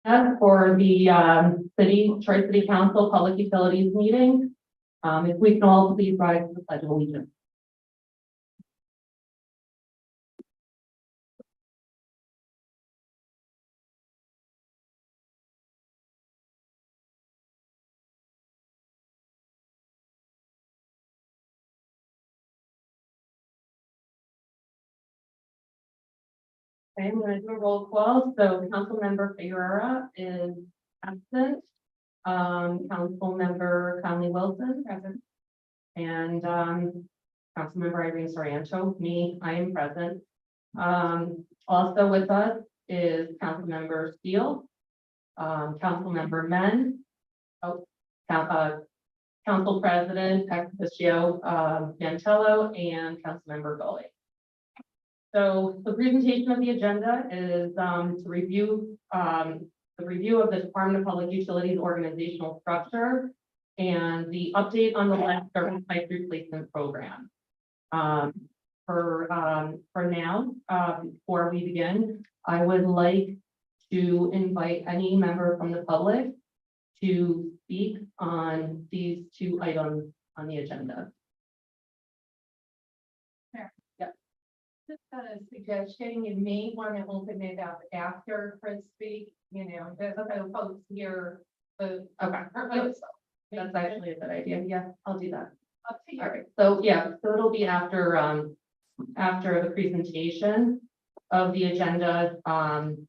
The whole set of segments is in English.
For the Troy City Council Public Utilities meeting. If we can all please rise to the Pledge of Allegiance. Okay, I'm going to do a roll call. So Councilmember Figueroa is absent. Councilmember Conley Wilson present. And Councilmember Irene Sorrento, I am present. Also with us is Councilmember Steele, Councilmember Men, Council President Ex officio Mantello, and Councilmember Gully. So the presentation of the agenda is to review the review of the Department of Public Utilities organizational structure and the update on the lead service pipe replacement program. For now, before we begin, I would like to invite any member from the public to speak on these two items on the agenda. Just a suggestion, you may want to open it up after Chris speaks, just so folks hear the proposal. That's actually a good idea. Yeah, I'll do that. Up to you. All right. So yeah, so it'll be after after the presentation of the agenda and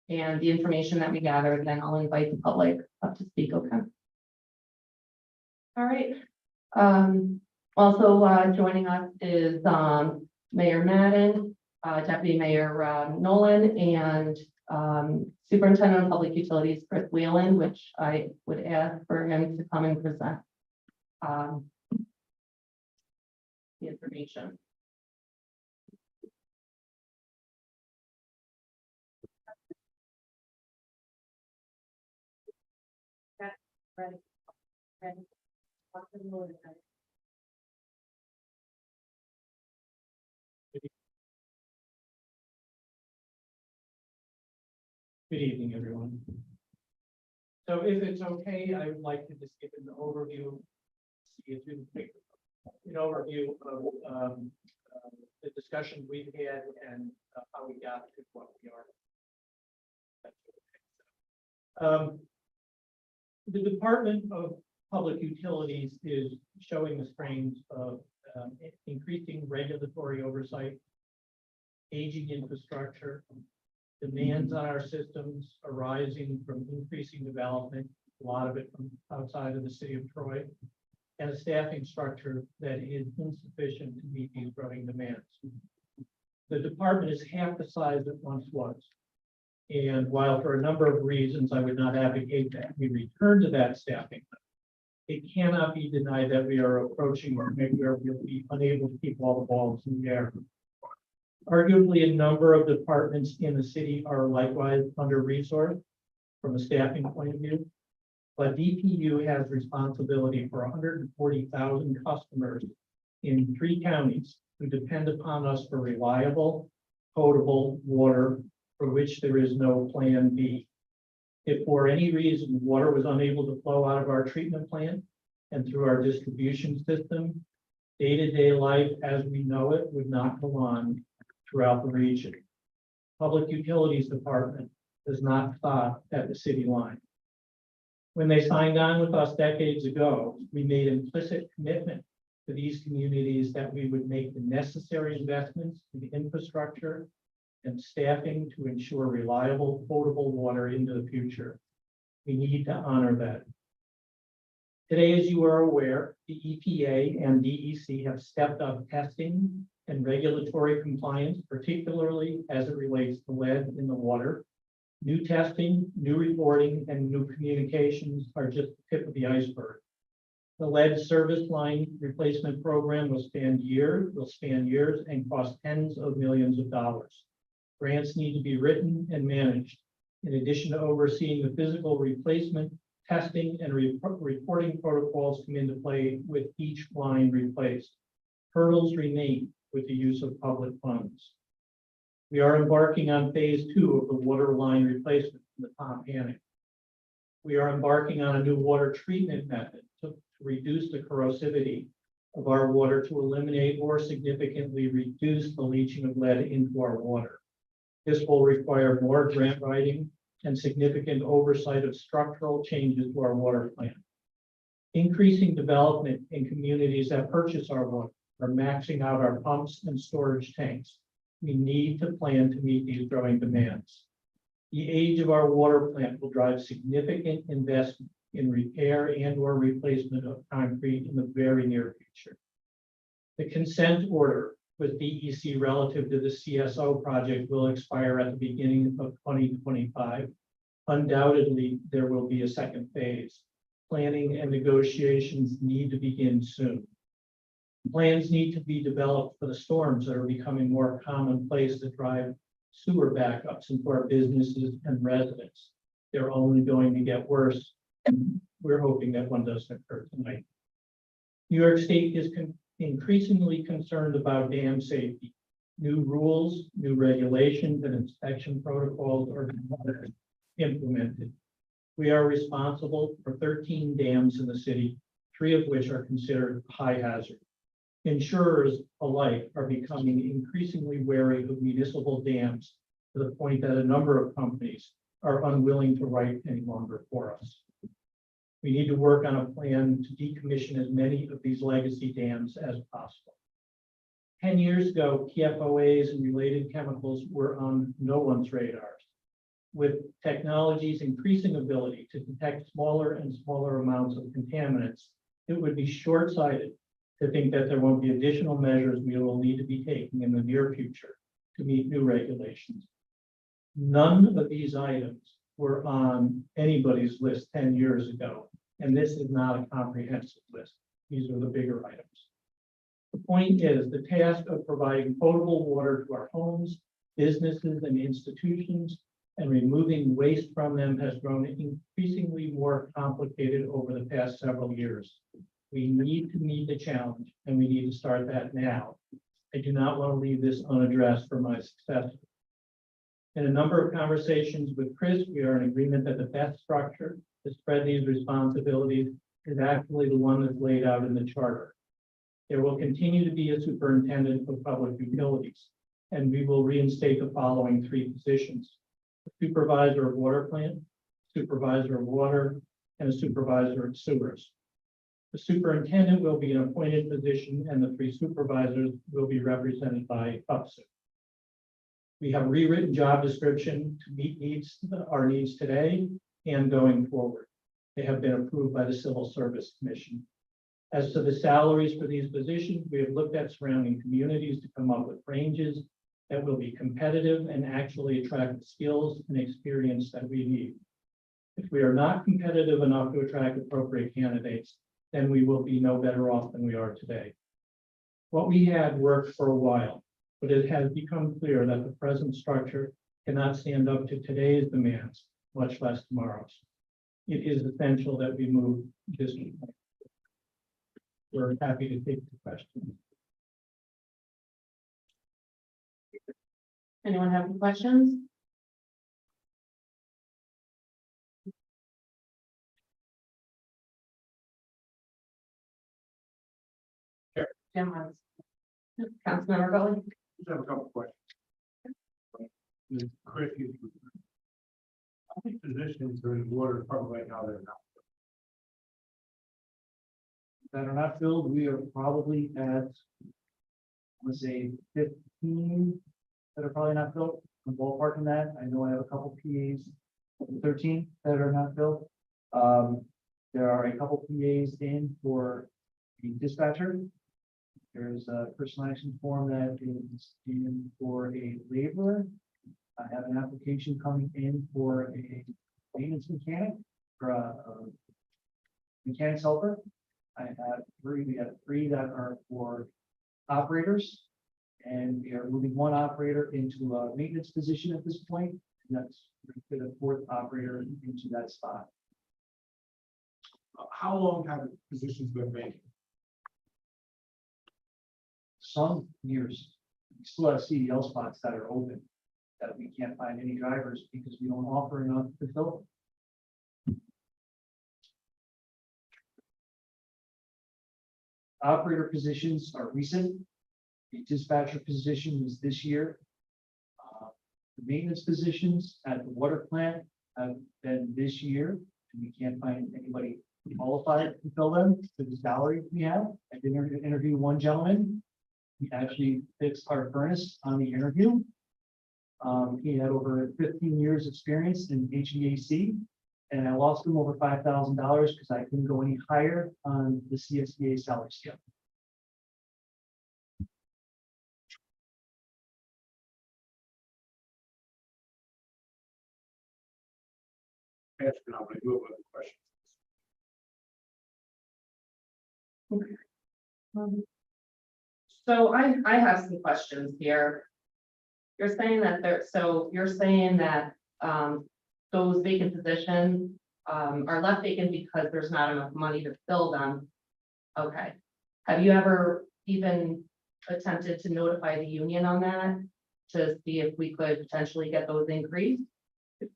the information that we gathered, then I'll invite the public up to speak. Okay. All right. Also joining us is Mayor Madden, Deputy Mayor Nolan, and Superintendent of Public Utilities Chris Whelan, which I would ask for him to come and present the information. Ready. Good evening, everyone. So if it's okay, I would like to just give an overview, an overview of the discussion we've had and how we got to what we are. The Department of Public Utilities is showing the strains of increasing regulatory oversight, aging infrastructure, demands on our systems arising from increasing development, a lot of it from outside of the city of Troy, and a staffing structure that is insufficient to meet these growing demands. The department is half the size it once was. And while for a number of reasons I would not advocate that we return to that staffing, it cannot be denied that we are approaching or maybe we'll be unable to keep all the balls in the air. Arguably, a number of departments in the city are likewise under-resourced from a staffing point of view, but DPU has responsibility for 140,000 customers in 3 counties who depend upon us for reliable, potable water for which there is no plan B. If for any reason water was unable to flow out of our treatment plant and through our distribution system, day-to-day life as we know it would not go on throughout the region. Public Utilities Department does not stop at the city line. When they signed on with us decades ago, we made implicit commitment to these communities that we would make the necessary investments in the infrastructure and staffing to ensure reliable, potable water into the future. We need to honor that. Today, as you are aware, the EPA and DEC have stepped up testing and regulatory compliance, particularly as it relates to lead in the water. New testing, new reporting, and new communications are just the tip of the iceberg. The lead service line replacement program will span years and cost tens of millions of dollars. Grants need to be written and managed. In addition to overseeing the physical replacement, testing and reporting protocols come into play with each line replaced. Hurdles remain with the use of public funds. We are embarking on phase 2 of the water line replacement. in the Pompanic. We are embarking on a new water treatment method to reduce the corrosivity of our water to eliminate or significantly reduce the leaching of lead into our water. This will require more grant writing and significant oversight of structural changes to our water plant. Increasing development in communities that purchase our water are maxing out our pumps and storage tanks. We need to plan to meet these growing demands. The age of our water plant will drive significant investment in repair and or replacement of concrete in the very near future. The consent order with DEC relative to the CSO project will expire at the beginning of 2025. Undoubtedly, there will be a second phase. Planning and negotiations need to begin soon. Plans need to be developed for the storms that are becoming more commonplace that drive sewer backups into our businesses and residents. They're only going to get worse. We're hoping that one doesn't occur tonight. New York State is increasingly concerned about dam safety. New rules, new regulations, and inspection protocols are implemented. We are responsible for 13 dams in the city, 3 of which are considered high hazard. Insurers alike are becoming increasingly wary of municipal dams to the point that a number of companies are unwilling to write any longer for us. We need to work on a plan to decommission as many of these legacy dams as possible. 10 years ago, PFOAs and related chemicals were on no one's radars. With technology's increasing ability to detect smaller and smaller amounts of contaminants, it would be short-sighted to think that there won't be additional measures we will need to be taking in the near future to meet new regulations. None of these items were on anybody's list 10 years ago, and this is not a comprehensive list. These are the bigger items. The point is, the task of providing potable water to our homes, businesses, and institutions, and removing waste from them has grown increasingly more complicated over the past several years. We need to meet the challenge, and we need to start that now. I do not want to leave this unaddressed for my successor. In a number of conversations with Chris, we are in agreement that the best structure to spread these responsibilities is actually the one that's laid out in the charter. There will continue to be a superintendent of public utilities, and we will reinstate the following 3 positions: a supervisor of water plant, supervisor of water, and a supervisor of sewers. The superintendent will be an appointed position, and the 3 supervisors will be represented by UPSU. We have rewritten job description to meet our needs today and going forward. They have been approved by the Civil Service Commission. As to the salaries for these positions, we have looked at surrounding communities to come up with ranges that will be competitive and actually attract the skills and experience that we need. If we are not competitive enough to attract appropriate candidates, then we will be no better off than we are today. What we had worked for a while, but it has become clear that the present structure cannot stand up to today's demands, much less tomorrow's. It is essential that we move this way. We're happy to take the questions. Anyone have any questions? Jim wants. Councilmember Gully. Just have a couple questions. Chris, how many positions are in the water department right now that are not? That are not filled, we are probably at, let's say, 15 that are probably not filled. I'm ballparking that. I know I have a couple PAs, 13 that are not filled. There are a couple PAs in for the dispatcher. There's a personal action form that is in for a laborer. I have an application coming in for a maintenance mechanic, for a mechanic's helper. I have 3, we have 3 that are for operators. And we are moving 1 operator into a maintenance position at this point. And that's for the 4th operator into that spot. How long have the positions been vacant? Some years, we still have CDL spots that are open that we can't find any drivers because we don't offer enough to fill. Operator positions are recent. The dispatcher position was this year. The maintenance positions at the water plant have been this year, and we can't find anybody qualified to fill them for the salary we have. I did interview one gentleman. He actually fixed our furnace on the interview. He had over 15 years experience in HVAC, and I lost him over $5,000 because I couldn't go any higher on the CSEA salary scale. Ask now, but I do have other questions. So I have some questions here. You're saying that those vacant positions are left vacant because there's not enough money to fill them. Okay. Have you ever even attempted to notify the union on that? To see if we could potentially get those increased? If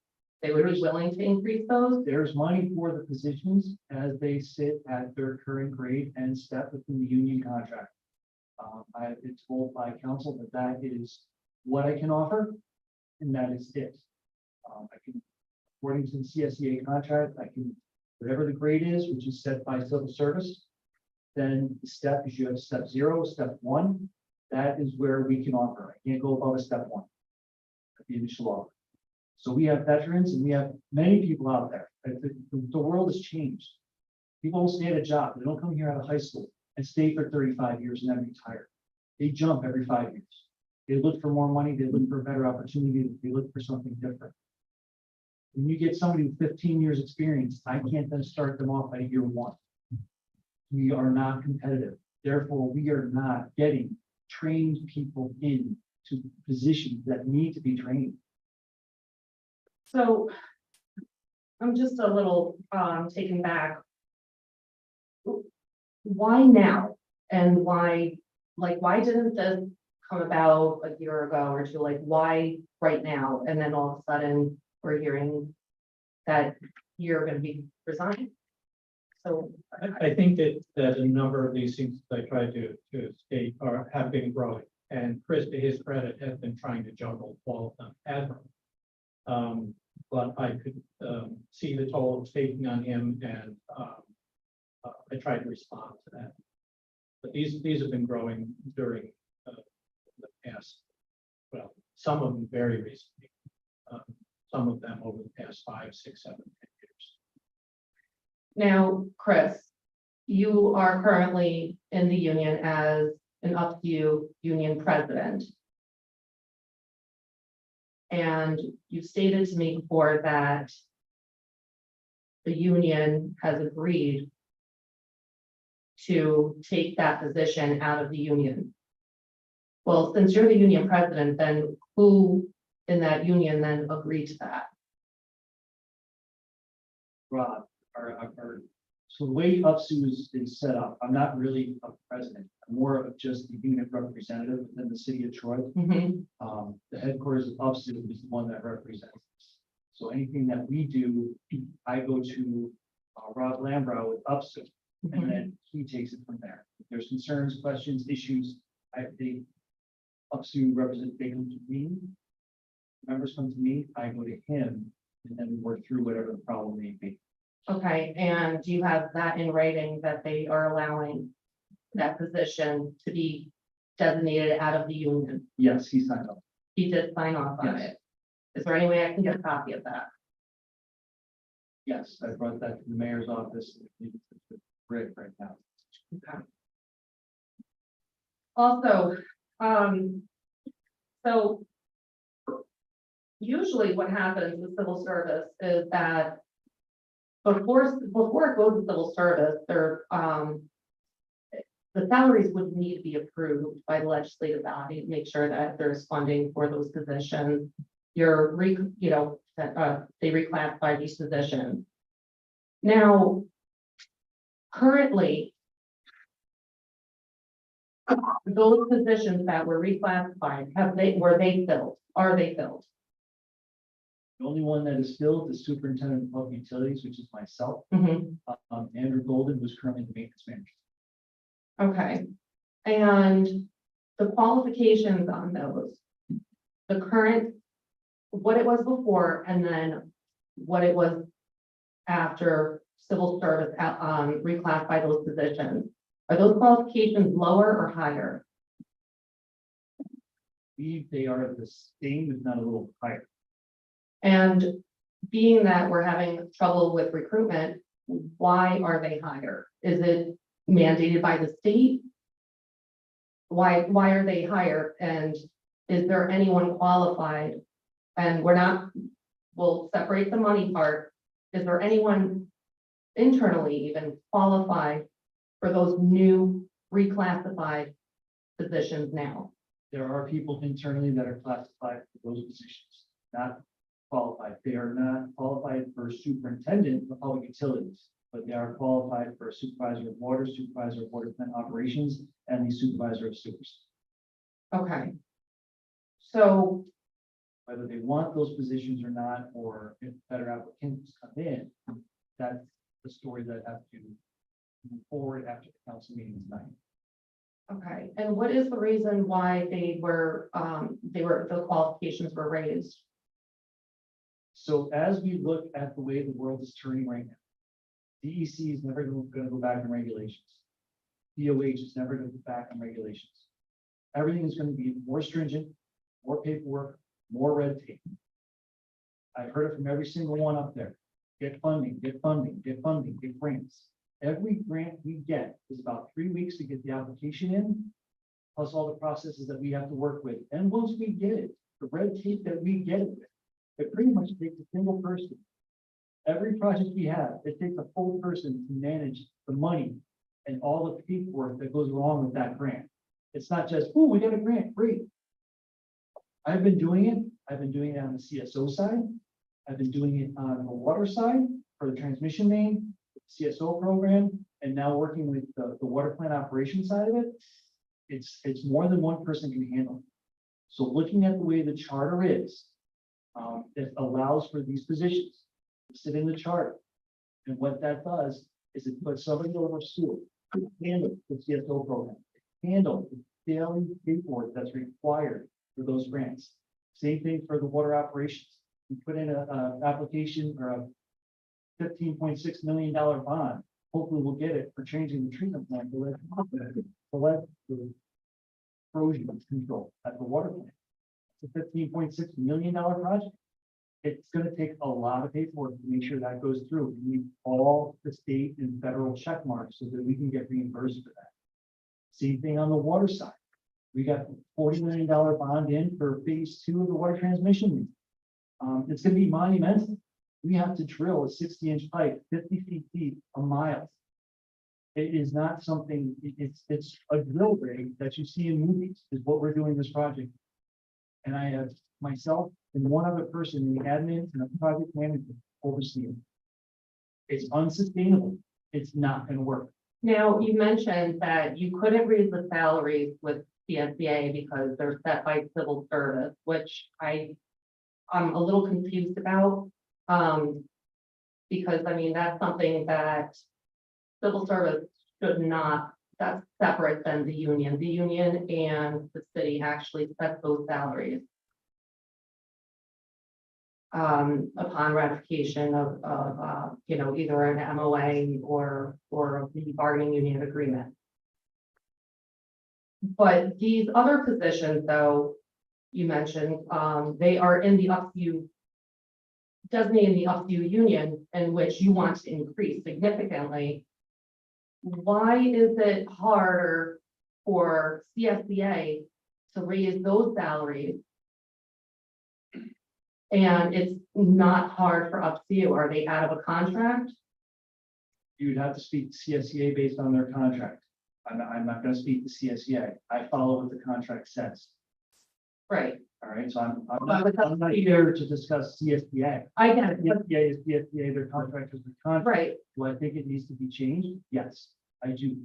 they would be willing to increase those? There's money for the positions as they sit at their current grade and step within the union contract. I've been told by council that that is what I can offer, and that is it. I can, according to the CSEA contract, I can, whatever the grade is, which is set by civil service, then the step is you have step 0, step 1. That is where we can offer. I can't go above a step 1 at the initial offer. So we have veterans and we have many people out there. The world has changed. People don't stay at a job. They don't come here out of high school and stay for 35 years and then retire. They jump every 5 years. They look for more money. They look for a better opportunity. They look for something different. When you get somebody with 15 years experience, I can't then start them off at year 1. We are not competitive. Therefore, we are not getting trained people in to positions that need to be trained. So I'm just a little taken back. Why now? And why didn't this come about a year ago or two? Like, why right now? And then all of a sudden, we're hearing that you're gonna be resigning. So, I think that a number of these things that I tried to state have been growing. And Chris, to his credit, has been trying to juggle all of them admirably. But I could see the toll it's taking on him, and I tried to respond to that. But these have been growing during the past, well, some of them very recently, some of them over the past 5, 6, 7, 10 years. now, Chris, you are currently in the union as an up-to-you union president. And you stated to me before that the union has agreed to take that position out of the union. Well, since you're the union president, then who in that union then agreed to that? Rob, so the way UPSU is set up, I'm not really a president. I'm more of just the unit representative within the city of Troy. The headquarters of UPSU is the one that represents us. So anything that we do, I go to Rob Lambrow with UPSU, and then he takes it from there. If there's concerns, questions, issues, the UPSU represent, they come to me. Members come to me, I go to him, and then we work through whatever the problem may be. Okay, and do you have that in writing that they are allowing that position to be designated out of the union? Yes, he signed up. He did sign off on Yes. it. Is there any way I can get a copy of that? Yes, I brought that to the mayor's office. It's with Rick right now. Okay. Also, so usually what happens with civil service is that before it goes to civil service, the salaries would need to be approved by the legislative body to make sure that there's funding for those positions. They reclassify these positions. Now, currently, those positions that were reclassified, were they filled? Are they filled? The only one that is filled is superintendent of public utilities, which is myself. Mhm. Andrew Golden, who's currently the maintenance manager. Okay, and the qualifications on those. The current, what it was before, and then what it was after civil service, reclassified those positions. Are those qualifications lower or higher? They are the same, if not a little higher. And being that we're having trouble with recruitment, why are they higher? Is it mandated by the state? Why are they higher? And is there anyone qualified? And we'll separate the money part. Is there anyone internally even qualified for those new reclassified positions now? There are people internally that are classified for those positions, not qualified. They are not qualified for superintendent of public utilities, but they are qualified for supervisor of water, supervisor of water plant operations, and the supervisor of sewers. Okay. So, Whether they want those positions or not, or if better applicants come in, that's the story that has to move forward after the council meeting tonight. okay, and what is the reason why the qualifications were raised? So as we look at the way the world is turning right now, DEC is never going to go back on regulations. DOH is never going to go back on regulations. Everything is going to be more stringent, more paperwork, more red tape. I've heard it from every single one up there. Get funding, get funding, get funding, get grants. Every grant we get is about 3 weeks to get the application in, plus all the processes that we have to work with. And once we get it, the red tape that we get it with, it pretty much takes a single person. Every project we have, it takes a full person to manage the money and all the paperwork that goes along with that grant. It's not just, oh, we got a grant, great. I've been doing it. I've been doing it on the CSO side. I've been doing it on the water side for the transmission main, CSO program, and now working with the water plant operation side of it. It's more than one person can handle. So looking at the way the charter is, it allows for these positions to sit in the charter. And what that does is it puts somebody over sewer, to handle the CSO program, handle the daily paperwork that's required for those grants. Same thing for the water operations. We put in a application or a $15.6 million bond. Hopefully we'll get it for changing the treatment plant to let the corrosion control at the water plant. It's a $15.6 million project. It's going to take a lot of paperwork to make sure that goes through. We need all the state and federal check marks so that we can get reimbursed for that. Same thing on the water side. We got a $40 million bond in for phase 2 of the water transmission main. It's going to be monumental. We have to drill a 60-inch pipe, 50 feet deep, a mile. It is not something, it's a drill rig that you see in movies, is what we're doing this project. And I have myself and one other person in the admin and a project manager overseeing. It's unsustainable. It's not going to work. Now, you mentioned that you couldn't raise the salaries with CSEA because they're set by civil service, which I'm a little confused about. Because I mean, that's something that civil service should not, that's separate than the union. The union and the city actually set those salaries. Upon ratification of either an MOA or the bargaining union agreement. But these other positions, though, you mentioned, they are in the UPSU, designated in the UPSU union, in which you want to increase significantly. Why is it harder for CSEA to raise those salaries? And it's not hard for UPSU. Are they out of a contract? You'd have to speak to CSEA based on their contract. I'm not going to speak to CSEA. I follow what the contract says. Right, All right, so I'm Well, not here to discuss CSEA. I get it, but- CSEA is CSEA, their contract is their contract. right. Do I think it needs to be changed? Yes, I do.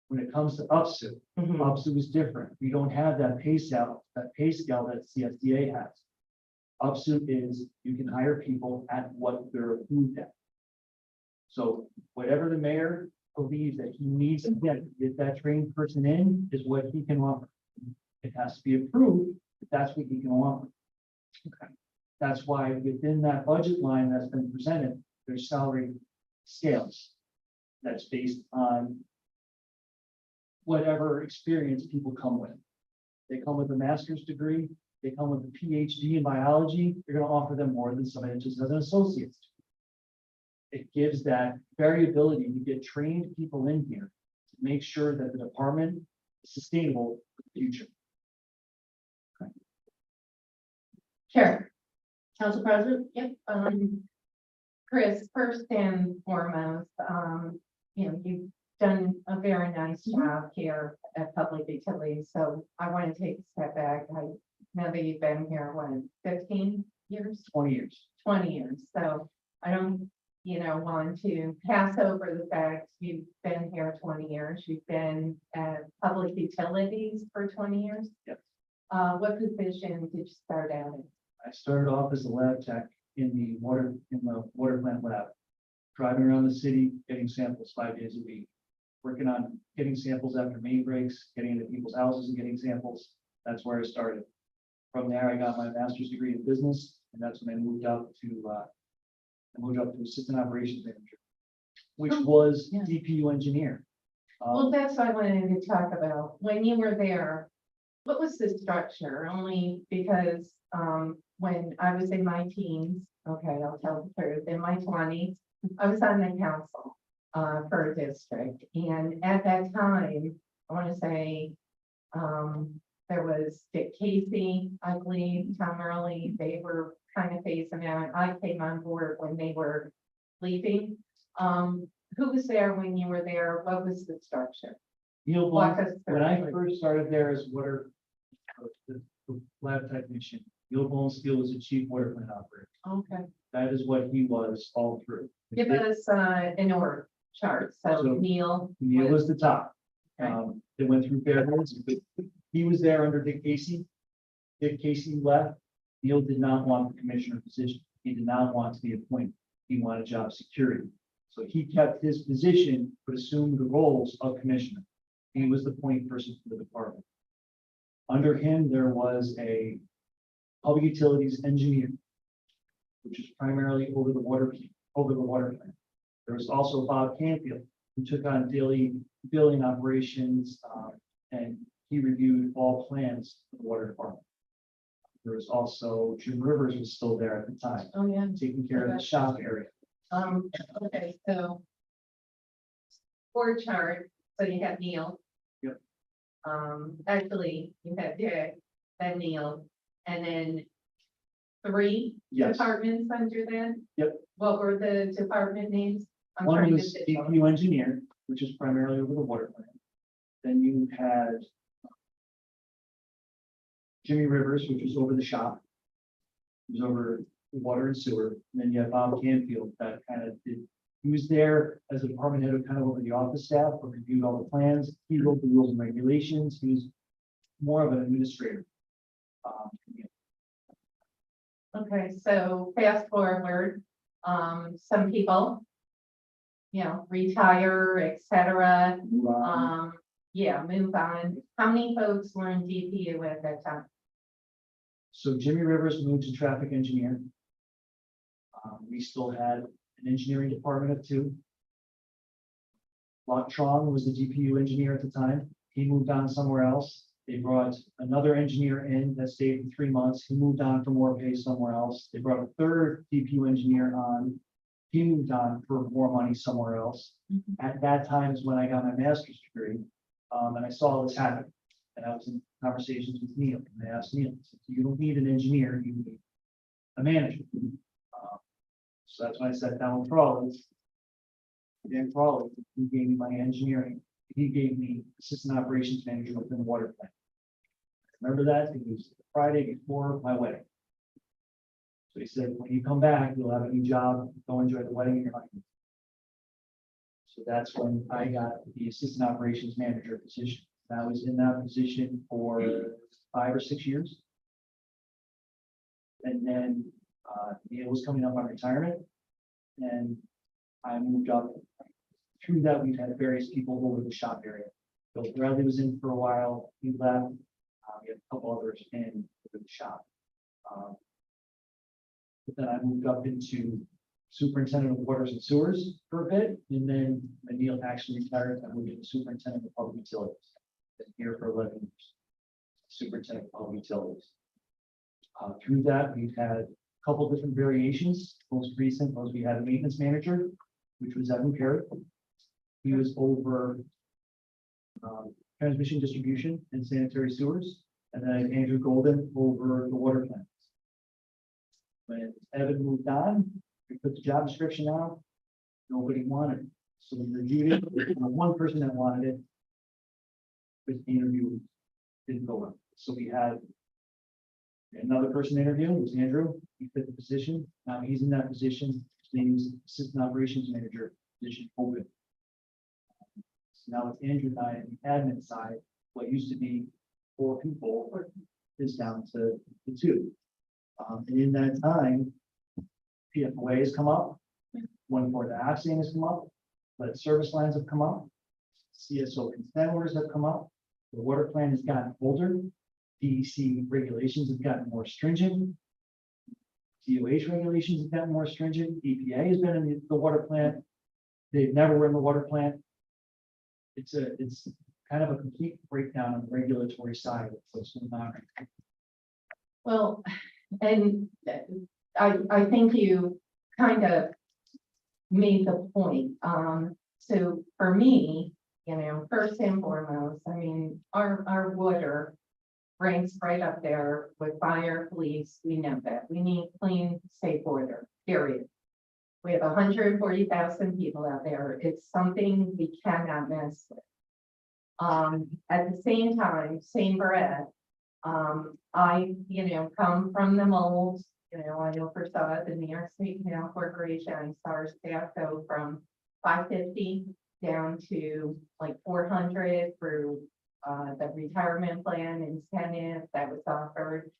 When it comes to UPSU, Mhm. UPSU is different. We don't have that pay scale that CSEA has. Upsuit is you can hire people at what they're approved at. So whatever the mayor believes that he needs to get that trained person in is what he can offer. It has to be approved, but that's what he can offer. Okay. That's why within that budget line that's been presented, there's salary scales. That's based on whatever experience people come with. They come with a master's degree, they come with a PhD in biology, you're gonna offer them more than somebody that just has an associate's. It gives that variability to get trained people in here to make sure that the department is sustainable for the future. Sure. Council President? Yep. Chris, first and foremost, you've done a very nice job here at Public Utilities, so I want to take a step back. I know that you've been here, 15 years? 20 years. 20 years, so I don't, want to pass over the fact you've been here 20 years. You've been at Public Utilities for 20 years? Yep. What position did you start out in? I started off as a lab tech in the water plant lab, driving around the city, getting samples 5 days a week, working on getting samples after main breaks, getting into people's houses and getting samples. That's where I started. From there, I got my master's degree in business, and that's when I moved up to assistant operations manager, which was Yeah. DPU engineer. Well, that's what I wanted to talk about. When you were there, what was the structure? Only because, when I was in my teens, okay, I'll tell the truth, in my 20s, I was on the council, for a district. And at that time, I want to say, there was Dick Casey, I believe, Tom Early, they were kind of phasing out. I came on board when they were leaving. Who was there when you were there? What was the structure? Neil Walk Blunt, us through. when I first started there as the lab technician, Neil Bonesteel was the chief water plant operator. Okay, That is what he was all through. give us an org chart. So So, Neil. Neil was the top. Okay. They went through Fairgrounds. He was there under Dick Casey. Dick Casey left. Neil did not want the commissioner position. He did not want to be appointed. He wanted job security. So he kept his position, but assumed the roles of commissioner. He was the point person for the department. Under him, there was a public utilities engineer, which is primarily over the water plant. There was also Bob Canfield, who took on daily billing operations, and he reviewed all plans for the water department. There was also Jim Rivers was still there at the time, Oh, yeah. taking care of the shop area. Okay, so. Org chart, so you have Neil. Yep. Actually, you have Dick, then Neil, and then 3 Yes, departments under that? Yep. What were the department names? I'm one trying to was visualize. DPU engineer, which is primarily over the water plant. Then you had Jimmy Rivers, which was over the shop. He was over the water and sewer. And then you have Bob Canfield that kind of did, he was there as a department head of kind of over the office staff, but reviewed all the plans. He wrote the rules and regulations. He was more of an administrator. Okay, so fast forward, some people. Retire, et cetera, move on. How many folks were in DPU at that time? So Jimmy Rivers moved to traffic engineer. We still had an engineering department of 2. Locke Trong was the DPU engineer at the time. He moved on somewhere else. They brought another engineer in that stayed for 3 months. He moved on for more pay somewhere else. They brought a third DPU engineer on. He moved on for more money somewhere else. At that time is when I got my master's degree. And I saw this happen. And I was in conversations with Neil, and I asked Neil, I said, you don't need an engineer, you need a manager. So that's when I sat down with Crawley. Dan Crawley, he gave me my engineering, he gave me assistant operations manager within the water plant. Remember that? It was Friday before my wedding. So he said, when you come back, you'll have a new job, go enjoy the wedding in your honeymoon. So that's when I got the assistant operations manager position. I was in that position for 5 or 6 years. And then, Neil was coming up on retirement. And I moved up. Through that, we've had various people over the shop area. Bill Bradley was in for a while, he left. We had a couple others in over the shop. But then I moved up into superintendent of waters and sewers for a bit, and then when Neil actually retired, I moved into superintendent of public utilities. Been here for 11 years. Superintendent of public utilities. Through that, we've had a couple different variations. Most recent was we had a maintenance manager, which was Evan Perry. He was over transmission distribution and sanitary sewers, and then Andrew Golden over the water plants. When Evan moved on, we put the job description out. Nobody wanted it. So we reviewed it. There was one person that wanted it. But the interview didn't go well. So we had another person interview, it was Andrew. He fit the position. Now he's in that position. His name is Assistant Operations Manager, position open. So now it's Andrew and I on the admin side. What used to be 4 people is down to the 2. And in that time, PFOA has come up, 1,4-dioxane has come up, lead service lines have come up, CSO consent orders have come up, the water plan has gotten older, DEC regulations have gotten more stringent, DOH regulations have gotten more stringent, EPA has been in the water plant, they've never were in the water plant. It's kind of a complete breakdown on the regulatory side of what's going on right now. Well, and I think you kind of made the point. So for me, first and foremost, I mean, our water ranks right up there with fire, police. We know that. We need clean, safe water, period. We have 140,000 people out there. It's something we cannot mess with. At the same time, same breath, I, come from the mold, I oversaw the New York State Canal Corporation. I saw our staff go from 550 down to like 400 through the retirement plan incentive that was offered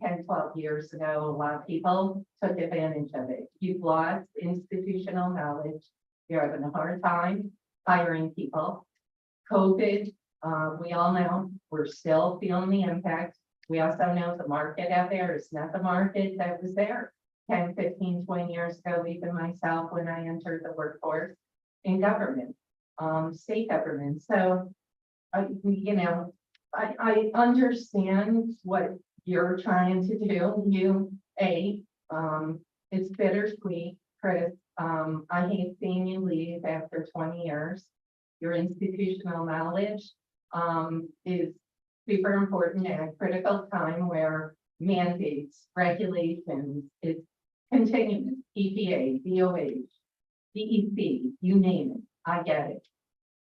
10, 12 years ago. A lot of people took advantage of it. You've lost institutional knowledge. You're having a hard time hiring people. COVID, we all know, we're still feeling the impact. We also know the market out there is not the market that was there 10, 15, 20 years ago, even myself, when I entered the workforce in government, state government. So, I understand what you're trying to do. It's bittersweet, Chris. I hate seeing you leave after 20 years. Your institutional knowledge is super important at a critical time where mandates, regulations, it's continuous, EPA, DOH, DEC, you name it, I get it.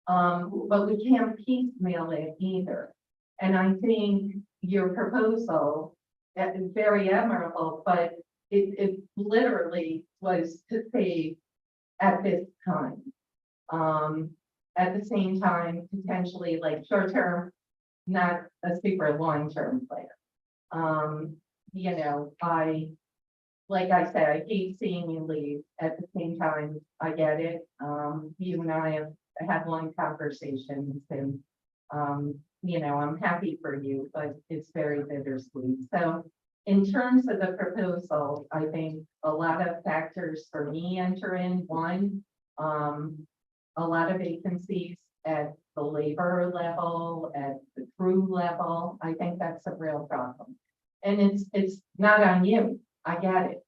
But we can't piecemeal it either. And I think your proposal is very admirable, but it literally was to save at this time. At the same time, potentially like short term, not a super long-term plan. Like I said, I hate seeing you leave. At the same time, I get it. You and I have had long conversations and, I'm happy for you, but it's very bittersweet. So in terms of the proposal, I think a lot of factors for me enter in. One, a lot of vacancies at the labor level, at the crew level. I think that's a real problem. And it's not on you. I get it.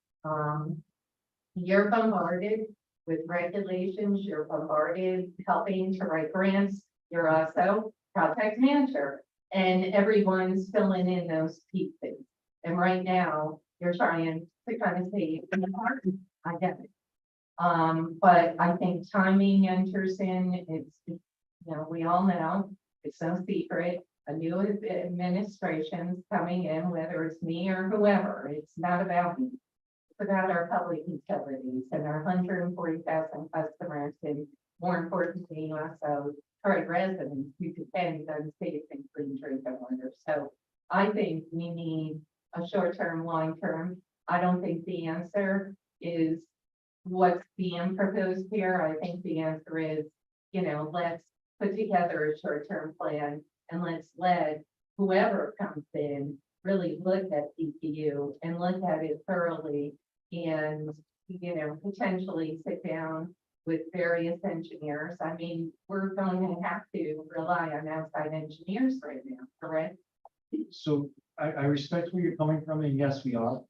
You're bombarded with regulations. You're bombarded helping to write grants. You're also project manager, and everyone's filling in those pieces. And right now, you're trying to kind of save in the heart. I get it. But I think timing enters in. It's we all know it's no secret. A new administration's coming in, whether it's me or whoever. It's not about me. It's about our public utilities and our 140,000 customers, and more importantly, also current residents who depend on safe and clean drinking water. So I think we need a short-term, long-term. I don't think the answer is what's being proposed here. I think the answer is, let's put together a short-term plan and let's let whoever comes in really look at DPU and look at it thoroughly and, potentially sit down with various engineers. I mean, we're going to have to rely on outside engineers right now, correct? So I respect where you're coming from, and yes, we are.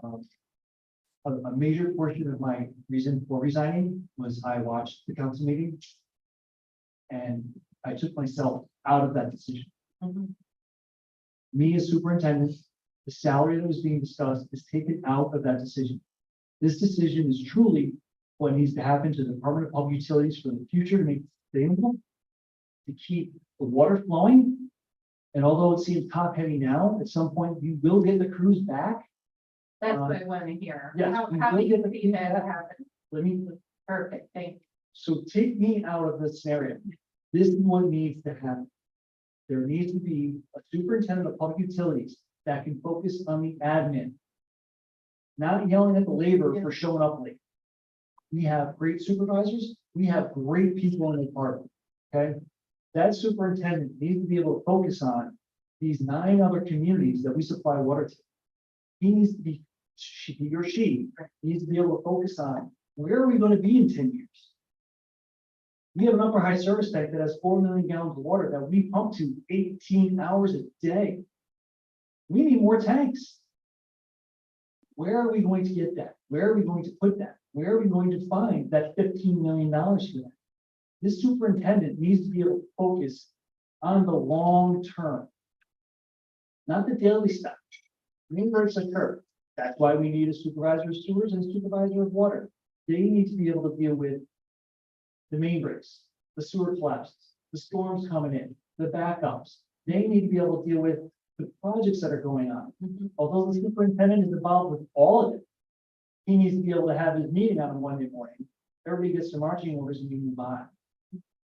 A major portion of my reason for resigning was I watched the council meeting. And I took myself out of that decision. Mhm. Me as superintendent, the salary that was being discussed is taken out of that decision. This decision is truly what needs to happen to the Department of Public Utilities for the future to make it sustainable, to keep the water flowing. And although it seems top heavy now, at some point you will get the crews back. That's what I want to hear. yes, How we how will do you get the see people that back. happen? Let me, Perfect, thank you. so take me out of this scenario. This is what needs to happen. There needs to be a superintendent of public utilities that can focus on the admin. Not yelling at the labor for showing up late. We have great supervisors, we have great people in the department, okay? That superintendent needs to be able to focus on these 9 other communities that we supply water to. He needs to be, he or she needs to be able to focus on, where are we gonna be in 10 years? We have an upper high service tank that has 4 million gallons of water that we pump to 18 hours a day. We need more tanks. Where are we going to get that? Where are we going to put that? Where are we going to find that $15 million for that? This superintendent needs to be able to focus on the long term. Not the daily stuff. Main breaks occur. That's why we need a supervisor of sewers and a supervisor of water. They need to be able to deal with the main breaks, the sewer collapses, the storms coming in, the backups. They need to be able to deal with the projects that are going on. Mhm. Although the superintendent is involved with all of it, he needs to be able to have his meeting on a Monday morning. Everybody gets their marching orders and you move on.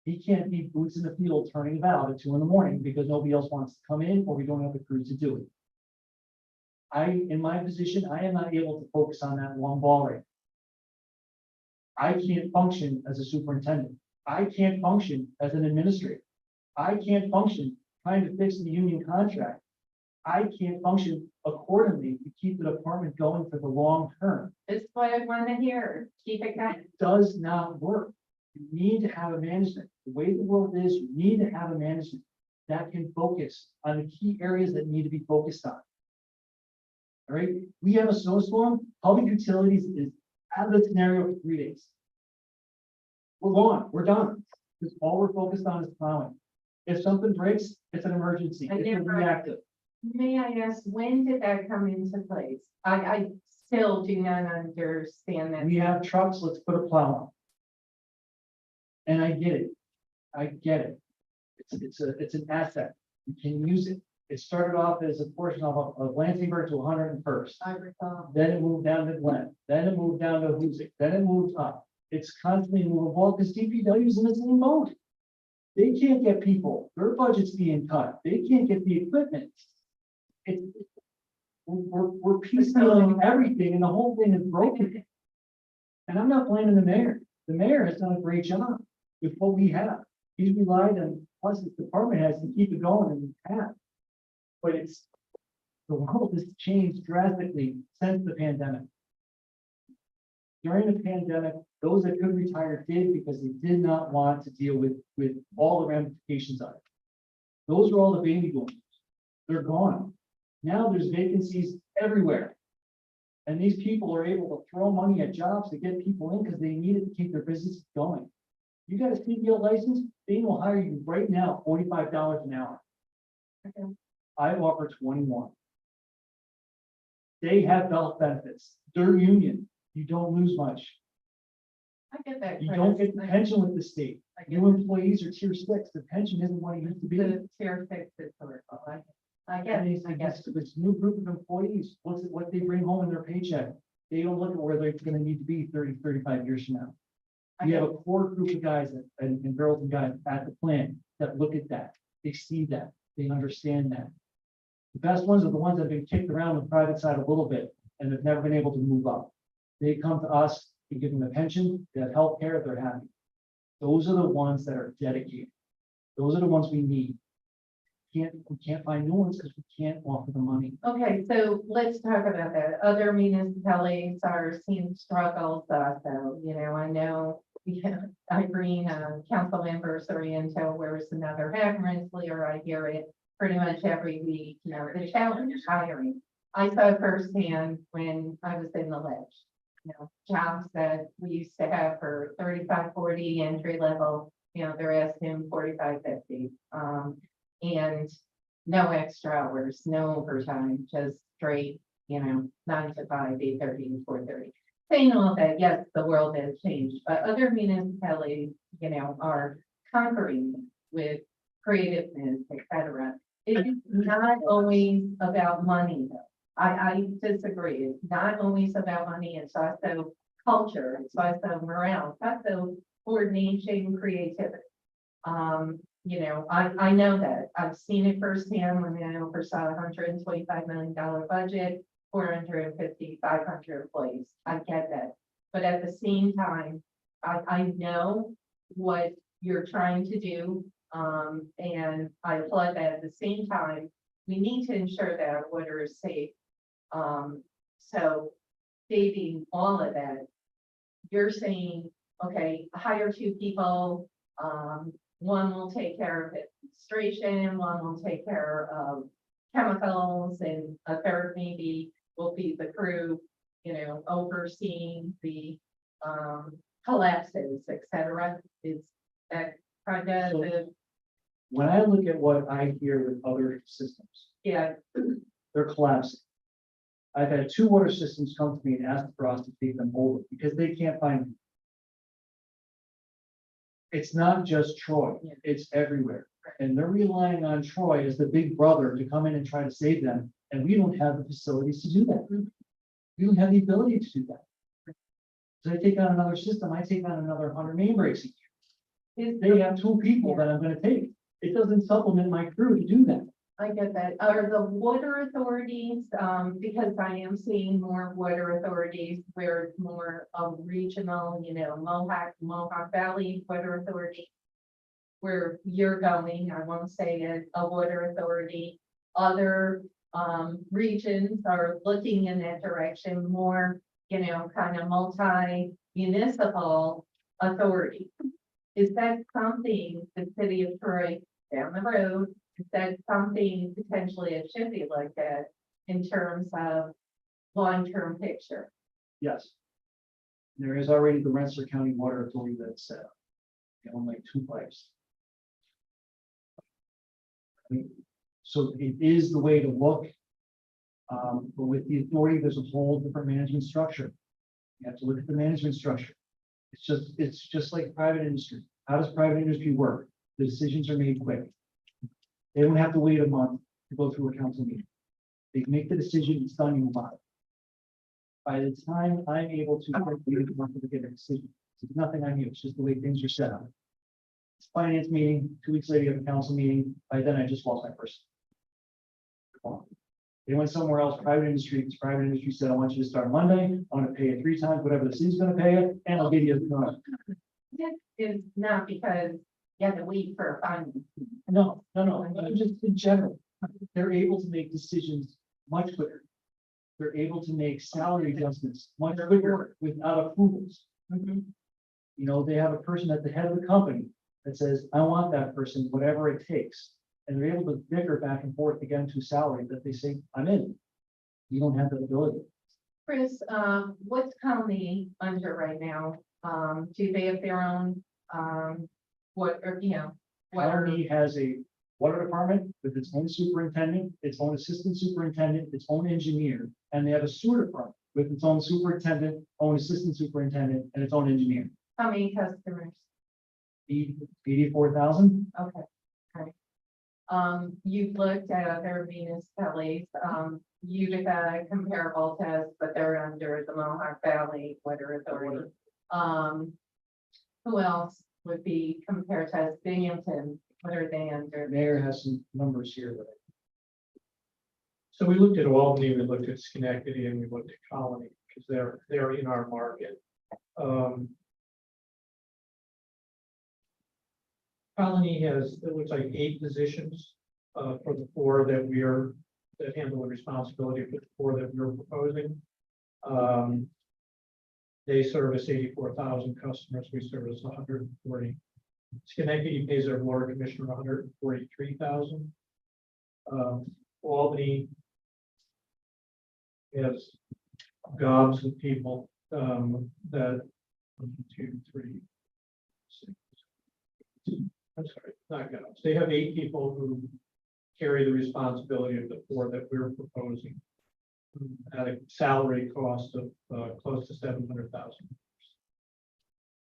He can't be boots in the field turning a valve at 2 a.m. because nobody else wants to come in or we don't have the crews to do it. In my position, I am not able to focus on that long ball right. I can't function as a superintendent. I can't function as an administrator. I can't function trying to fix the union contract. I can't function accordingly to keep the department going for the long term. This is what I want to hear. Keep it going. It does not work. You need to have a management. The way the world is, you need to have a management that can focus on the key areas that need to be focused on. All right, we have a snowstorm, public utilities is out of the scenario for 3 days. We're gone, we're done, because all we're focused on is plowing. If something breaks, it's an emergency, I it's a never- reactive. May I ask, when did that come into place? I still do not understand that. We have trucks, let's put a plow on. And I get it, I get it. It's an asset, you can use it. It started off as a portion of Lansingburg to 101st. I recall. Then it moved down to Glen, then it moved down to Hoosick, then it moved up. It's constantly movable because DPW is in the same mode. They can't get people, their budget's being cut, they can't get the equipment. We're piecemealing everything and the whole thing is broken. And I'm not blaming the mayor. The mayor has done a great job with what we have. He's relied on us as department heads to keep it going and we have. But the world has changed drastically since the pandemic. During the pandemic, those that could retire did because they did not want to deal with all the ramifications of it. Those are all the baby boomers. They're gone. Now there's vacancies everywhere. And these people are able to throw money at jobs to get people in because they need it to keep their business going. You got a CDL license, they will hire you right now, $45 an hour. Okay. I offer 21. They have health benefits. They're union. You don't lose much. I get that. You Chris. don't get the pension with the state. I get New employees are tier 6. The pension isn't what it used to be. the tier 6 historical. I get it. I get it. This new group of employees, what they bring home in their paycheck. They don't look at where they're gonna need to be 30, 35 years from now. I We get have a core group of guys and girls and guys at the plant that look at that. They see that. They understand that. The best ones are the ones that have been kicked around the private side a little bit and have never been able to move up. They come to us, we give them a pension, they have health care, they're happy. Those are the ones that are dedicated. Those are the ones we need. We can't find new ones because we can't offer the money. Okay, so let's talk about that. Other municipalities are seeing struggles also, I know. We have Irene, council member Sorrento, where's another half Rensselaer, I hear it pretty much every week, the challenge is hiring. I saw firsthand when I was in the ledge. Jobs that we used to have for 35, 40 entry level, they're asking 45, 50. And no extra hours, no overtime, just straight, 9 to 5, 8:30 to 4:30. Saying all that, yes, the world has changed, but other municipalities, are conquering with creativeness, et cetera. It's not always about money, though. I disagree. It's not always about money. It's also culture. It's also morale. It's also coordination, creativity. I know that. I've seen it firsthand when I oversaw $125 million budget, 450, 500 employees. I get that. But at the same time, I know what you're trying to do. And I applaud that. At the same time, we need to ensure that our water is safe. So stating all of that, you're saying, okay, hire 2 people, one will take care of administration, one will take care of chemicals, and a third maybe will be the crew, overseeing the collapses, et cetera. Is that kind of the, When I look at what I hear with other systems, yeah, they're collapsing. I've had 2 water systems come to me and ask for us to take them over because they can't find them. It's not just Troy, Yeah. it's everywhere. And they're relying on Troy as the big brother to come in and try to save them, and we don't have the facilities to do that. We don't have the ability to do that. So I take on another system, I take on another 100 main breaks a year. is They have 2 people that I'm gonna take. It doesn't supplement my crew to do that. I get that. Are the water authorities, because I am seeing more water authorities where it's more of regional, Mohawk Valley Water Authority. Where you're going, I won't say a water authority. Other regions are looking in that direction more, kind of multi-municipal authority. Is that something the city of Troy down the road? Is that something potentially it should be like that in terms of long-term picture? Yes. There is already the Rensselaer County Water Authority that's set up. They own like 2 pipes. So it is the way to look. But with the authority, there's a whole different management structure. You have to look at the management structure. It's just like private industry. How does private industry work? The decisions are made quick. They don't have to wait a month to go through a council meeting. They make the decision, it's done, you move on. By the time I'm able to get a decision, it's nothing I knew, it's just the way things are set up. It's finance meeting, 2 weeks later, you have a council meeting, by then I just lost my person. They went somewhere else, private industry, because private industry said, I want you to start Monday, I want to pay you 3 times whatever the city's gonna pay you, and I'll give you a car. This is not because you have to wait for a finance. No, just in general, they're able to make decisions much quicker. They're able to make salary adjustments much quicker without approvals. They have a person at the head of the company that says, I want that person, whatever it takes. And they're able to bicker back and forth again to salary that they say, I'm in. You don't have that ability. Chris, what's county under right now? Do they have their own, water? County has a water department with its own superintendent, its own assistant superintendent, its own engineer, and they have a sewer department with its own superintendent, own assistant superintendent, and its own engineer. How many customers? 84,000. Okay, okay. You've looked at other municipalities, Utica comparable to us, but they're under the Mohawk Valley Water Authority. Who else would be compared to us? Binghamton, what are they under? Mayor has some numbers here that So we looked at Albany, we looked at Schenectady, and we looked at Colony, because they're in our market. Colony has, it looks like 8 positions, for the 4 that handle the responsibility for the 4 that we're proposing. They service 84,000 customers, we service 140. Schenectady pays their board commissioner 143,000. Albany has gobs of people, that 1, 2, 3, 6. I'm sorry, not gobs. They have 8 people who carry the responsibility of the 4 that we're proposing at a salary cost of close to $700,000.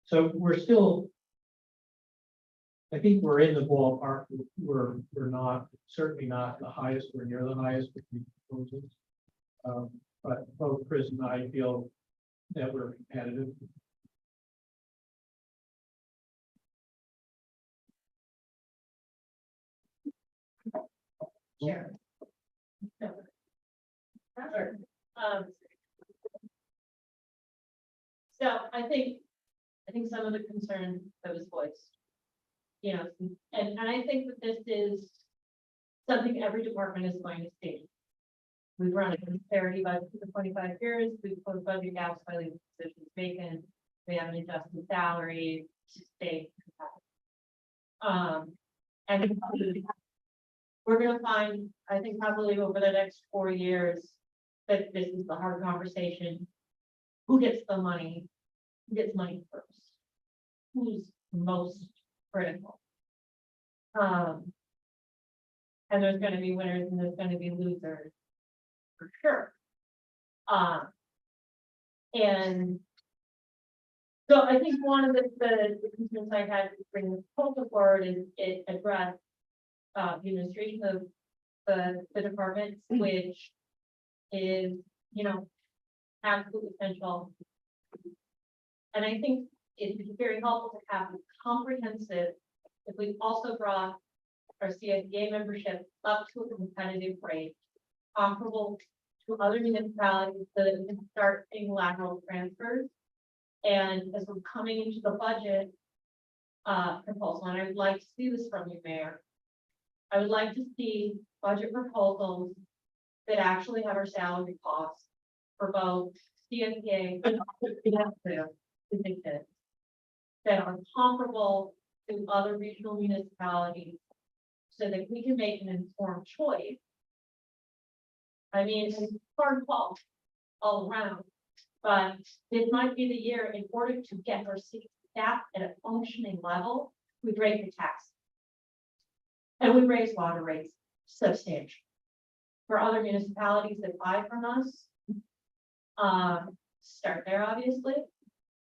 So we're still, I think we're in the ballpark. We're not, certainly not the highest, we're near the highest with these proposals. But both Chris and I feel that we're competitive. Sure. Sure. So I think some of the concern that was voiced, you know, and I think that this is something every department is going to see. We've run a disparity budget for 25 years, we've closed budget gaps by leaving positions vacant, we haven't adjusted salary to stay competitive. And we're gonna find, I think probably over the next 4 years, that this is the hard conversation. Who gets the money? Who gets money first? Who's most critical? And there's gonna be winners and there's gonna be losers, for sure. And so I think one of the concerns I had to bring this proposal forward is it addressed the administration of the departments, which is, you know, absolutely essential. And I think it'd be very helpful to have a comprehensive, if we also brought our CSEA membership up to a competitive rate, comparable to other municipalities, so that we can start seeing lateral transfers. And as we're coming into the budget proposal, and I would like to see this from you, Mayor, I would like to see budget proposals that actually have our salary costs for both CSEA and that are comparable to other regional municipalities, so that we can make an informed choice. I mean, it's a hard call all around, but this might be the year in order to get our city staff at a functioning level, we raise the tax. And we raise water rates substantially. For other municipalities that buy from us, start there, obviously.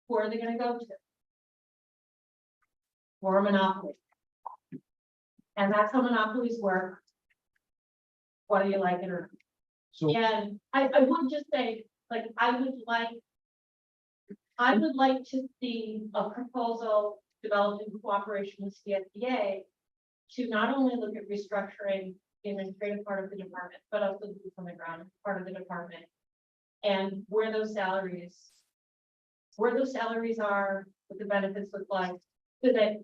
Who are they gonna go to? For a monopoly. And that's how monopolies work. Whether you like it or not. So And I would just say, like, I would like to see a proposal developed in cooperation with CSEA to not only look at restructuring the administrative part of the department, but also the boots on the ground part of the department. And where those salaries are, what the benefits look like, so that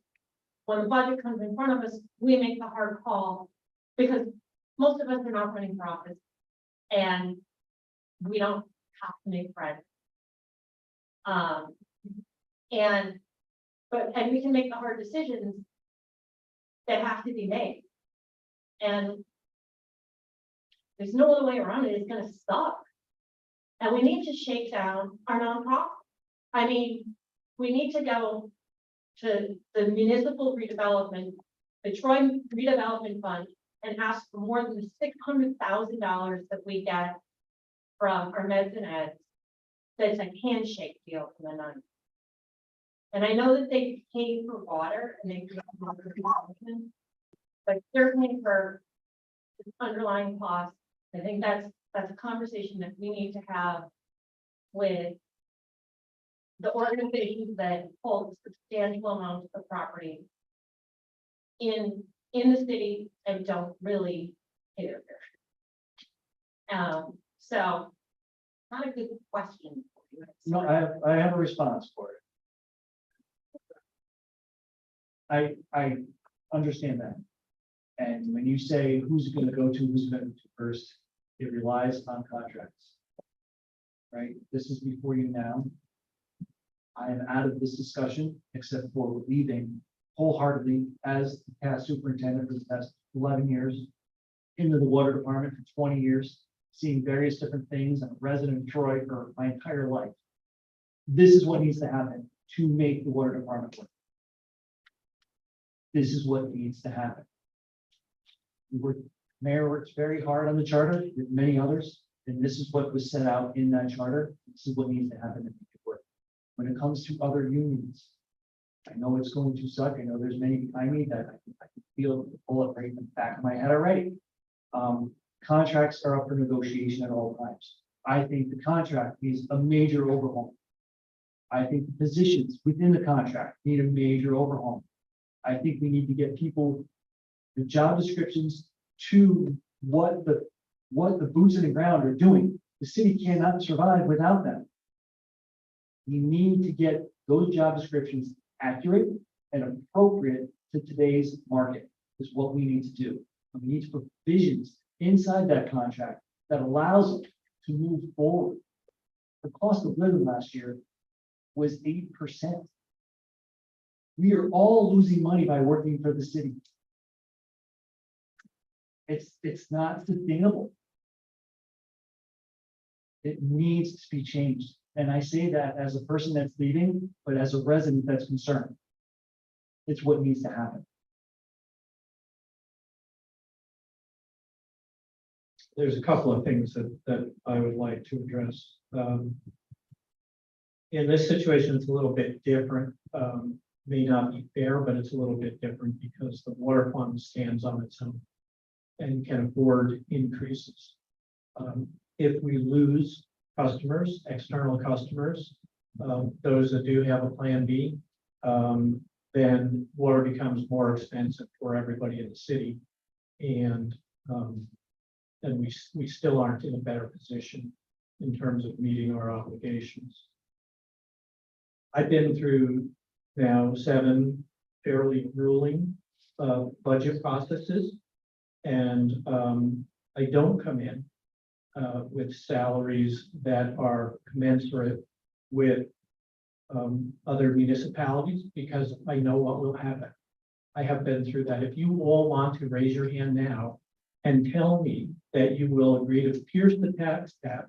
when the budget comes in front of us, we make the hard call, because most of us are not running for office. And we don't have to make friends. And we can make the hard decisions that have to be made. And there's no other way around it, it's gonna suck. And we need to shake down our nonprofit. I mean, we need to go to the municipal redevelopment, the Troy redevelopment fund, and ask for more than the $600,000 that we get from our meds and eds. That's a handshake deal from the nine. And I know that they pay for water and they pay for water development, but certainly for the underlying costs, I think that's a conversation that we need to have with the organizations that hold substantial amounts of property in the city and don't really pay their fair So, not a good question. for you. No, I have a response for it. I understand that. And when you say who's it gonna go to, who's it gonna go to first, it relies on contracts. Right, this is before you now. I am out of this discussion, except for leaving wholeheartedly as the past superintendent for the past 11 years. Into the water department for 20 years, seeing various different things. I'm a resident of Troy for my entire life. This is what needs to happen to make the water department work. This is what needs to happen. Mayor works very hard on the charter with many others, and this is what was set out in that charter. This is what needs to happen to make it work. When it comes to other unions, I know it's going to suck. I know there's many behind me that I can feel the bullet right in the back of my head already. Contracts are up for negotiation at all times. I think the contract needs a major overhaul. I think the positions within the contract need a major overhaul. I think we need to get people the job descriptions to what the boots on the ground are doing. The city cannot survive without them. We need to get those job descriptions accurate and appropriate to today's market is what we need to do. And we need to put provisions inside that contract that allows it to move forward. The cost of living last year was 8%. We are all losing money by working for the city. It's not sustainable. It needs to be changed. And I say that as a person that's leaving, but as a resident that's concerned. It's what needs to happen. There's a couple of things that I would like to address. In this situation, it's a little bit different. May not be fair, but it's a little bit different because the water fund stands on its own and can afford increases. If we lose customers, external customers, those that do have a plan B, then water becomes more expensive for everybody in the city. And we still aren't in a better position in terms of meeting our obligations. I've been through now 7 fairly grueling budget processes, and I don't come in with salaries that are commensurate with other municipalities because I know what will happen. I have been through that. If you all want to raise your hand now and tell me that you will agree to pierce the tax cap,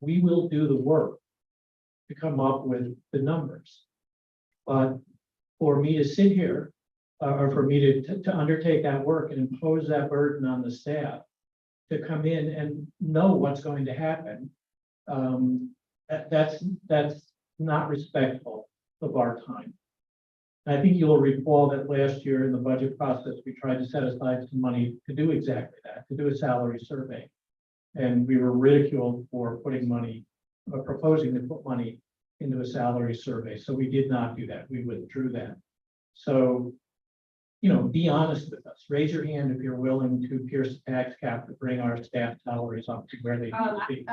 we will do the work to come up with the numbers. But for me to sit here, or for me to undertake that work and impose that burden on the staff to come in and know what's going to happen, that's not respectful of our time. I think you'll recall that last year in the budget process, we tried to set aside some money to do exactly that, to do a salary survey. And we were ridiculed for putting money, or proposing to put money into a salary survey. So we did not do that. We withdrew that. So, you know, be honest with us. Raise your hand if you're willing to pierce the tax cap to bring our staff salaries up to where they need to be.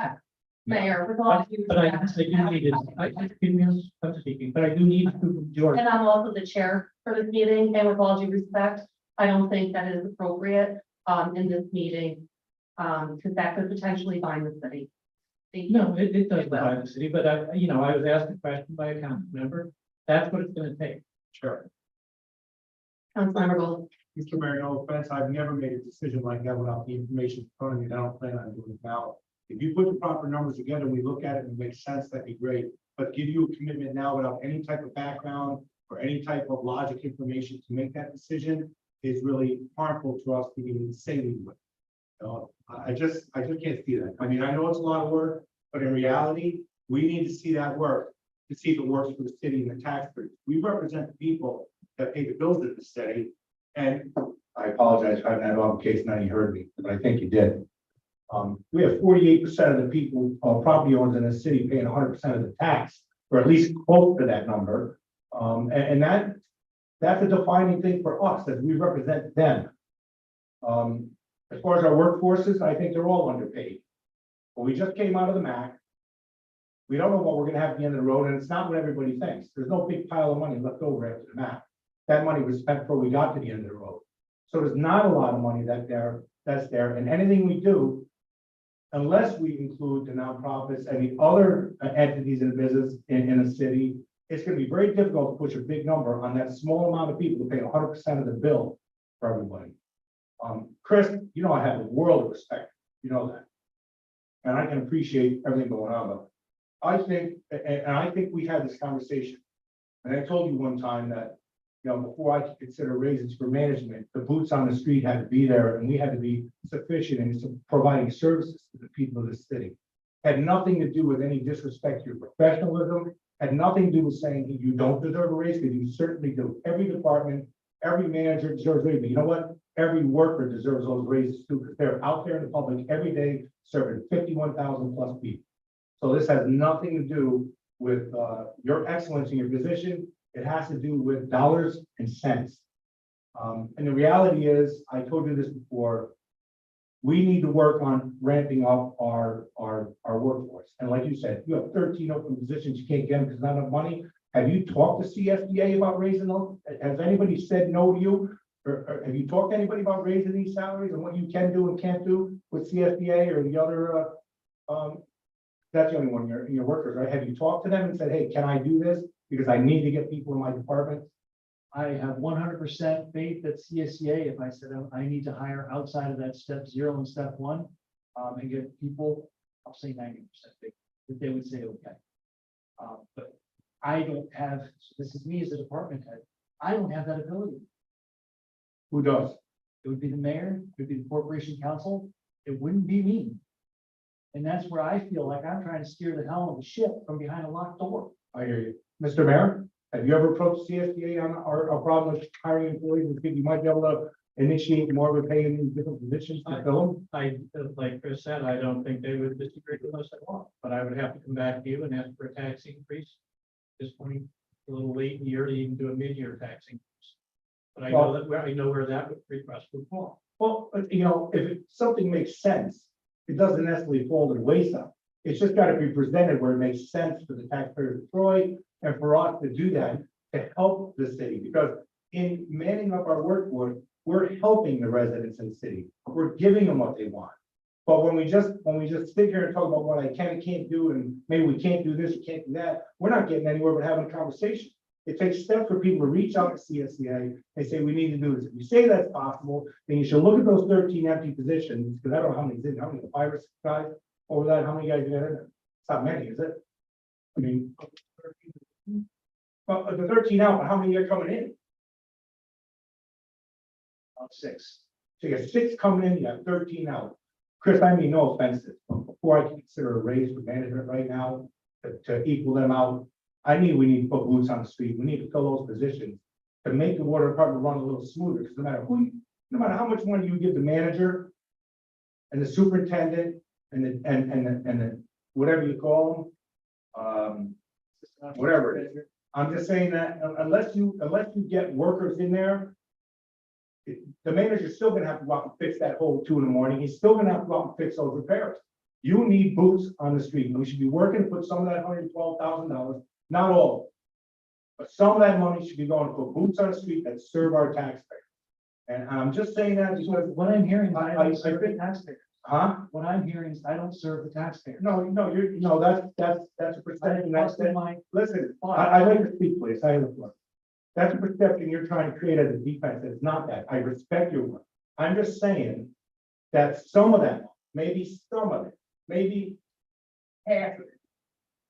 Mayor, with all due But I respect, do need it. I'm speaking, but I do need to, George. And I'm also the chair for this meeting, and with all due respect, I don't think that is appropriate in this meeting. Because that could potentially bind the city. Thank you. No, it does by the city, but I was asked a question by a council member. That's what it's gonna take. Sure. Councilmember Gold. Mr. Mayor, no offense, I've never made a decision like that without the information in front of me, and I don't plan on doing it now. If you put the proper numbers together, we look at it and it makes sense, that'd be great. But give you a commitment now without any type of background or any type of logic information to make that decision is really harmful to us to even say we would. I just can't see that. I mean, I know it's a lot of work, but in reality, we need to see that work to see if it works for the city and the taxpayers. We represent the people that pay the bills of the city. And I apologize if I haven't had all the case, now you heard me, but I think you did. We have 48% of the people, property owners in the city paying 100% of the tax, or at least close to that number. And that's a defining thing for us, as we represent them. As far as our workforces, I think they're all underpaid. But we just came out of the MAC. We don't know what we're gonna have at the end of the road, and it's not what everybody thinks. There's no big pile of money left over after the MAC. That money was spent before we got to the end of the road. So there's not a lot of money that's there, and anything we do, unless we include the nonprofits and the other entities in the business in a city, it's gonna be very difficult to push a big number on that small amount of people to pay 100% of the bill for everybody. Chris, you know, I have a world of respect, you know that. And I can appreciate everything going on, but I think, and I think we had this conversation. And I told you one time that, you know, before I could consider raises for management, the boots on the street had to be there and we had to be sufficient in providing services to the people of the city. Had nothing to do with any disrespect to your professionalism, had nothing to do with saying that you don't deserve a raise, because you certainly do. Every department, every manager deserves a raise, but you know what? Every worker deserves those raises too, because they're out there in the public every day serving 51,000 plus people. So this has nothing to do with your excellence in your position. It has to do with dollars and cents. And the reality is, I told you this before, we need to work on ramping up our workforce. And like you said, you have 13 open positions, you can't get them because not enough money. Have you talked to CSDA about raising those? Has anybody said no to you? Or have you talked to anybody about raising these salaries and what you can do and can't do with CSDA or the other, that's the only one in your workers, right? Have you talked to them and said, hey, can I do this? Because I need to get people in my department. I have 100% faith that CSEA, if I said I need to hire outside of that step 0 and step 1, and get people, I'll say 90% faith, that they would say, okay. But I don't have, this is me as a department head, I don't have that ability. Who does? It would be the mayor, it would be the corporation council, it wouldn't be me. And that's where I feel like I'm trying to steer the helm of the ship from behind a locked door. I hear you. Mr. Mayor, have you ever approached CSDA on our problem with hiring employees and think you might be able to initiate more of a pay in these different positions to fill them? I, like Chris said, I don't think they would disagree with us at all, but I would have to come back to you and ask for a tax increase. This point, a little late in the year to even do a mid-year tax increase. But I know I know where that request would fall. Well, you know, if something makes sense, it doesn't necessarily fall to the wayside. It's just got to be presented where it makes sense for the taxpayers of Troy and for us to do that to help the city. Because in manning up our workforce, we're helping the residents in the city. We're giving them what they want. But when we just sit here and talk about what I can and can't do, and maybe we can't do this, we can't do that, we're not getting anywhere but having a conversation. It takes steps for people to reach out to CSCA and say, we need to do this. If you say that's possible, then you should look at those 13 empty positions, because I don't know how many, 5 or 6 guys over that, how many guys you got in there? It's not many, is it? I mean, but the 13 out, but how many are coming in? About 6. So you got 6 coming in, you got 13 out. Chris, I mean, no offenses, but before I can consider a raise for management right now, to equal them out, we need to put boots on the street. We need to fill those positions to make the water department run a little smoother, because no matter how much money you give the manager and the superintendent and the whatever you call them, whatever it is. I'm just saying that unless you get workers in there, the manager's still gonna have to go out and fix that hole 2 in the morning. He's still gonna have to go out and fix those repairs. You need boots on the street. And we should be working to put some of that $112,000, not all, but some of that money should be going to put boots on the street that serve our taxpayers. And I'm just saying that because, What I'm hearing, is I I don't serve the think- taxpayer. huh? What I'm hearing is I don't serve the taxpayer. No, that's a perception. That's That's my. listen. I like to speak, please. I have the floor. That's a perception you're trying to create as a defense. It's not that. I respect your work. I'm just saying that some of that, maybe some of it, maybe half of it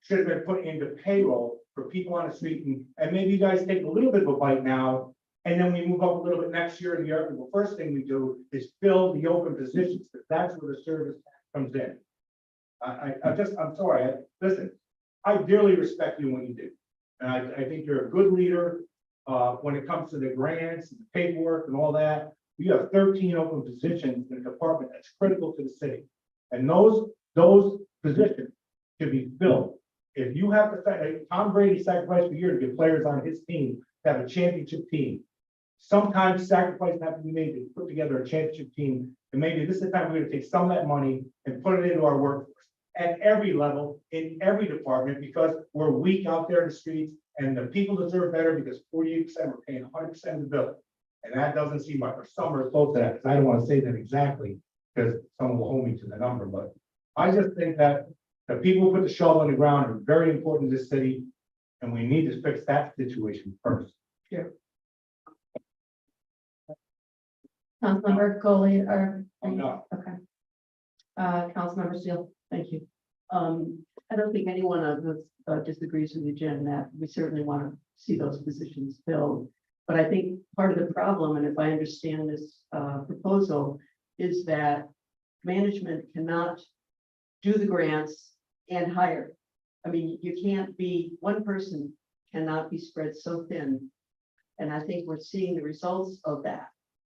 should have been put into payroll for people on the street, and maybe you guys take a little bit of a bite now, and then we move up a little bit next year and the year. The first thing we do is fill the open positions, because that's where the service comes in. I'm sorry, listen, I dearly respect you when you do. And I think you're a good leader, when it comes to the grants, and the paperwork and all that. You have 13 open positions in a department that's critical to the city. And those positions should be filled. If you have to, Tom Brady sacrificed a year to get players on his team to have a championship team. Sometimes sacrifices have to be made to put together a championship team. And maybe this is the time we're gonna take some of that money and put it into our workforce. at every level, in every department, because we're weak out there in the streets, and the people deserve better because 48% are paying 100% of the bill. And that doesn't seem like we're somewhere close to that, because I don't want to say that exactly, because someone will hold me to the number, but I just think that the people who put the shovel in the ground are very important to this city, and we need to fix that situation first. Councilmember Goley, or? I'm done. Okay. Councilmember Steele, thank you. I don't think any one of us disagrees with you, Jen, that we certainly want to see those positions filled. But I think part of the problem, and if I understand this proposal, is that management cannot do the grants and hire. I mean, you can't be, one person cannot be spread so thin. And I think we're seeing the results of that,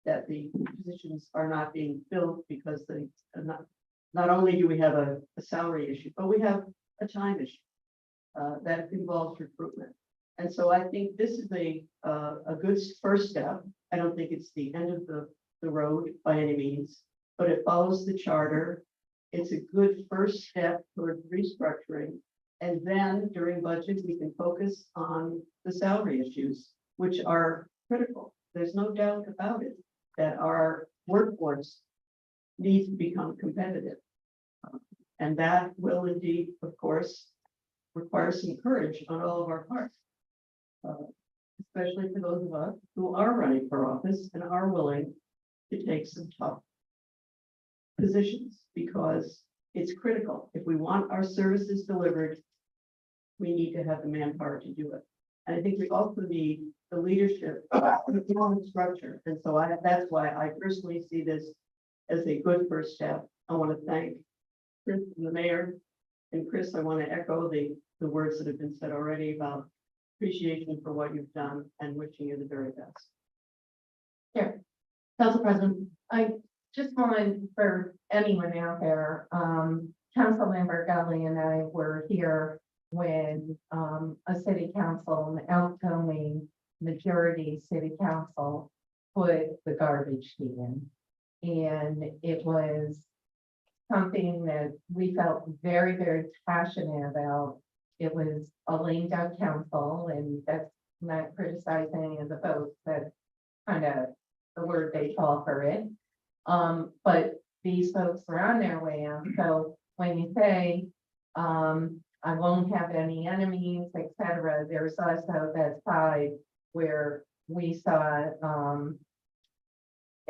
that the positions are not being filled because they are not only do we have a salary issue, but we have a time issue that involves recruitment. And so I think this is a good first step. I don't think it's the end of the road by any means, but it follows the charter. It's a good first step toward restructuring. And then during budget, we can focus on the salary issues, which are critical. There's no doubt about it, that our workforce needs to become competitive. And that will indeed, of course, require some courage on all of our parts. Especially for those of us who are running for office and are willing to take some tough positions, because it's critical. If we want our services delivered, we need to have the manpower to do it. And I think we also need the leadership, the structure. And so that's why I personally see this as a good first step. I want to thank Chris and the mayor. And Chris, I want to echo the words that have been said already about appreciation for what you've done and wishing you the very best. Council President, I just wanted for anyone out there, Councilmember Gully and I were here when a city council, an outgoing majority city council put the garbage fee in. And it was something that we felt very, very passionate about. It was a lame duck council, and that's not criticizing any of the folks, that's kind of the word they call for it. But these folks were on their way out. So when you say, I won't have any enemies, etc., there's also that side where we saw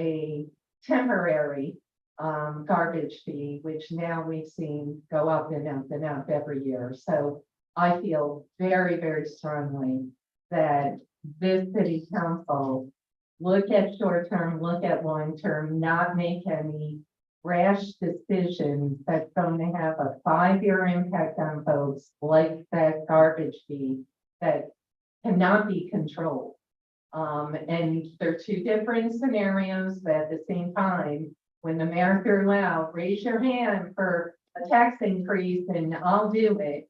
a temporary garbage fee, which now we've seen go up and up and up every year. So I feel very, very strongly that this city council look at short-term, look at long-term, not make any rash decisions that's going to have a 5-year impact on folks, like that garbage fee that cannot be controlled. And there are two different scenarios, but at the same time, when the mayor threw out, raise your hand for a tax increase and I'll do it.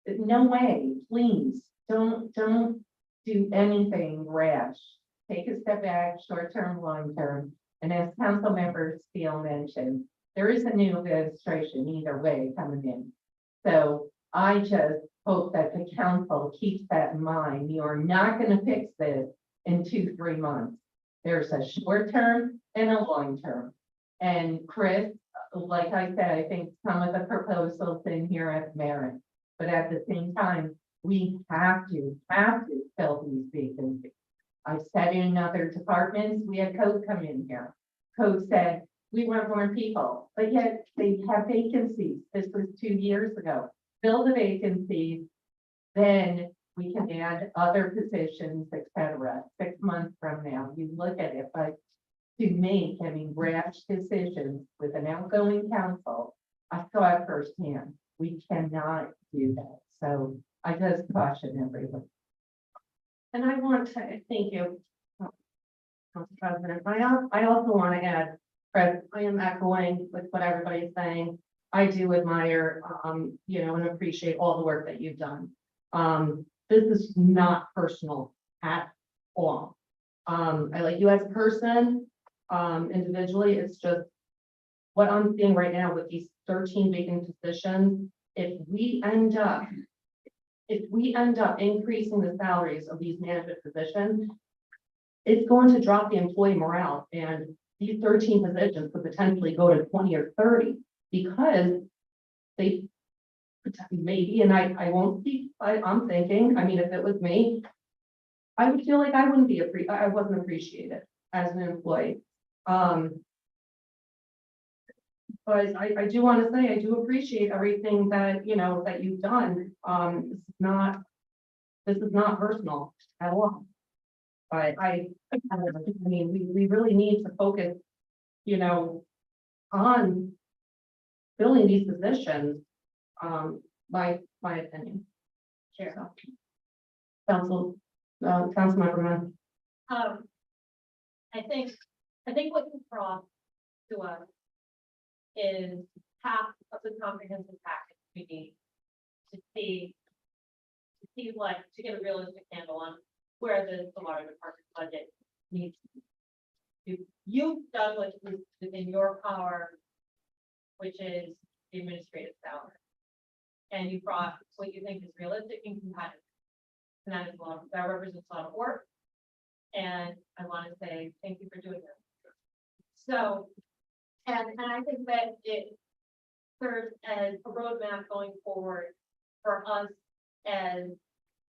No way, please, don't do anything rash. Take a step back, short-term, long-term. And as Councilmember Steele mentioned, there is a new administration either way coming in. So I just hope that the council keeps that in mind. You are not going to fix this in 2-3 months. There's a short-term and a long-term. And Chris, like I said, I think some of the proposals in here have merit, but at the same time, we have to fill these vacancies. I've said in other departments, we had code come in here. Code said, we want more people, but yet they have vacancies. This was 2 years ago. Fill the vacancies, then we can add other positions, etc. 6 months from now, you look at it, but to make any rash decisions with an outgoing council, I saw it firsthand. We cannot do that. So I just caution everyone. and I want to thank you, Council President. I also want to add, Fred, I am echoing with what everybody's saying. I do admire, and appreciate all the work that you've done. This is not personal at all. I like you as a person, individually. It's just what I'm seeing right now with these 13 vacant positions, if we end up increasing the salaries of these management positions, it's going to drop the employee morale, and these 13 positions could potentially go to 20 or 30 because they maybe, and I won't speak, I'm thinking, I mean, if it was me, I would feel like I wouldn't be I wasn't appreciated as an employee. But I do want to say, I do appreciate everything that, you know, that you've done. This is not personal at all. But I mean, we really need to focus, you know, on filling these positions. My opinion. Sure. Councilmember Mann. I think what you brought to us is half of the comprehensive package we need to get a realistic handle on where the water department budget needs to be. You've done what is within your power, which is the administrative salary. And you brought what you think is realistic and competitive. And that is that represents a lot of work. And I want to say thank you for doing that. So, and I think that it serves as a roadmap going forward for us as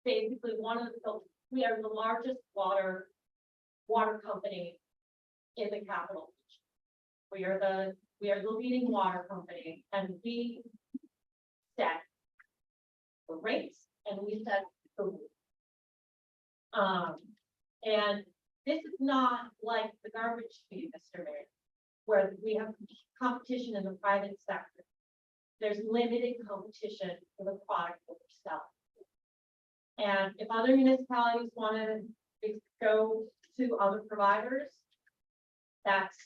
basically we are the largest water company in the capital. We are the leading water company, and we set the rates and we set the rules. And this is not like the garbage fee, Mr. Mayor, where we have competition in the private sector. There's limited competition for the product that we're selling. And if other municipalities want to go to other providers, that's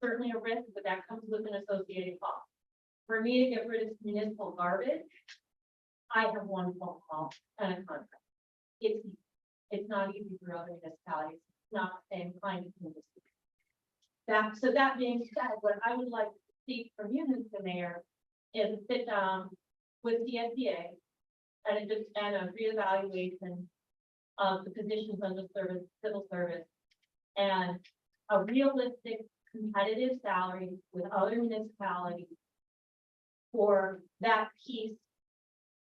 certainly a risk, but that comes with an associated cost. For me to get rid of municipal garbage, I have one phone call and a contract. It's not easy for other municipalities. It's not the same kind of industry. So that being said, what I would like to see from you, Mr. Mayor, is a sit down with the SBA and a reevaluation of the positions under civil service, and a realistic competitive salary with other municipalities for that piece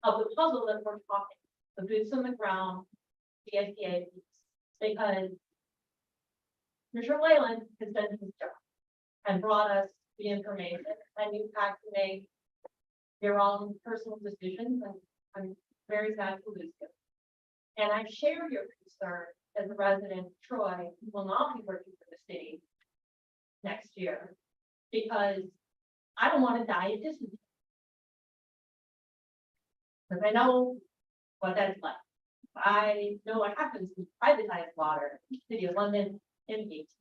of the puzzle that we're talking, the boots on the ground, the SBA piece, because Mr. Wayland has done his job and brought us the information, and you have to make your own personal decisions, and I'm very sad to lose you. And I share your concern as a resident of Troy who will not be working for the city next year, because I don't want to die of dysentery. Because I know what that's like. I know what happens when privatized water, in the city of London, impacts.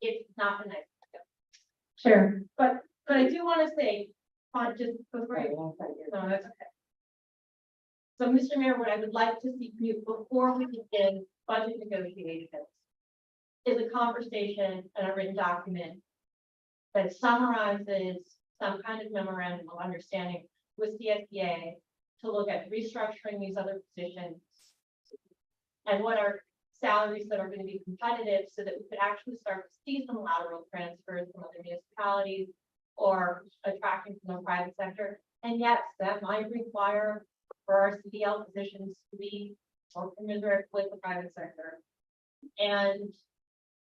It's not a nice. Sure. But I do want to say, just before you, no, that's okay. So, Mr. Mayor, what I would like to see from you before we begin budget negotiations is a conversation and a written document that summarizes some kind of memorandum of understanding with CSBA to look at restructuring these other positions and what are salaries that are going to be competitive, so that we could actually start to see some lateral transfers from other municipalities or attracting from the private sector. And yes, that might require for our CDL positions to be more commensurate with the private sector. And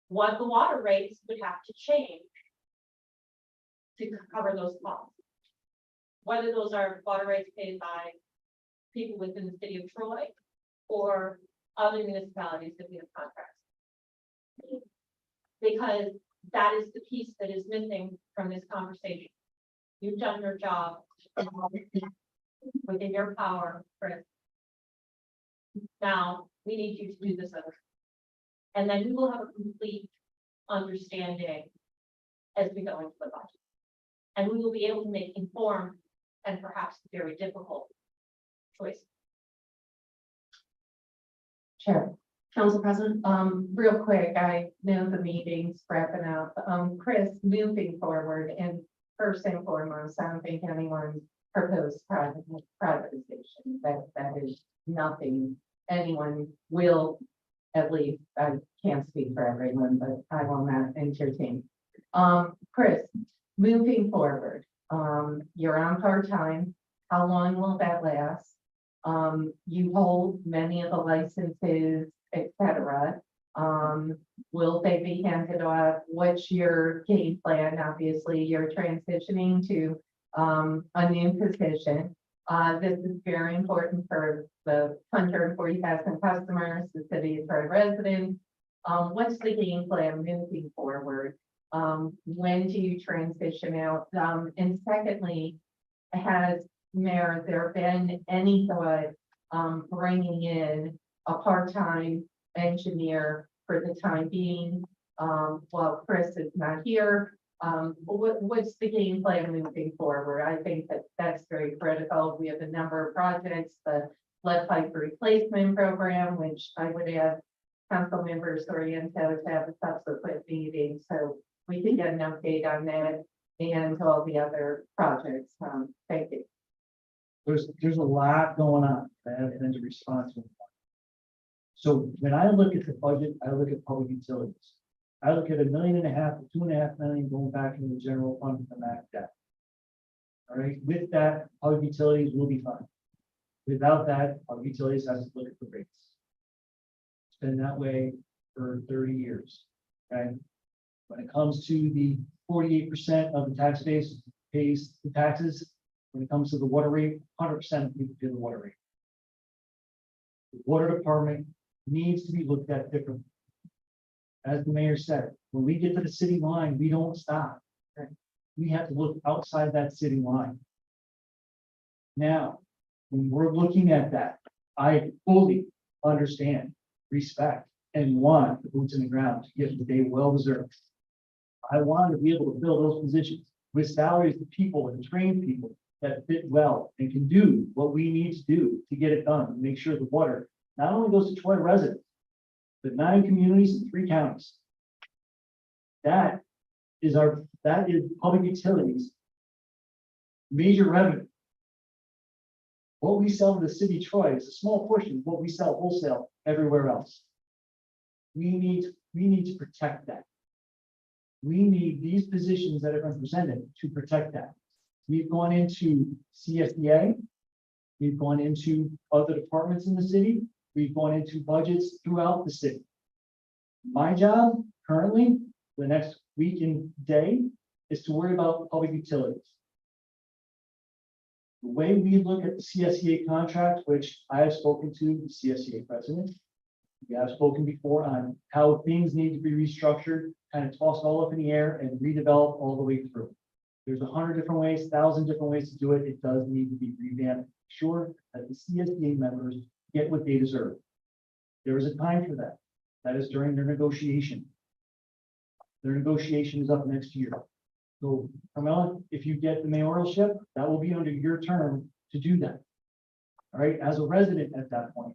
what the water rates would have to change to cover those costs. Whether those are water rates paid by people within the city of Troy or other municipalities that we have contracts. Because that is the piece that is missing from this conversation. You've done your job within your power, Chris. Now, we need you to do this other. And then we will have a complete understanding as we go into the budget. And we will be able to make informed and perhaps very difficult choices. Sure. Council President, real quick, I know the meeting's wrapping up. Chris, moving forward, and first and foremost, I don't think anyone proposed privatization. That is nothing anyone will, at least, I can't speak for everyone, but I will not entertain. Chris, moving forward, you're on part-time. How long will that last? You hold many of the licenses, et cetera. Will they be handed off? What's your game plan? Obviously, you're transitioning to a new position. This is very important for the 140,000 customers, the city of Troy residents. What's the game plan moving forward? When do you transition out? And secondly, has there been any thought bringing in a part-time engineer for the time being? While Chris is not here, what's the game plan moving forward? I think that's very critical. We have a number of projects, the lead pipe replacement program, which I would ask council members Sorrento to have a subsequent meeting, so we can get an update on that and all the other projects. Thank you. There's a lot going on that I have been to respond to. So when I look at the budget, I look at public utilities. I look at $1.5 million to $2.5 million going back into the general fund for the MAC debt. All right, with that, public utilities will be fine. Without that, public utilities has to look at the rates. It's been that way for 30 years. Okay. When it comes to the 48% of the tax base pays the taxes, when it comes to the water rate, 100% of people pay the water rate. The water department needs to be looked at differently. As the mayor said, when we get to the city line, we don't stop. Okay? We have to look outside that city line. Now, when we're looking at that, I fully understand, respect, and want the boots in the ground to get the day well deserved. I want to be able to fill those positions with salaries of people and trained people that fit well and can do what we need to do to get it done, and make sure the water not only goes to Troy residents, but 9 communities and 3 counties. That is public utilities. Major revenue. What we sell to the city of Troy is a small portion of what we sell wholesale everywhere else. We need to protect that. We need these positions that have been presented to protect that. We've gone into CSDA. We've gone into other departments in the city. We've gone into budgets throughout the city. My job currently, the next week and day, is to worry about public utilities. The way we look at the CSEA contract, which I have spoken to the CSEA president, we have spoken before on how things need to be restructured, kind of tossed all up in the air and redeveloped all the way through. There's 100 different ways, 1,000 different ways to do it. It does need to be revamped. Sure that the CSEA members get what they deserve. There is a time for that. That is during their negotiation. Their negotiation is up next year. So, Carmella, if you get the mayoralship, that will be under your term to do that. All right, as a resident at that point,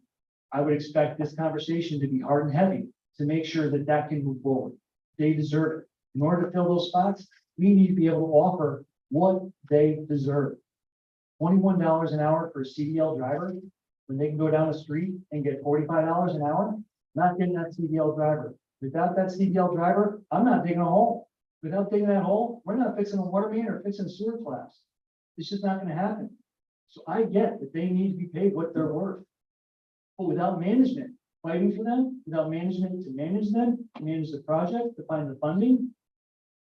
I would expect this conversation to be hard and heavy to make sure that that can move forward. They deserve it. In order to fill those spots, we need to be able to offer what they deserve. $21 an hour for a CDL driver, when they can go down the street and get $45 an hour, not getting that CDL driver. Without that CDL driver, I'm not digging a hole. Without digging that hole, we're not fixing a water main or fixing a sewer collapse. It's just not going to happen. So I get that they need to be paid what they're worth. But without management fighting for them, without management to manage them, to manage the project, to find the funding,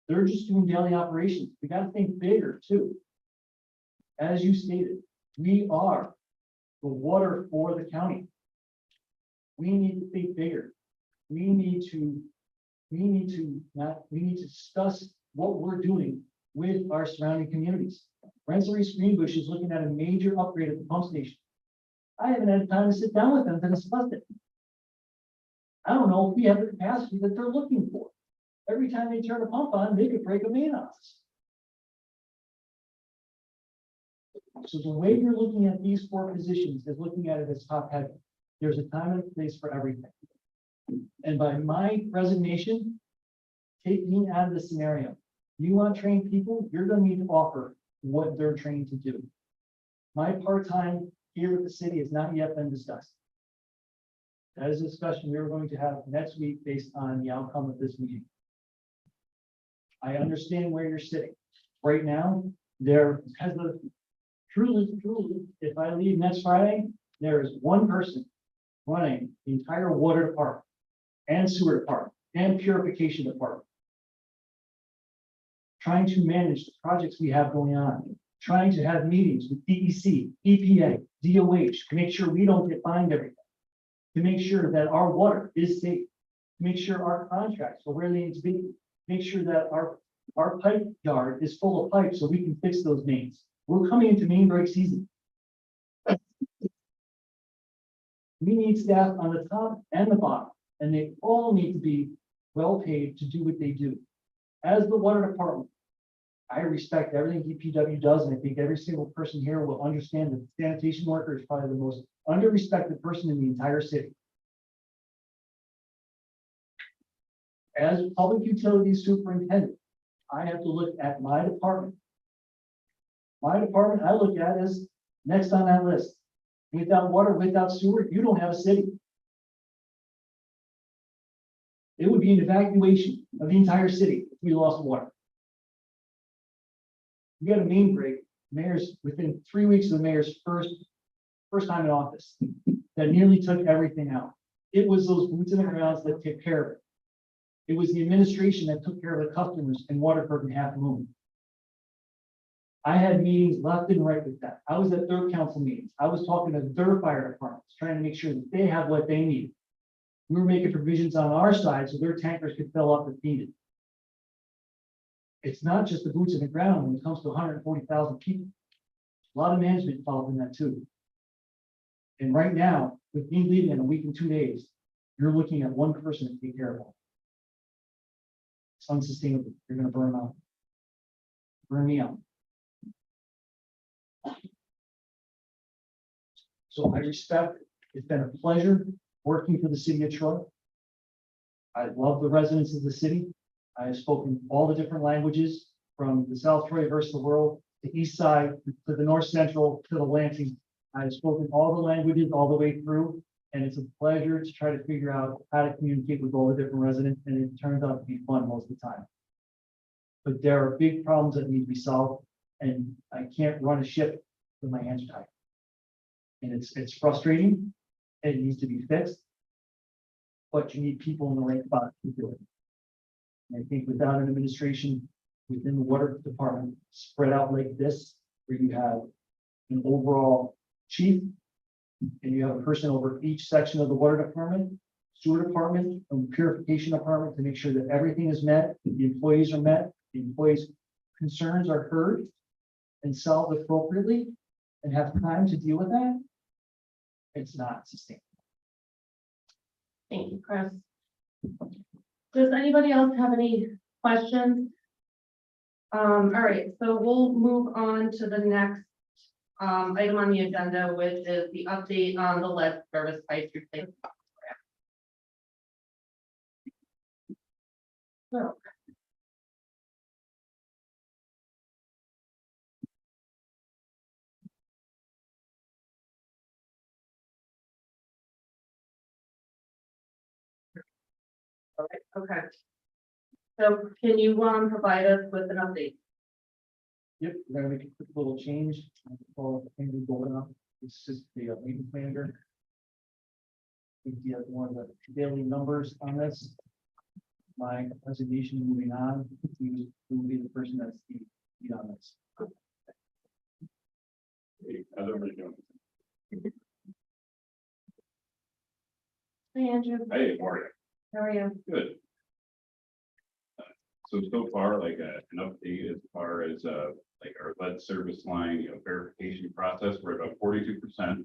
they're just doing daily operations. We got to think bigger too. As you stated, we are the water for the county. We need to think bigger. We need to discuss what we're doing with our surrounding communities. Rensselaer East Greenbush is looking at a major upgrade at the pump station. I haven't had time to sit down with them to discuss it. I don't know if we have the capacity that they're looking for. Every time they turn a pump on, they could break a main on us. So the way you're looking at these 4 positions is looking at it as top heavy. There's a time and a place for everything. And by my resignation, take me out of the scenario. You want trained people, you're gonna need to offer what they're trained to do. My part-time here with the city has not yet been discussed. That is a discussion we are going to have next week based on the outcome of this meeting. I understand where you're sitting. Right now, there has a truly, if I leave next Friday, there is one person running the entire water department and sewer department and purification department. Trying to manage the projects we have going on, trying to have meetings with DEC, EPA, DOH, to make sure we don't get fined everything. To make sure that our water is safe, to make sure our contracts are where they need to be, make sure that our pipe yard is full of pipes so we can fix those mains. We're coming into main break season. We need staff on the top and the bottom, and they all need to be well paid to do what they do. As the water department, I respect everything DPW does, and I think every single person here will understand that the sanitation worker is probably the most under-respected person in the entire city. As public utilities superintendent, I have to look at my department. My department, I look at as next on that list. Without water, without sewer, you don't have a city. It would be an evacuation of the entire city if we lost water. We got a main break, mayor's within 3 weeks of the mayor's first time in office, that nearly took everything out. It was those boots in the grounds that took care of it. It was the administration that took care of the customers in Waterford and Half Moon. I had meetings left and right with that. I was at their council meetings. I was talking to their fire departments, trying to make sure that they have what they need. We were making provisions on our side so their tankers could fill up if needed. It's not just the boots in the ground when it comes to 140,000 people. A lot of management involved in that too. And right now, with me leaving in a week and 2 days, you're looking at one person to take care of it. It's unsustainable. You're gonna burn out. Burn me out. So I respect, it's been a pleasure working for the city of Troy. I love the residents of the city. I have spoken all the different languages from the South Troy versus the world, the east side, to the north central, to the Lansing. I have spoken all the languages all the way through, and it's a pleasure to try to figure out how to communicate with all the different residents, and it turns out to be fun most of the time. But there are big problems that need to be solved, and I can't run a ship with my hands tied. And it's frustrating, it needs to be fixed, but you need people in the right spot to do it. And I think without an administration within the water department spread out like this, where you have an overall chief and you have a person over each section of the water department, sewer department, and purification department to make sure that everything is met, the employees are met, the employees' concerns are heard and solved appropriately and have time to deal with that, it's not sustainable. Thank you, Chris. Does anybody else have any questions? All right, so we'll move on to the next item on the agenda, which is the update on the lead service pipe replacement. So. All right, okay. So can you provide us with an update? Yep, we're gonna make a quick little change. Call Henry Golden. This is the maintenance manager. We have one of the daily numbers on this. My resignation moving on, he will be the person that's the on this. Hey, how's everybody doing? Hey, Andrew, Hey, Marty, how are you? good. So far, like, an update as far as, like our lead service line, verification process, we're about 42%.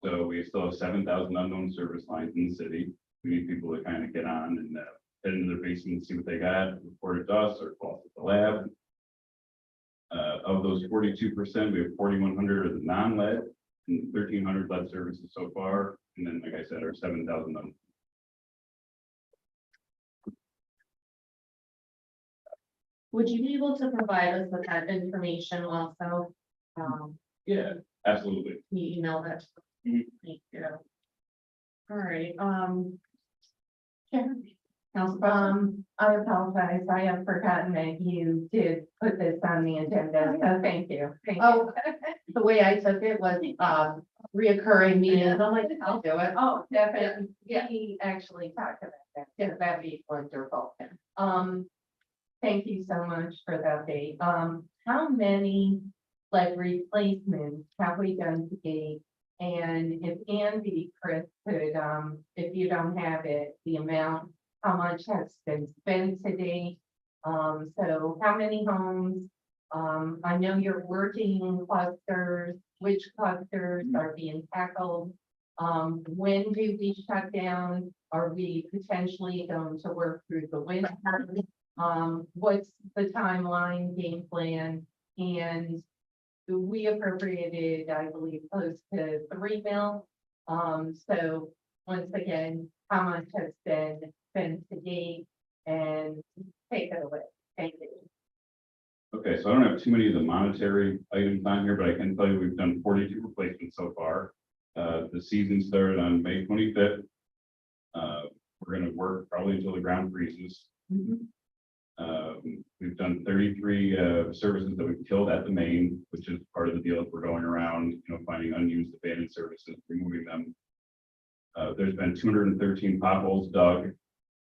So we still have 7,000 unknown service lines in the city. We need people to kind of get on and, head into their basement and see what they got, report it to us or call us at the lab. Of those 42%, we have 4,100 of the non-lead and 1,300 lead services so far. And then, like I said, our 7,000 unknown. Would you be able to provide us with that information also? Yeah, absolutely. Can you email that? to Mhm. us? Thank you. All right, Sharon? Council President? I apologize. I have forgotten that you did put this on the agenda. So thank you. Thank you. Oh, the way I took it was, reoccurring meetings. I'm like, I'll do it. Oh, definitely. Yeah, he actually talked about that. Yeah, that'd be wonderful. Thank you so much for that update. How many like replacements have we done to date? And if Andy, Chris could, if you don't have it, the amount, how much has been spent to date? So how many homes? I know you're working in clusters, which clusters are being tackled? When do we shut down? Are we potentially going to work through the winter? What's the timeline, game plan? And we appropriated, I believe, close to 3 mil. So once again, how much has been spent to date? And take it away. Thank you. Okay, so I don't have too many of the monetary items on here, but I can tell you we've done 42 replacements so far. The season started on May 25th. We're gonna work probably until the ground freezes. We've done 33 services that we've killed at the main, which is part of the deal. If we're going around, finding unused abandoned services, removing them. There's been 213 potholes dug.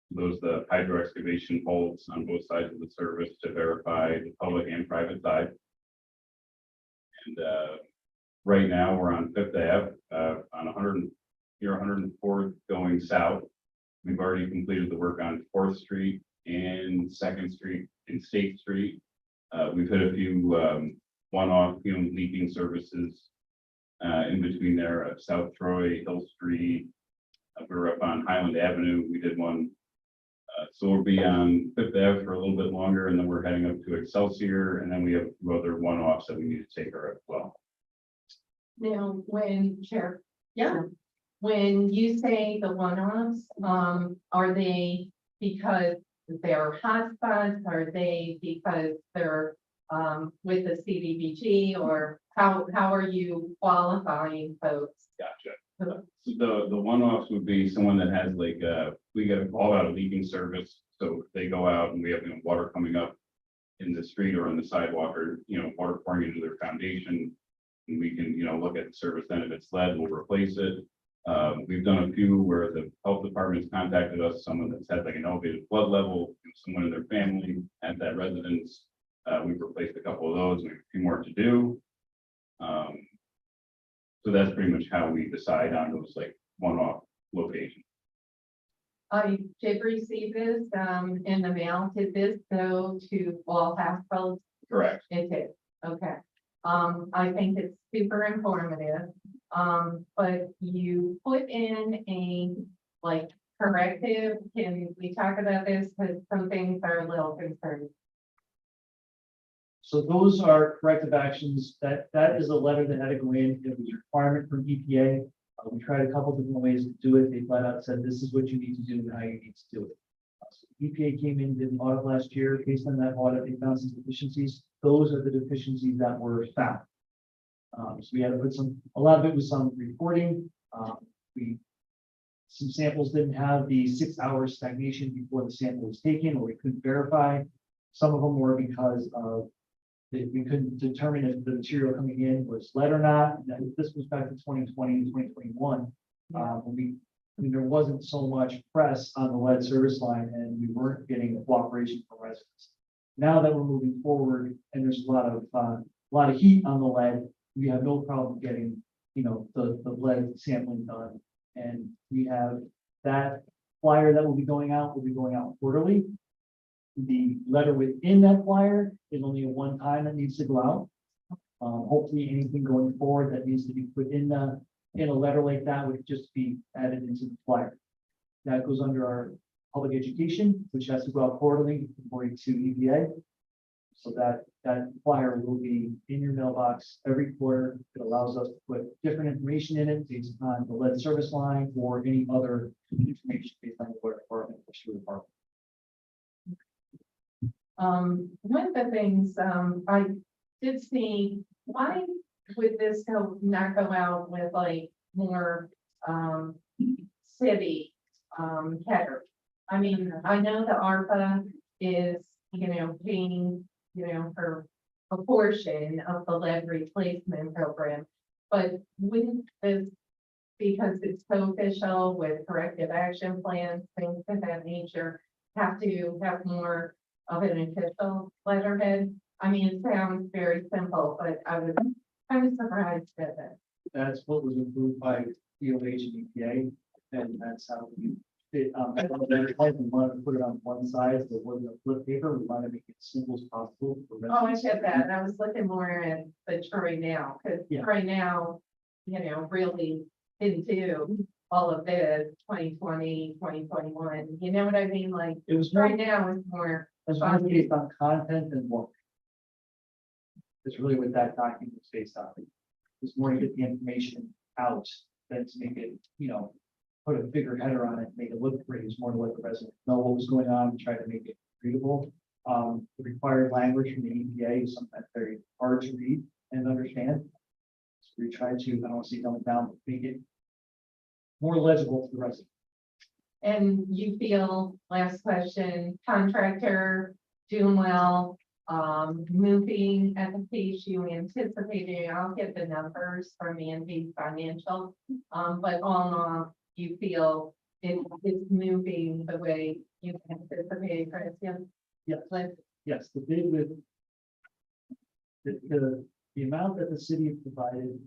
Those the hydro excavation holes on both sides of the service to verify the public and private side. And right now we're on Fifth Ave on 100 near 104th going south. We've already completed the work on 4th Street and 2nd Street and State Street. We've had a few one-off leaking services in between there, South Troy, Hill Street. We were up on Highland Avenue. We did one. So we'll be on Fifth Ave for a little bit longer, and then we're heading up to Excelsior, and then we have 2 other one-offs that we need to take care of as well. Now, when Chair. Yeah. When you say the one-offs, are they because they're hotspots? Are they because they're with the CDBG, or how are you qualifying folks? Gotcha. So the one-offs would be someone that has like, we get a call out a leaking service. So they go out and we have water coming up in the street or on the sidewalk, or, water pouring into their foundation. And we can, look at the service, then if it's lead, we'll replace it. We've done a few where the health department's contacted us, someone that's had like an elevated blood level, someone in their family at that residence. We've replaced a couple of those, we have a few more to do. So that's pretty much how we decide on those like one-off locations. I did receive this in the mail. Did this go to all households? Correct. It did, okay. I think it's super informative. But you put in a like corrective. Can we talk about this? Because some things are a little concerning. So those are corrective actions. That is a letter that had to go in. It was a requirement from EPA. We tried a couple different ways to do it. They flat out said, this is what you need to do and how you need to do it. So EPA came in, did an audit last year. Based on that audit, they found some deficiencies. Those are the deficiencies that were found. So we had to put a lot of it was some reporting. Some samples didn't have the 6 hours stagnation before the sample was taken, or we couldn't verify. Some of them were because of we couldn't determine if the material coming in was lead or not. And this was back to 2020 and 2021. When there wasn't so much press on the lead service line, and we weren't getting the cooperation from residents. Now that we're moving forward and there's a lot of heat on the lead, we have no problem getting, the lead sampling done. And we have that flyer that will be going out quarterly. The letter within that flyer is only a one time that needs to go out. Hopefully anything going forward that needs to be put in a letter like that would just be added into the flyer. That goes under our public education, which has to go out quarterly according to EPA. So that flyer will be in your mailbox every quarter. It allows us to put different information in it based on the lead service line or any other information based on the water department or sewer department. One of the things, I did see, why would this not go out with like more, city, header? I mean, I know the ARPA is, paying, for a portion of the lead replacement program. But wouldn't this, because it's co-official with corrective action plans, things of that nature, have to have more of an official letterhead? I mean, it sounds very simple, but I was surprised at it. That's what was approved by DOH and EPA, and that's how we. We wanted to put it on one side, so it wasn't a flip paper, we wanted to make it simple as possible. for Oh, I residents. get that, and I was looking more at the Troy Now, because Yeah. Troy Now, really didn't do all of this 2020, 2021. You know what I mean? Like, It was more, Troy Now is more, it was more based on content and work. It's really what that document was based on. It's more to get the information out than to make it, put a bigger header on it, make it look pretty. It's more to let the resident know what was going on and try to make it readable. The required language from the EPA is sometimes very hard to read and understand. So we try to, I don't want to say dumb it down, but make it more legible for the resident. and you feel, last question, contractor doing well, moving at the pace you anticipated. I'll get the numbers from Andy Financial. But all in all, you feel it's moving the way you anticipated, Chris? Yes. Liz? Yes, the bid with the amount that the city provided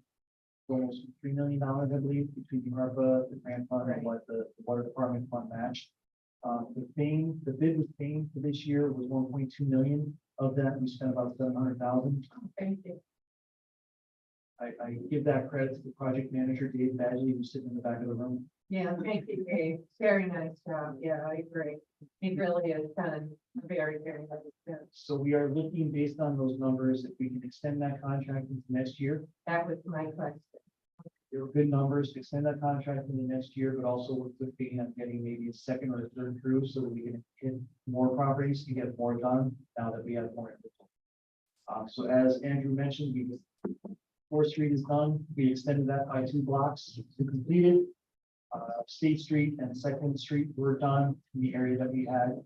was $3 million, I believe, between the ARPA, the grant fund, and what the water department fund matched. The bid was paying for this year was 1.2 million. Of that, we spent about 700,000. Thank you. I give that credit to the project manager, Dave Badgley, who's sitting in the back of the room. Yeah, thank you, Dave. Very nice job. Yeah, I agree. He really has done a very, very nice job. So we are looking based on those numbers, if we can extend that contract into next year. That was my question. There were good numbers to extend that contract in the next year, but also with the being on getting maybe a second or a third crew so that we can hit more properties to get more done now that we have more. So as Andrew mentioned, Fourth Street is done. We extended that by 2 blocks to complete it. State Street and Second Street were done in the area that we had.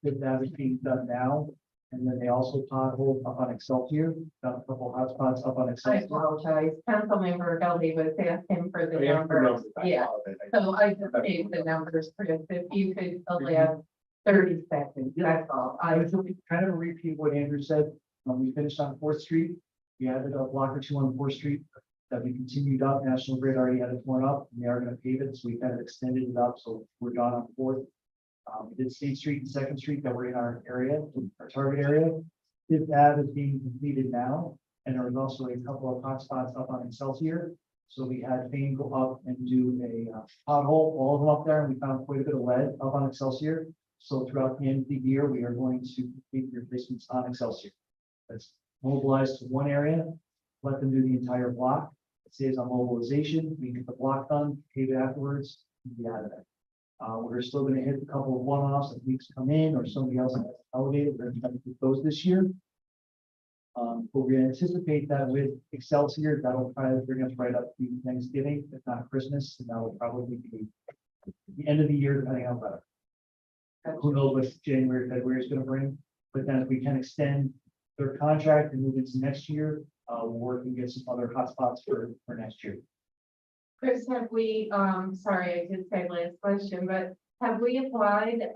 Fifth Avenue being done now. And then they also potholed up on Excelsior, got a couple hotspots up on I Excelsior. apologize. Councilmember Gully was asking for the numbers. Yeah, so I just gave the numbers, Chris. If you could allow 30 seconds, that's all. I was kind of a repeat of what Andrew said. When we finished on Fourth Street, we added a block or two on Fourth Street that we continued up. National Grid already had it torn up and they are going to pave it. So we kind of extended it up. So we're done on Fourth. We did State Street and Second Street that were in our area, our target area. Fifth Ave is being completed now. And there was also a couple of hotspots up on Excelsior. So we had Fane go up and do a pothole, all of them up there. And we found quite a bit of lead up on Excelsior. So throughout the end of the year, we are going to complete the replacements on Excelsior. That's mobilized to one area, let them do the entire block. It saves on mobilization. We get the block done, pave it afterwards, and be out of there. We're still going to hit a couple of one-offs if leaks come in or somebody else has elevated. We're going to try to get those this year. But we anticipate that with Excelsior, that'll try to bring us right up to Thanksgiving, if not Christmas, and that will probably be the end of the year, depending on weather. Who knows what January, February is going to bring, but then if we can extend their contract and move into next year, we'll work and get some other hotspots for next year. Chris, have we, sorry, I did say last question, but have we applied,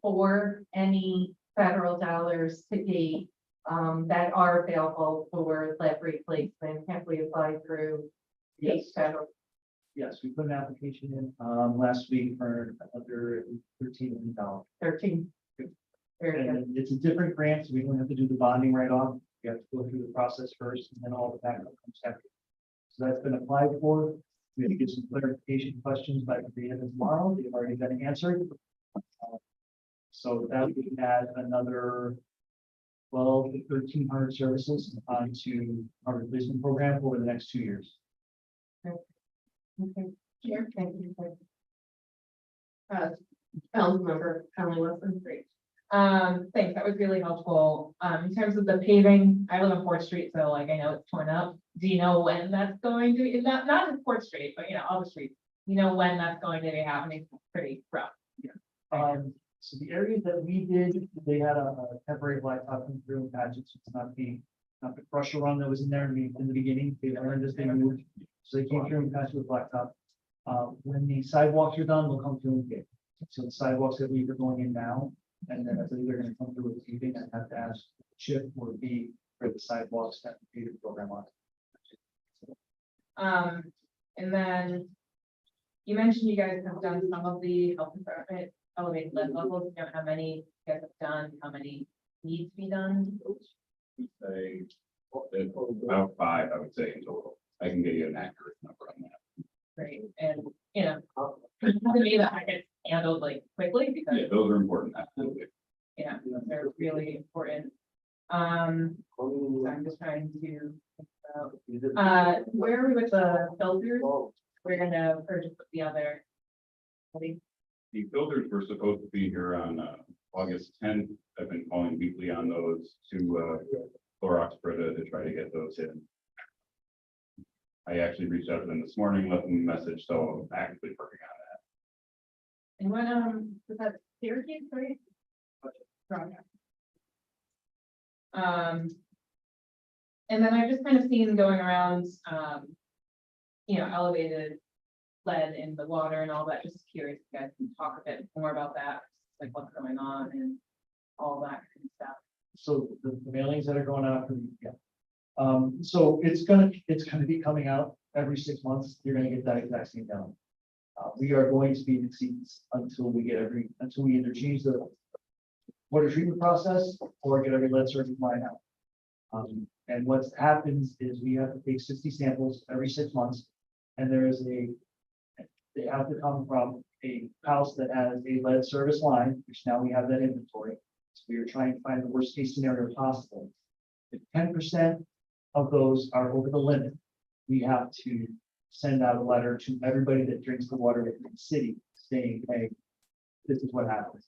for any federal dollars to date, that are available for lead replacement? Have we applied through state Yes. federal? Yes, we put an application in last week for under $13 million. 13? Very good. And it's a different grant, so we don't have to do the bonding right off. We have to go through the process first and then all the backup comes after. So that's been applied for. We have to get some clarification questions by the end of tomorrow. They've already been answered. So that we can add another 12 to 1,300 services onto our replacement program over the next 2 years. Okay, sure, thank you. Councilmember Conley Wilson. Great. Thanks, that was really helpful. In terms of the paving, I live on Fourth Street, so like I know it's torn up. Do you know when that's going to, not just Fourth Street, but you know, all the streets? You know when that's going to be happening? It's pretty rough. So the areas that we did, they had a temporary blacktop in through and patch it, so it's not the crusher run that was in there in the beginning, they learned this thing moved. So they came through and patched with blacktop. When the sidewalks are done, they'll come through and get. So the sidewalks that we are going in now, and then I believe they're gonna come through with paving, and have to ask Chip or B for the sidewalks that the paving program on. And then you mentioned you guys have done some of the health department elevated lead levels. You don't know how many you guys have done, how many need to be done. Say, about 5, I would say in total. I can get you an accurate number on that. Great, and you know, to me that I get handled like quickly because, Yeah, those are important, absolutely. yeah, they're really important. So I'm just trying to think about, where are we with the filters? We're gonna purchase the other. The filters were supposed to be here on August 10th. I've been calling weekly on those to Clorox Brita to try to get those in. I actually reached out to them this morning, left them a message, so I'm actively working on And when, was that Syracuse, right? Project. And then I've just kind of seen going around, you know, elevated lead in the water and all that, just curious if you guys can talk a bit more about that, like what's going on and all that kind of stuff. So the mailings that are going out, so it's gonna be coming out every 6 months, you're gonna get that exact same down. We are going to be in seats until we either change the water treatment process or get every lead service line out. And what happens is we have to take 60 samples every 6 months, and they have to come from a house that has a lead service line, which now we have that inventory. So we are trying to find the worst case scenario possible. If 10% of those are over the limit, we have to send out a letter to everybody that drinks the water in the city saying, hey, this is what happens.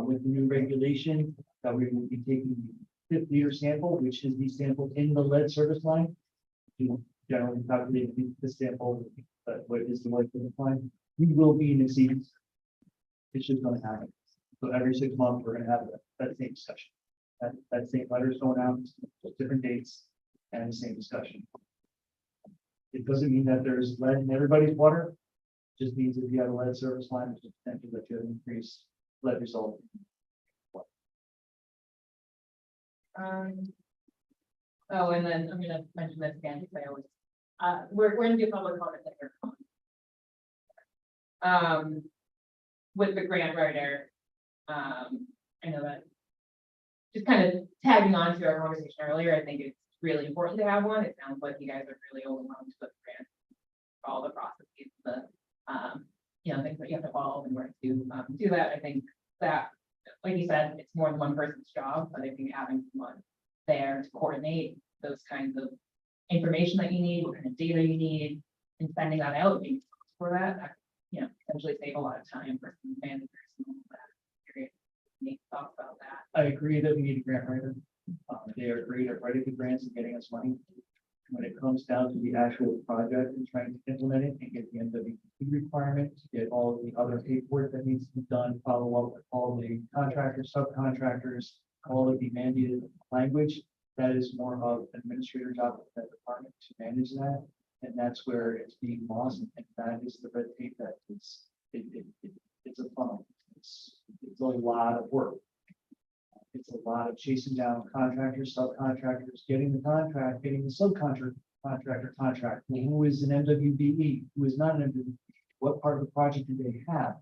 With the new regulation that we will be taking the 50-liter sample, which is the sample in the lead service line. To generally calculate the sample, but what is the lead service line? We will be in the seats. It's just gonna happen. So every 6 months, we're gonna have that same discussion. That same letters going out, different dates, and the same discussion. It doesn't mean that there's lead in everybody's water. It just means if you have a lead service line, there's a potential that you have increased lead result. Oh, and then I'm gonna mention this again, because I always, we're gonna do public comment later. With the grant writer, I know that. Just kind of tagging on to our conversation earlier, I think it's really important to have one. It sounds like you guys are really overwhelmed with the grant. All the processes, the, you know, things that you have to follow and where to do that. I think that, like you said, it's more than one person's job, but I think having someone there to coordinate those kinds of information that you need, what kind of data you need, and sending that out being for that, you know, essentially save a lot of time for some managers and all that. Curious, any thoughts about that? I agree that we need a grant writer. They are great at writing the grants and getting us money. When it comes down to the actual project and trying to implement it and get the MWP requirements, get all of the other paperwork that needs to be done, follow up with all the contractors, subcontractors, all of the mandated language, that is more of an administrator job of that department to manage that. And that's where it's being lost, and that is the red tape that it's a funnel. It's a lot of work. It's a lot of chasing down contractors, subcontractors, getting the contract, getting the subcontractor contract. Who is an MWBE? Who is not an MWBE? What part of the project do they have?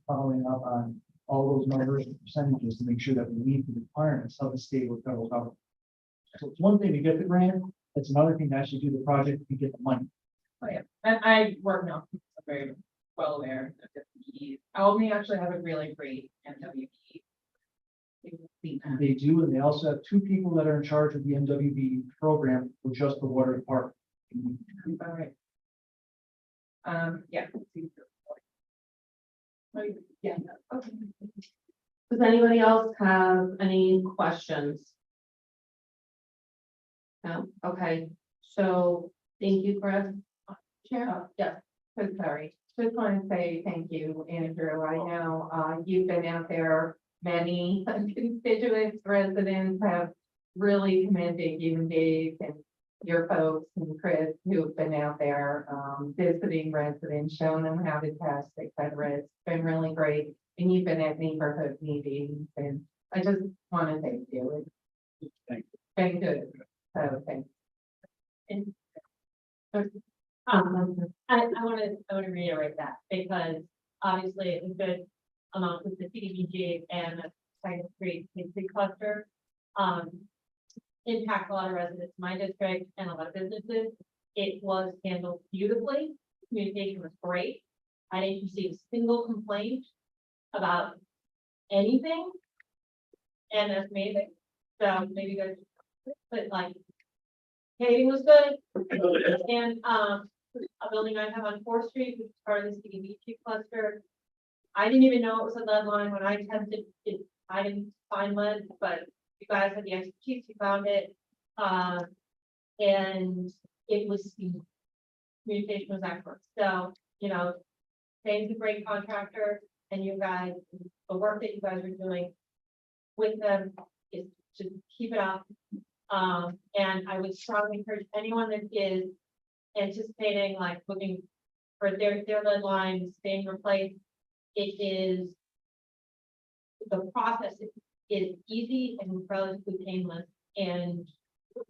Following up on all those numbers and percentages to make sure that we meet the requirements of the state or federal government. So it's one thing to get the grant, it's another thing to actually do the project and get the money. Oh, yeah, and I work now, I'm very well aware of different PEs. Albany actually have a really great MWP. And they do, and they also have 2 people that are in charge of the MWB program for just the water department. All right. Yeah. Oh, yeah, okay. Does anybody else have any questions? No, okay, so thank you, Chris. Chair, Yes, so sorry. Just want to say thank you, Andrew. I know, you've been out there. Many constituents, residents have really commended you and Dave and your folks and Chris who have been out there, visiting residents, showing them how to test, et cetera. It's been really great. And you've been at neighborhood meetings and I just want to thank you. Thank you. Been good. So thank I want to reiterate that because obviously it's a good amount with the CDBG and the Second Street big cluster. Impact a lot of residents in my district and a lot of businesses. It was handled beautifully. Communication was great. I didn't receive a single complaint about anything. And that's amazing. So maybe there's, but like, paving was good. And, a building I have on 4th Street, which is part of the CDBG cluster. I didn't even know it was a lead line when I attempted it. I didn't find lead, but you guys had the expertise, you found it. And it was, communication was excellent. So, you know, Dave's a great contractor and you guys, the work that you guys are doing with them is to keep it up. And I would strongly encourage anyone that is anticipating, like looking for their lead lines being replaced. It is, the process is easy and relatively painless and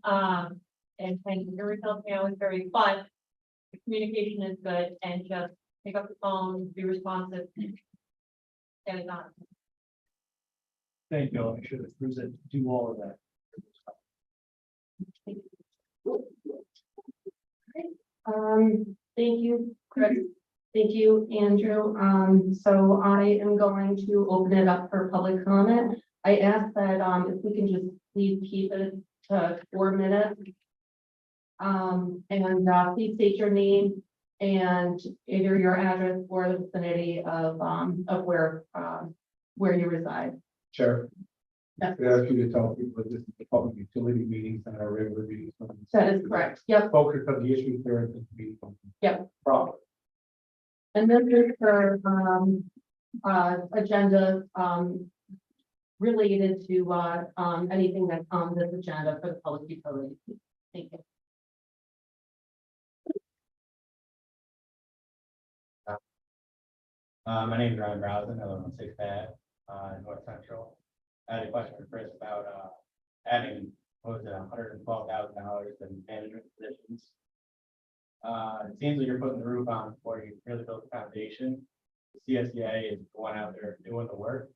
the results may always vary, but the communication is good and just pick up the phone, be responsive. Get it done. Thank you. I'll make sure that crews that do all of that. Thank you, Chris. Thank you, Andrew. So I am going to open it up for public comment. I ask that, if we can just please keep it to 4 minutes. Please state your name and either your address or the vicinity of where you reside. Sure. Yes. I ask you to tell people that this is the public utility meetings and our regular meetings. That is correct. Yep. Focus of the issues there in this meeting. Yep. Problem. And then there's for, agenda, related to, anything that's on this agenda for the public utility. Thank you. My name is Ryan Browson, I live on 6th Ave, North Central. I had a question for Chris about, adding, what was it, $112,000 in management positions. It seems like you're putting the roof on before you really build the foundation. The CSEA is going out there doing the work.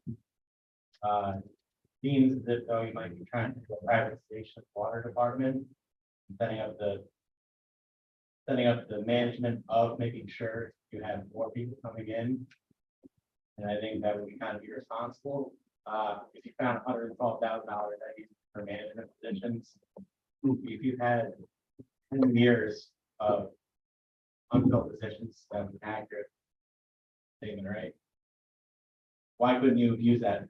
Seems as if though you might be trying to do a privatization of the water department, setting up the management of making sure you have more people coming in. And I think that would be kind of irresponsible. If you found $112,000 that you for management positions, if you had 10 years of unfilled positions, that's an accurate statement, right? Why couldn't you use that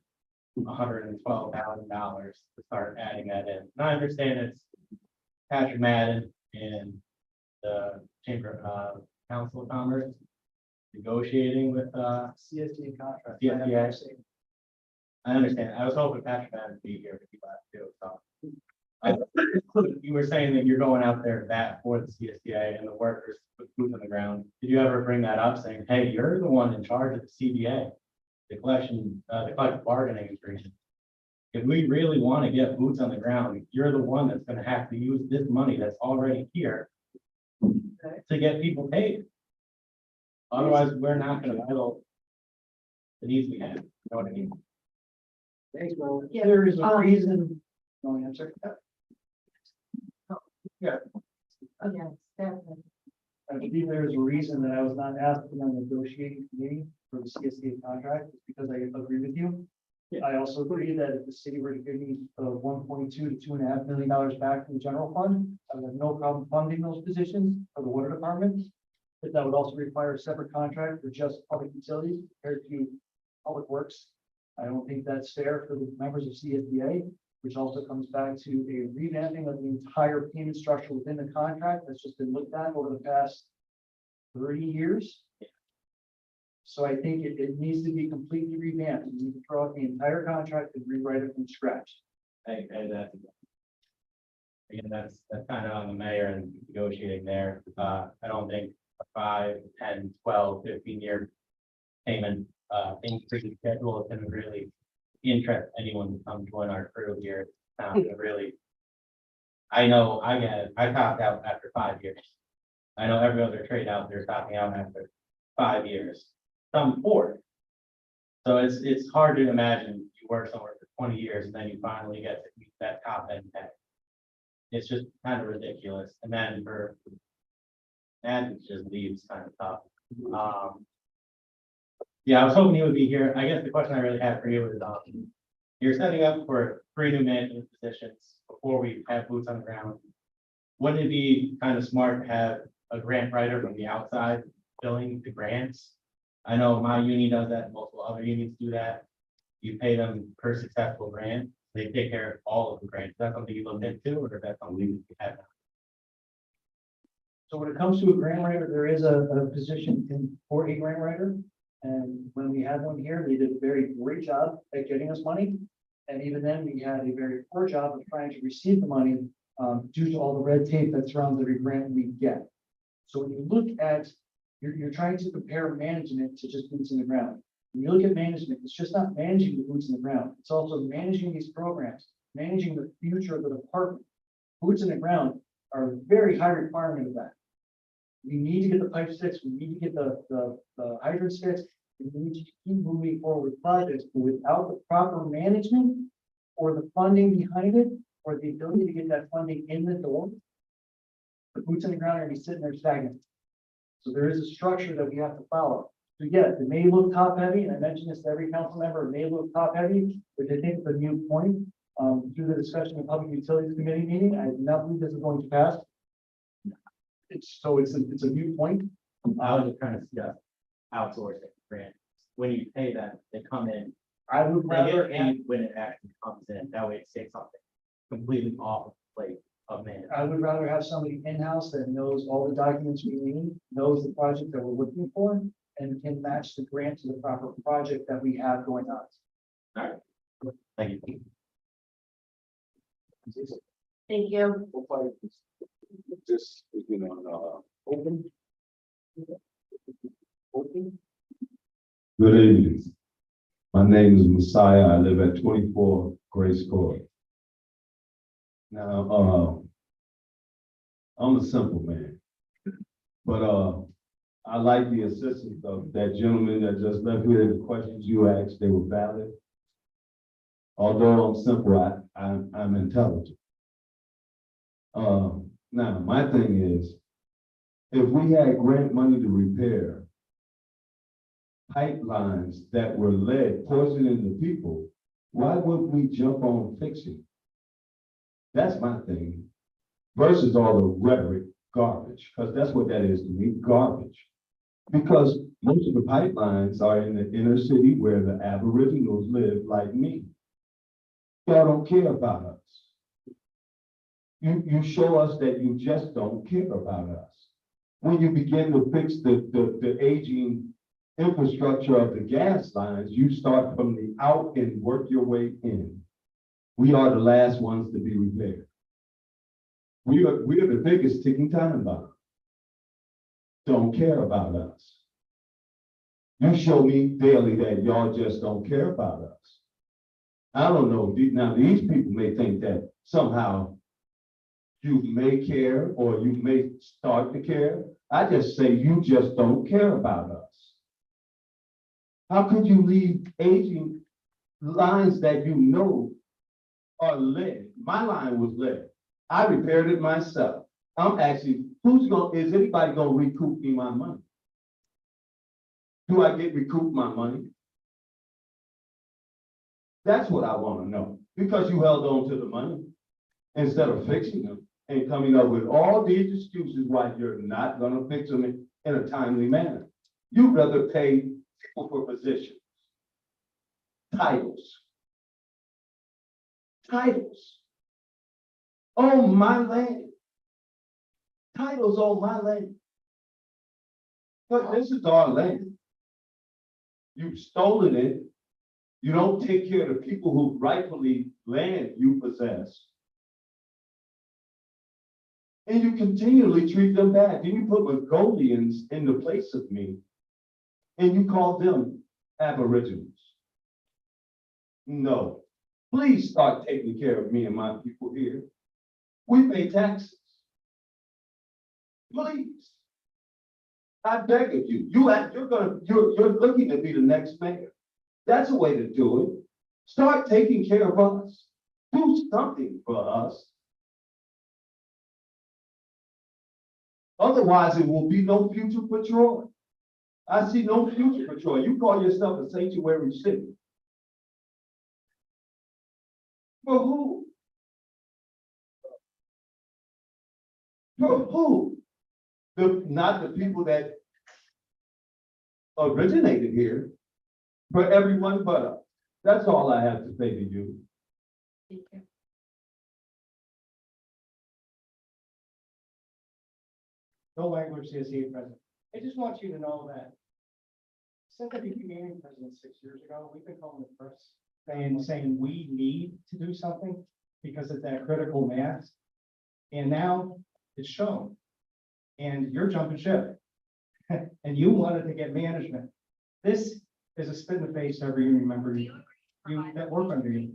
$112,000 to start adding that in? And I understand it's Patrick Madden and the Chamber of Council of Commerce negotiating with CSD contract. CSDA. I understand. I was hoping Patrick Madden would be here to be last too. So you were saying that you're going out there that for the CSDA and the workers with boots on the ground. Did you ever bring that up saying, hey, you're the one in charge of the CBA, the collective bargaining agreement? If we really want to get boots on the ground, you're the one that's going to have to use this money that's already here to get people paid. Otherwise, we're not going to fill the needs we have. You know what I mean? Thanks, Will. Yeah. There is a reason. No answer. yes, definitely. I believe there is a reason that I was not asked to on the negotiating committee for the CSD contract, because I agree with you. I also agree that if the city were to give me $1.2 to $2.5 million back from the general fund, I would have no problem funding those positions for the water department. But that would also require a separate contract for just public utilities compared to public works. I don't think that's fair for the members of CSBA, which also comes back to a revamping of the entire payment structure within the contract that's just been looked at over the past 30 years. So I think it needs to be completely revamped. We need to throw out the entire contract and rewrite it from scratch. That's. Again, that's kind of on the mayor and negotiating there. I don't think a 5, 10, 12, 15-year payment, increase schedule is gonna really interest anyone to come join our crew here. It's not gonna really. I know, I topped out after 5 years. I know every other trade out there is topping out after 5 years, some 4. So it's hard to imagine you work somewhere for 20 years and then you finally get to meet that top end pay. It's just kind of ridiculous, and then it just leaves kind of tough. Yeah, I was hoping he would be here. I guess the question I really had for you is, you're setting up for 3 new management positions before we have boots on the ground. Wouldn't it be kind of smart to have a grant writer from the outside filling the grants? I know my union does that, multiple other unions do that. You pay them per successful grant. They take care of all of the grants. Is that something you looked into, or is that something you have? So when it comes to a grant writer, there is a position for a grant writer. And when we had one here, they did a very great job at getting us money. And even then, we had a very poor job of trying to receive the money due to all the red tape that surrounds every grant we get. So when you look at, you're trying to compare management to just boots in the ground. When you look at management, it's just not managing the boots in the ground. It's also managing these programs, managing the future of the department. Boots in the ground are a very high requirement of that. We need to get the pipes fixed. We need to get the hydrants fixed. We need to keep moving forward with projects, but without the proper management or the funding behind it, or the ability to get that funding in the door, the boots in the ground are gonna be sitting there stagnant. So there is a structure that we have to follow. So yes, it may look top heavy, and I mentioned this to every council member, it may look top heavy, which I think is a new point. Through the discussion of Public Utilities Committee meeting, I do not believe this is going to pass. It's a new point. I was just trying to suggest outsourcing grants. When you pay them, they come in, I would they rather get have, paid when it actually comes in. That way it takes something completely off of the plate of management. I would rather have somebody in-house that knows all the documents we need, knows the project that we're looking for, and can match the grant to the proper project that we have going on. Thank you. Thank you. Just, open. Good evening. My name is Messiah. I live at 24 Grace Court. Now, I'm a simple man, but I like the assistance of that gentleman that just left here. The questions you asked, they were valid. Although I'm simple, I'm intelligent. Now, my thing is, if we had grant money to repair pipelines that were lead poisoning the people, why would we jump on fixing? That's my thing. Versus all the rhetoric, garbage, because that's what that is to me, garbage. Because most of the pipelines are in the inner city where the Aboriginals live like me. Y'all don't care about us. You show us that you just don't care about us. When you begin to fix the aging infrastructure of the gas lines, you start from the out and work your way in. We are the last ones to be repaired. We are the biggest ticking time bomb. Don't care about us. You show me daily that y'all just don't care about us. I don't know. Now, these people may think that somehow you may care or you may start to care. I just say you just don't care about us. How could you leave aging lines that you know are lead? My line was lead. I repaired it myself. I'm asking, is anybody gonna recoup me my money? Do I get recouped my money? That's what I want to know, because you held on to the money instead of fixing them and coming up with all these excuses why you're not going to fix them in a timely manner. You'd rather pay people for positions. titles. Titles. On my land. Titles on my land. But this is our land. You've stolen it. You don't take care of the people who rightfully land you possess. And you continually treat them bad. Then you put Mongolians in the place of me. And you call them aboriginals. No, please start taking care of me and my people here. We pay taxes. Please. I beg of you, you're looking to be the next mayor. That's a way to do it. Start taking care of us. Do something for us. Otherwise, it will be no future for Troy. I see no future for Troy. You call yourself a sanctuary city. For who? For who? Not the people that originated here, for everyone but us. That's all I have to say to you. Thank you. No language CSE president. I just want you to know that since I became union president 6 years ago, we've been calling the press saying we need to do something because it's that critical mass. And now it's shown. And you're jumping ship. And you wanted to get management. This is a spit in the face to every union member you that work under you.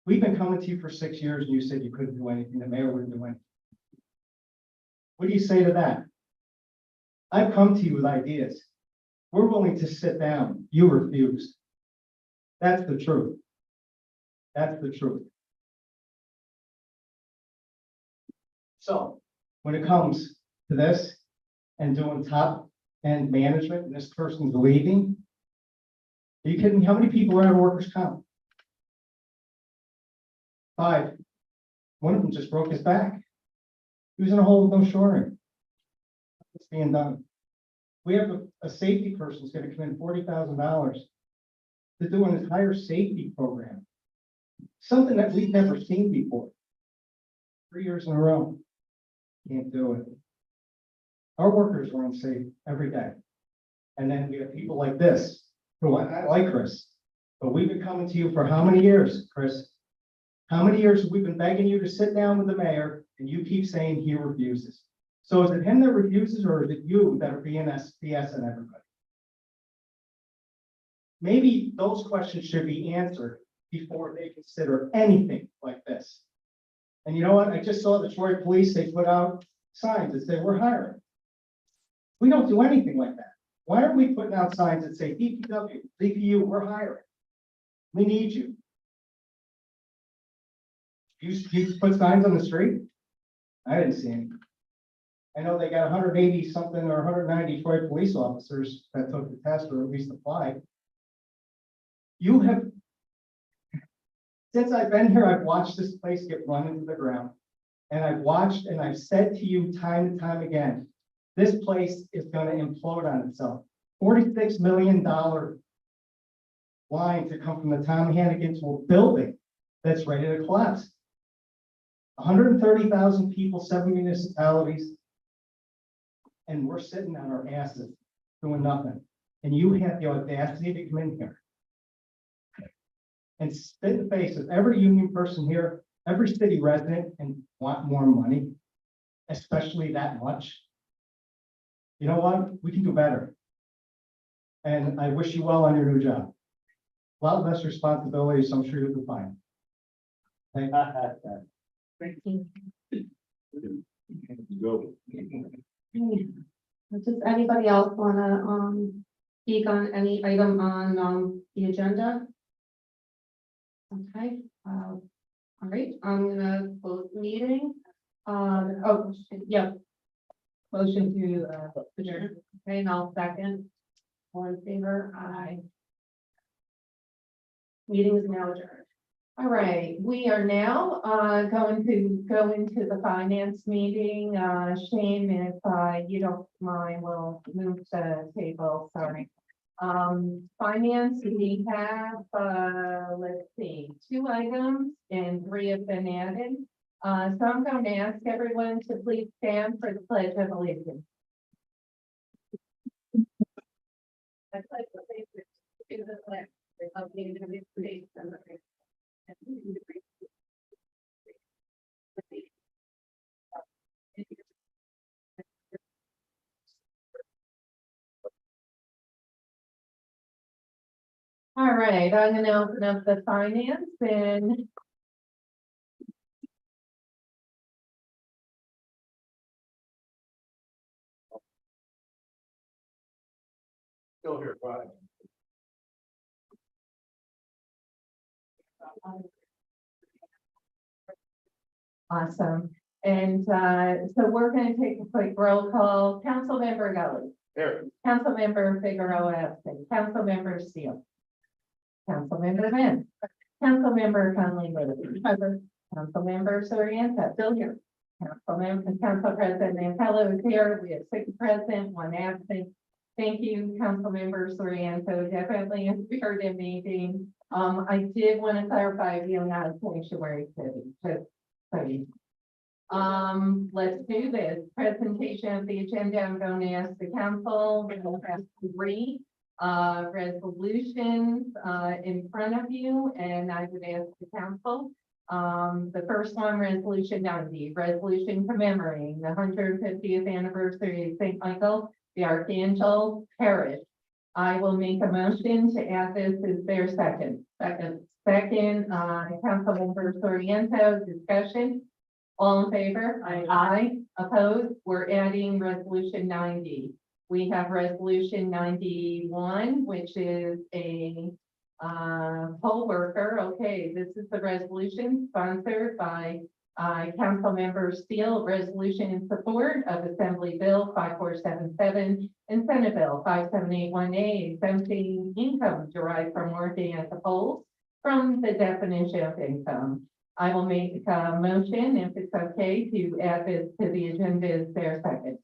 We've been coming to you for 6 years and you said you couldn't do anything, the mayor wouldn't do anything. What do you say to that? I've come to you with ideas. We're willing to sit down. You refused. That's the truth. That's the truth. So when it comes to this and doing top end management, and this person's leaving, are you kidding me? How many people are out of workers' comp? 5. One of them just broke his back. He was in a hole with no shoring. It's being done. We have a safety person who's going to come in $40,000 to do an entire safety program. Something that we've never seen before. 3 years in a row. Can't do it. Our workers are unsafe every day. And then we have people like this, who I like Chris, but we've been coming to you for how many years, Chris? How many years have we been begging you to sit down with the mayor and you keep saying he refuses? So is it him that refuses or is it you that are BSing everybody? Maybe those questions should be answered before they consider anything like this. And you know what? I just saw the Troy police, they put out signs that say we're hiring. We don't do anything like that. Why are we putting out signs that say DPW, DPU, we're hiring? We need you. You put signs on the street? I didn't see any. I know they got 180 something or 190 Troy police officers that took the test or at least applied. You have, since I've been here, I've watched this place get run into the ground. And I've watched and I've said to you time and time again, this place is going to implode on itself. $46 million line to come from the Tom Hannigan to a building that's ready to collapse. 130,000 people, 7 municipalities, and we're sitting on our asses doing nothing. And you have the audacity to come in here and spit in the face of every union person here, every city resident, and want more money, especially that much. You know what? We can do better. And I wish you well on your new job. A lot less responsibility, so I'm sure you'll do fine. Thank Go. Does anybody else wanna, speak on any item on, the agenda? Okay, all right, I'm gonna close the meeting. Oh, yeah. Motion to, adjourn. Okay, and I'll second. All in favor? Aye. Meeting is now adjourned. All right, we are now going to go into the finance meeting. Shane, if you don't mind, we'll move the table, sorry. Finance, we have, let's see, 2 items and 3 have been added. So I'm going to ask everyone to please stand for the Pledge of Allegiance. I pledge allegiance to the flag of the United States of America. And to the republic for which it stands, all right, I'm gonna open up the finance and Still here, Friday. awesome. And so we're gonna take a quick roll call. Councilmember Gully. Here. Councilmember Figueroa absent. Councilmember Steele. Councilmember Vin. Councilmember Conley Whitaker. Present. Councilmember Soriano. Still here. Council President Mantello is here. We have 6 present, 1 absent. Thank you, Councilmember Soriano. Definitely a spirited meeting. I did want to clarify, we are not a sanctuary city, just so you. Let's do this. Presentation of the agenda. I'm going to ask the council. We'll have 3 resolutions in front of you, and I would ask the council. The first one, resolution 90, resolution commemorating the 150th anniversary of St. Michael, the Archangel Parish. I will make a motion to add this as their second. Second, Councilmember Soriano, discussion. All in favor? Aye. Opposed? We're adding resolution 90. We have resolution 91, which is a poll worker. Okay, this is the resolution sponsored by Councilmember Steele, resolution in support of Assembly Bill 5477 and Senate Bill 5781A, exempting income derived from working at the polls from the definition of income. I will make a motion, if it's okay, to add this to the agenda. Is there a second?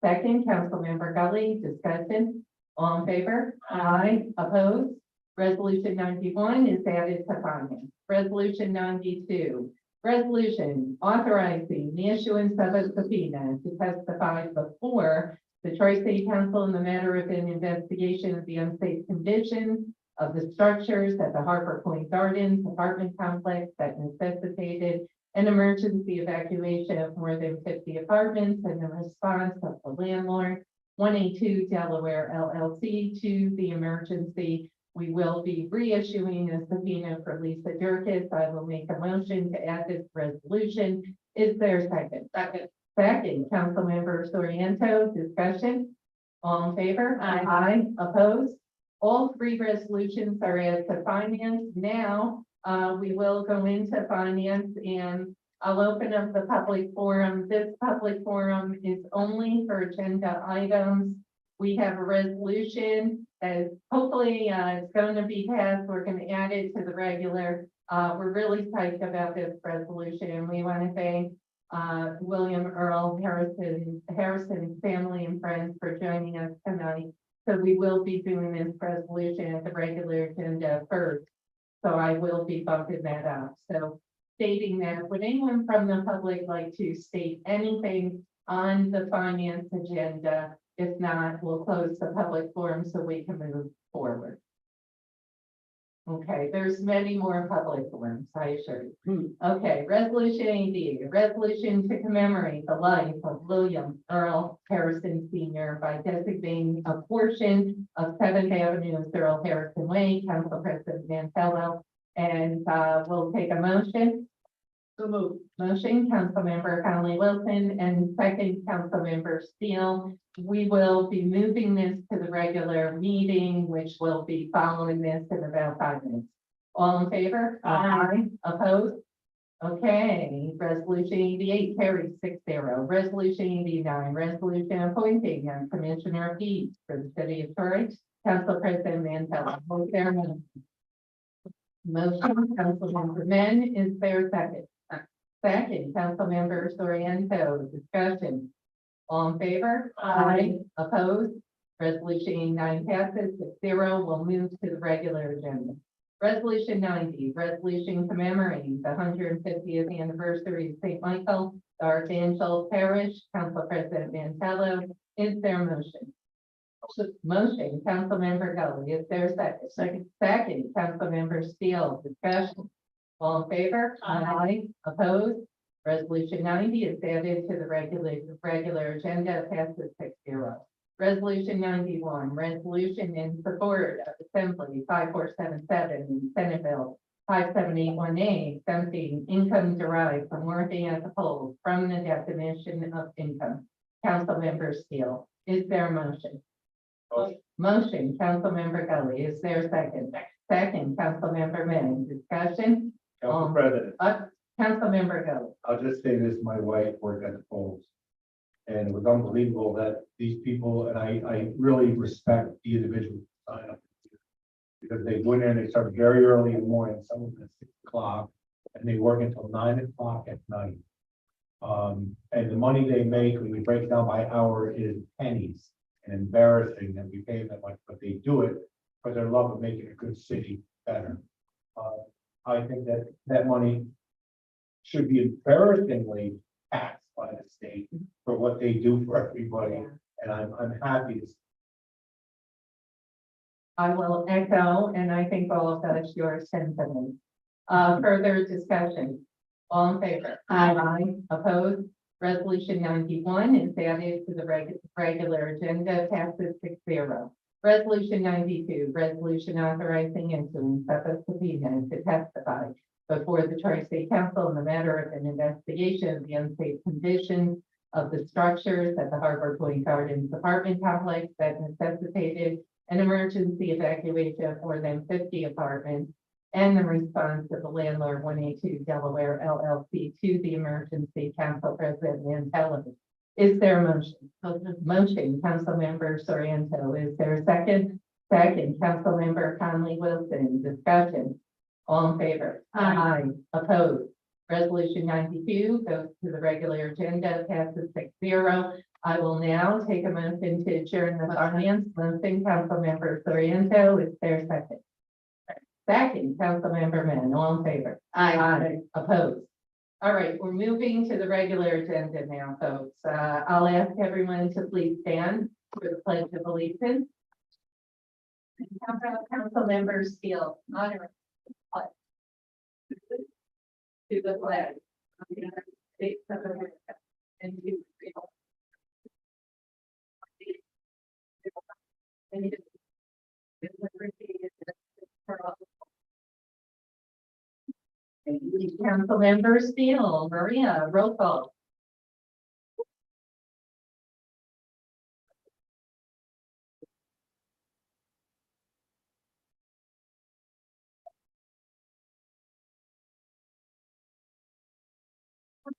Second, Councilmember Gully, discussion. All in favor? Aye. Opposed? Resolution 91 is added to finance. Resolution 92. Resolution authorizing the issuance of a subpoena to testify before the Tri-State Council in the matter of an investigation of the unsafe conditions of the structures at the Harbor Point Gardens apartment complex that necessitated an emergency evacuation of more than 50 apartments and the response of the landlord, 182 Delaware LLC, to the emergency. We will be reissuing a subpoena for Lisa Durkis. I will make a motion to add this resolution. Is there a second? Second, Councilmember Soriano, discussion. All in favor? Aye. Opposed? All 3 resolutions are added to finance. Now, we will go into finance and I'll open up the public forum. This public forum is only for agenda items. We have a resolution as hopefully it's going to be passed. We're going to add it to the regular. We're really psyched about this resolution, and we want to thank William Earl Harrison family and friends for joining us tonight. So we will be doing this resolution at the regular agenda first. So I will be bumping that up. So stating that, would anyone from the public like to state anything on the finance agenda? If not, we'll close the public forum so we can move forward. Okay, there's many more public forums, I assure you. Okay, resolution 80, a resolution to commemorate the life of William Earl Harrison Sr. by designating a portion of 7th Avenue as Earl Harrison Way. Council President Mantello, and we'll take a motion. So moved. Motion, Councilmember Conley Wilson, and second, Councilmember Steele. We will be moving this to the regular meeting, which will be following this in about 5 minutes. All in favor? Aye. Opposed? Okay, resolution 88 carries 6-0. Resolution 89, resolution appointing a commissioner of peace for the city of Torrey. Council President Mantello. Is there a motion? Motion, Councilmember Men, is there a second? Second, Councilmember Soriano, discussion. All in favor? Aye. Opposed? Resolution 89 passes 6-0. We'll move to the regular agenda. Resolution 90, resolution commemorating the 150th anniversary of St. Michael, the Archangel Parish. Council President Mantello, is there a motion? Motion, Councilmember Gully, is there a second? Second, Councilmember Steele, discussion. All in favor? Aye. Opposed? Resolution 90 is added to the regular agenda, passes 6-0. Resolution 91, resolution in support of Assembly 5477 and Senate Bill 5781A, exempting income derived from working at the polls from the definition of income. Councilmember Steele, is there a motion? Motion, Councilmember Gully, is there a second? Second, Councilmember Manning, discussion. Council President, Councilmember Gully. I'll just say this, my wife worked at the polls. And it was unbelievable that these people, and I really respect the individuals who sign up. Because they went in, they start very early in the morning, some of them at 6 o'clock, and they work until 9 o'clock at night. And the money they make, when we break it down by hour, is pennies, and embarrassing that we pay them that much, but they do it for their love of making a good city better. I think that that money should be embarrassingly taxed by the state for what they do for everybody, and I'm happy to. I will echo, and I think all of that is your sentiment. Further discussion. All in favor? Aye. Opposed? Resolution 91 is added to the regular agenda, passes 6-0. Resolution 92, resolution authorizing issuing of a subpoena to testify before the Tri-State Council in the matter of an investigation of the unsafe conditions of the structures at the Harbor Point Gardens apartment complex that necessitated an emergency evacuation of more than 50 apartments and the response of the landlord 182 Delaware LLC to the emergency. Council President Mantello. Is there a motion? Motion, Councilmember Sorrento. Is there a second? Second, Councilmember Conley Wilson. Discussion. All in favor? Aye. Opposed? Resolution 92 goes to the regular agenda, passes 6-0. I will now take a motion to adjourn the finance. Motion, Councilmember Sorrento. Is there a second? Second, Councilmember Mann. All in favor? Aye. Opposed? All right, we're moving to the regular agenda now, folks. I'll ask everyone to please stand for the pledge of allegiance. Councilmember Steele, honor. To the flag of the United States of America and to the republic and to the liberty and justice for all. Thank you, Councilmember Steele. Maria, roll call.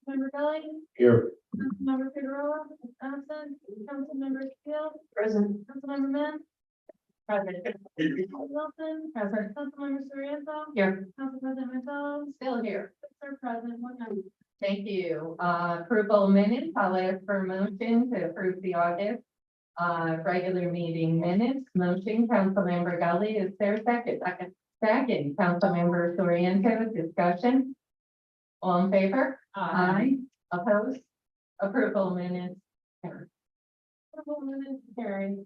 Councilmember Gully, Here, Councilmember Figueroa, absent, Councilmember Steele, Present. Councilmember Mann, Present. Wilson, Present. Councilmember Sorrento, Here. Council President Mantello, Still here. Sir President, 1 member. Thank you. Approval minutes. I'll ask for a motion to approve the August regular meeting minutes. Motion, Councilmember Gully. Is there a second? Second, Councilmember Sorrento. Discussion. All in favor? Aye. Opposed? Approval minutes. Carried. Approval minutes carried.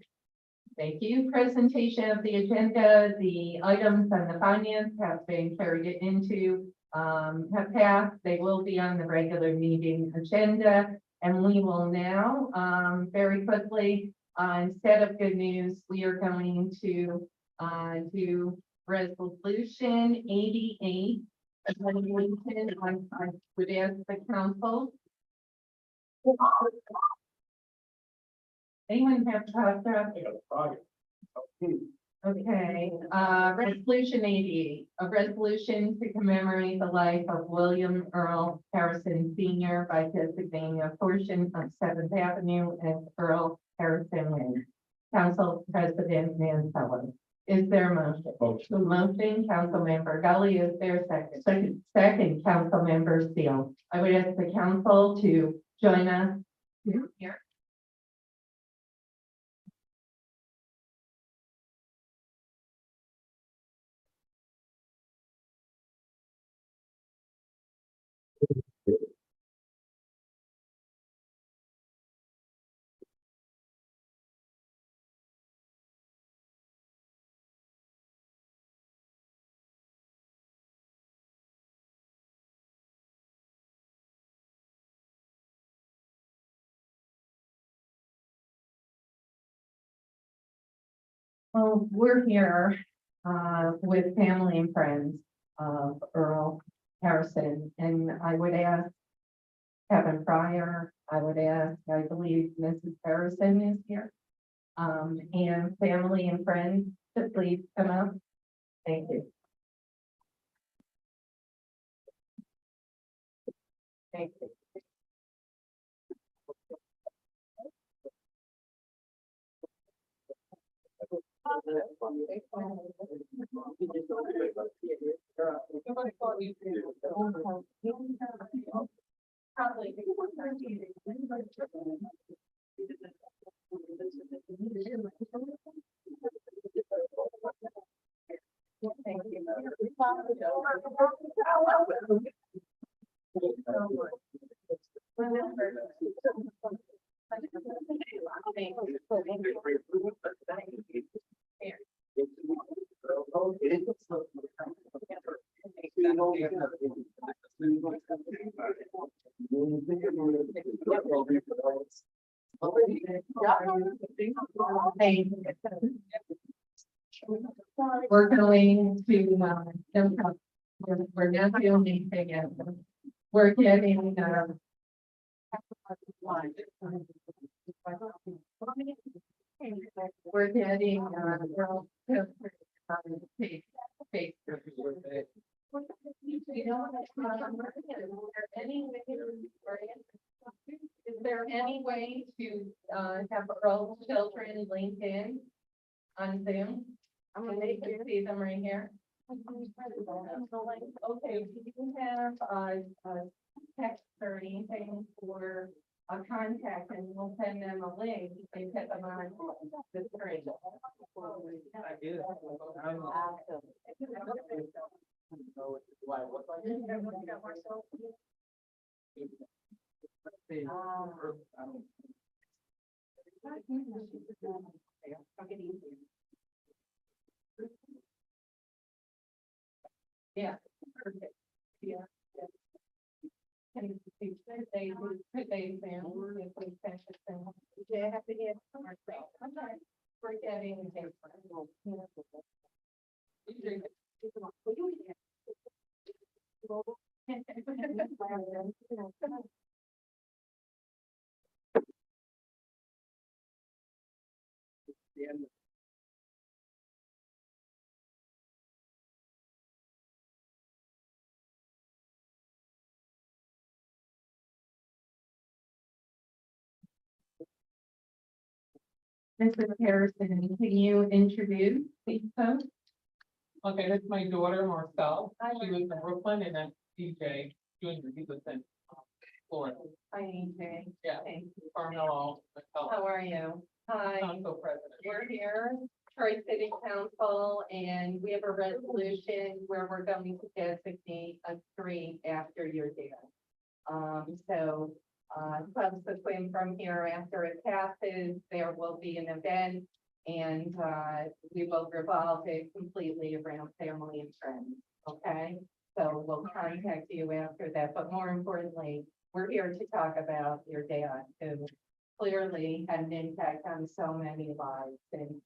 Thank you. Presentation of the agenda. The items on the finance have been carried into, have passed. They will be on the regular meeting agenda. And we will now, very quickly, instead of good news, we are going to, do resolution 88. I would ask the council. Anyone have to talk about? Okay, resolution 88, a resolution to commemorate the life of William Earl Harrison Senior by designating a portion of 7th Avenue as Earl Harrison Lane. Council President Mantello. Is there a motion? Motion, Councilmember Gully. Is there a second? Second, Councilmember Steele. I would ask the council to join us here. Well, we're here with family and friends of Earl Harrison, and I would ask Kevin Pryor, I would ask, I believe Mrs. Harrison is here. And family and friends to please come up. Thank you. Thank you. Probably. Thank We're going to, we're not the only thing out there. We're getting, we're getting, is there any way to, have Earl's children linked in on Zoom? I'm gonna make you see them right here. Okay, do you have a text or anything for a contact, and we'll send them a link, and put them on the screen. I do. Yeah. Perfect. Yeah. Can you see, could they, if we finish it, then they have to get. Okay. We're getting. Mrs. Harrison, can you introduce these folks? Okay, that's my daughter Marcel. She was in Brooklyn, and then DJ Junior, he was in Florida. Hi, EJ. Yeah. Thank you. Carmelo. How are you? Hi. Council president. We're here, Troy City Council, and we have a resolution where we're going to designate a street after your dad. So, subsequent from here, after it passes, there will be an event, and, we will revolve it completely around family and friends, okay? So we'll contact you after that, but more importantly, we're here to talk about your dad, who clearly had an impact on so many lives, and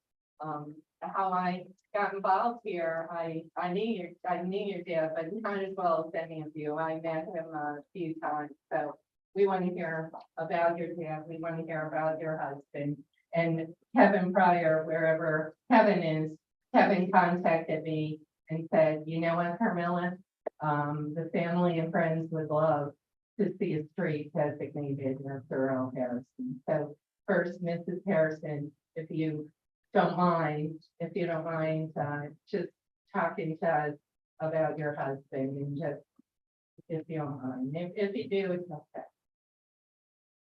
how I got involved here, I knew your dad, but not as well as any of you. I met him a few times, so we want to hear about your dad. We want to hear about your husband. And Kevin Pryor, wherever Kevin is, Kevin contacted me and said, you know what, Carmilla? The family and friends would love to see a street designated after Earl Harrison. So first, Mrs. Harrison, if you don't mind, just talking to us about your husband, and just, if you don't mind, if you do, it's okay.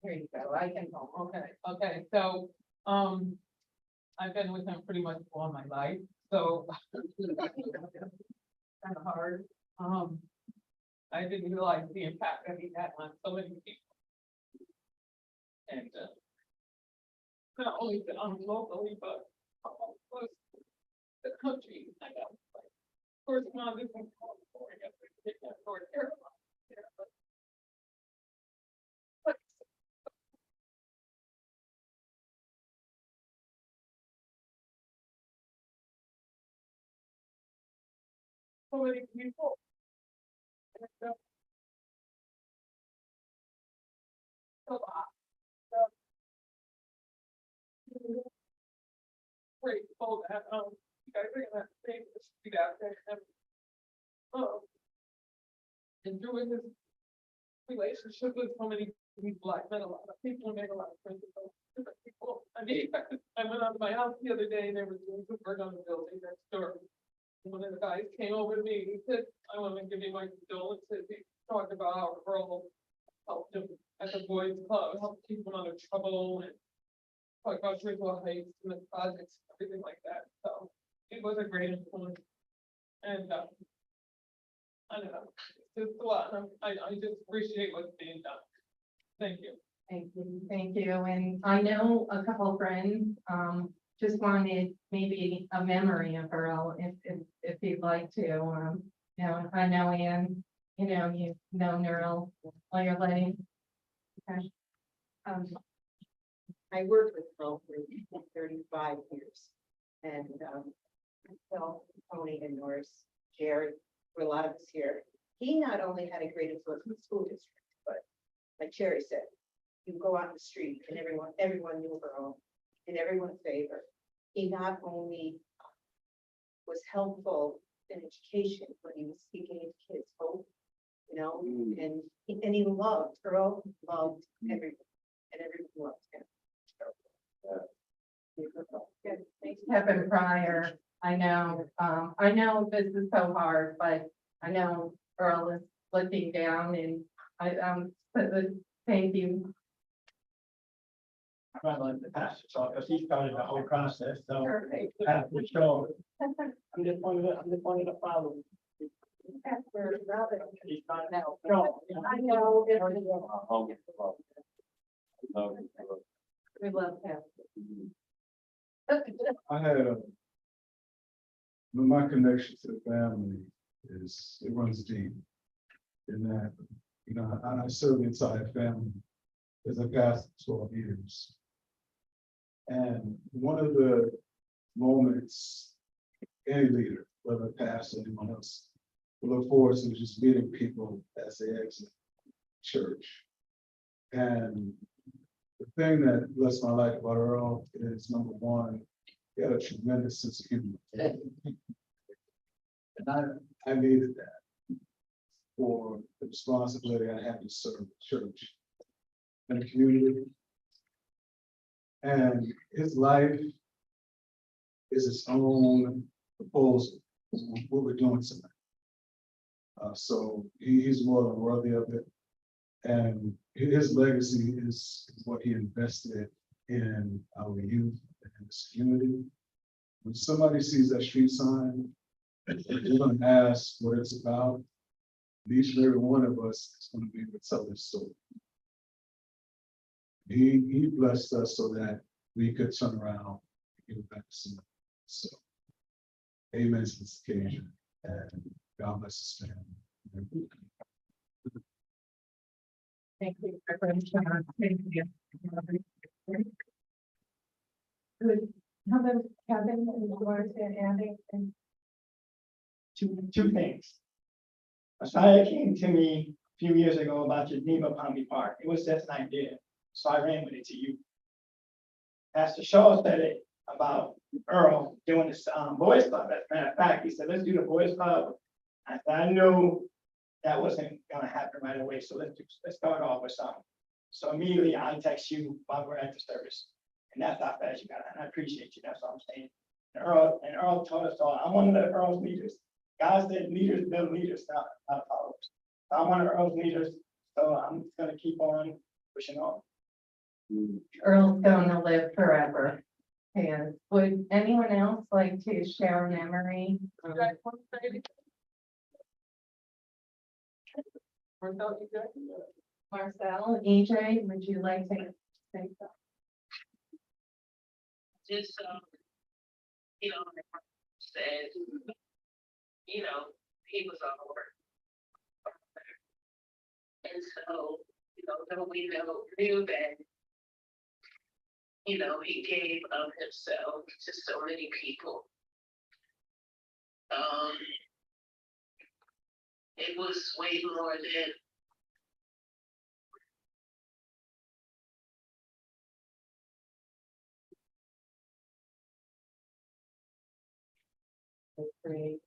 Here you go, I can go. Okay, so, I've been with him pretty much all my life, so. Kind of hard. I didn't realize the impact that he had on so many people. And, not only locally, but across the country. I got, like, correspondence in California, North Carolina. so many people. And, a lot. Grateful that, you guys are gonna take the street out there and, enjoying this relationship with so many people. I've met a lot of people, made a lot of friends with those different people. I mean, I went out to my house the other day and they were doing some work on the building next door. And one of the guys came over to me, he said, I want to give you my condolences. He talked about how Earl helped him at the boys club, helped keep him out of trouble and talked about Griswold Heights and the projects, everything like that. So it was a great influence. And, I don't know, it's just a lot. I just appreciate what's being done. Thank you. Thank you, and I know a couple friends, just wanted maybe a memory of Earl, if you'd like to, you know, I know Ann, you know, you've known Earl all your life. Okay. I worked with Earl for 35 years. And Phil, Tony and Norris, Jared, for a lot of us here, he not only had a great influence in the school district, but like Jerry said, you go out in the street and everyone knew Earl and everyone's favor. He not only was helpful in education, but he was speaking into kids' hope, you know, and he loved, Earl loved everyone and everyone loved him. Kevin Pryor, I know this is so hard, but I know Earl is looking down and thank you. I'd rather let the pastor talk, because he started the whole process, so. Perfect. For sure. I'm just one of the followers. He's trying to help. I know. We love him. I had my connection to the family it runs deep. In that, you know, I serve the entire family as a pastor for 12 years. And one of the moments any leader, whether pastor or anyone else, will look forward to just meeting people as they exit church. And the thing that blessed my life about Earl is, number one, he had a tremendous sense of humor. And I needed that for the responsibility I had to serve the church and the community. And his life is its own proposal, what we're doing tonight. So he's more than worthy of it. And his legacy is what he invested in our youth and this community. When somebody sees that street sign, they're going to ask what it's about. Each and every one of us is going to be able to tell this story. He blessed us so that we could turn around and give back to somebody. So, amen to this occasion, and God bless his family. Thank you. Thank you. Good. How about Kevin and Lawrence and Andy? And Two things. Asaya came to me a few years ago about Geneva Palmy Park. It was just an idea, so I ran with it to you. Pastor Shaw said it about Earl doing this boys club. As a matter of fact, he said, let's do the boys club. I said, I knew that wasn't gonna happen right away, so let's start off with something. So immediately I text you while we're at the service, and that's how fast you got it, and I appreciate you, that's what I'm saying. And Earl told us all, I'm one of the Earl's leaders. God said leaders build leaders, not followers. So I'm one of Earl's leaders, so I'm just gonna keep on pushing on. Earl's going to live forever. And would anyone else like to share a memory? You guys want to say anything? Marcel, you guys? Marcel, EJ, would you like to say something? Just, you know, said, you know, he was on work. And so, you know, then we knew that, you know, he gave of himself to so many people. it was way more than. That's great.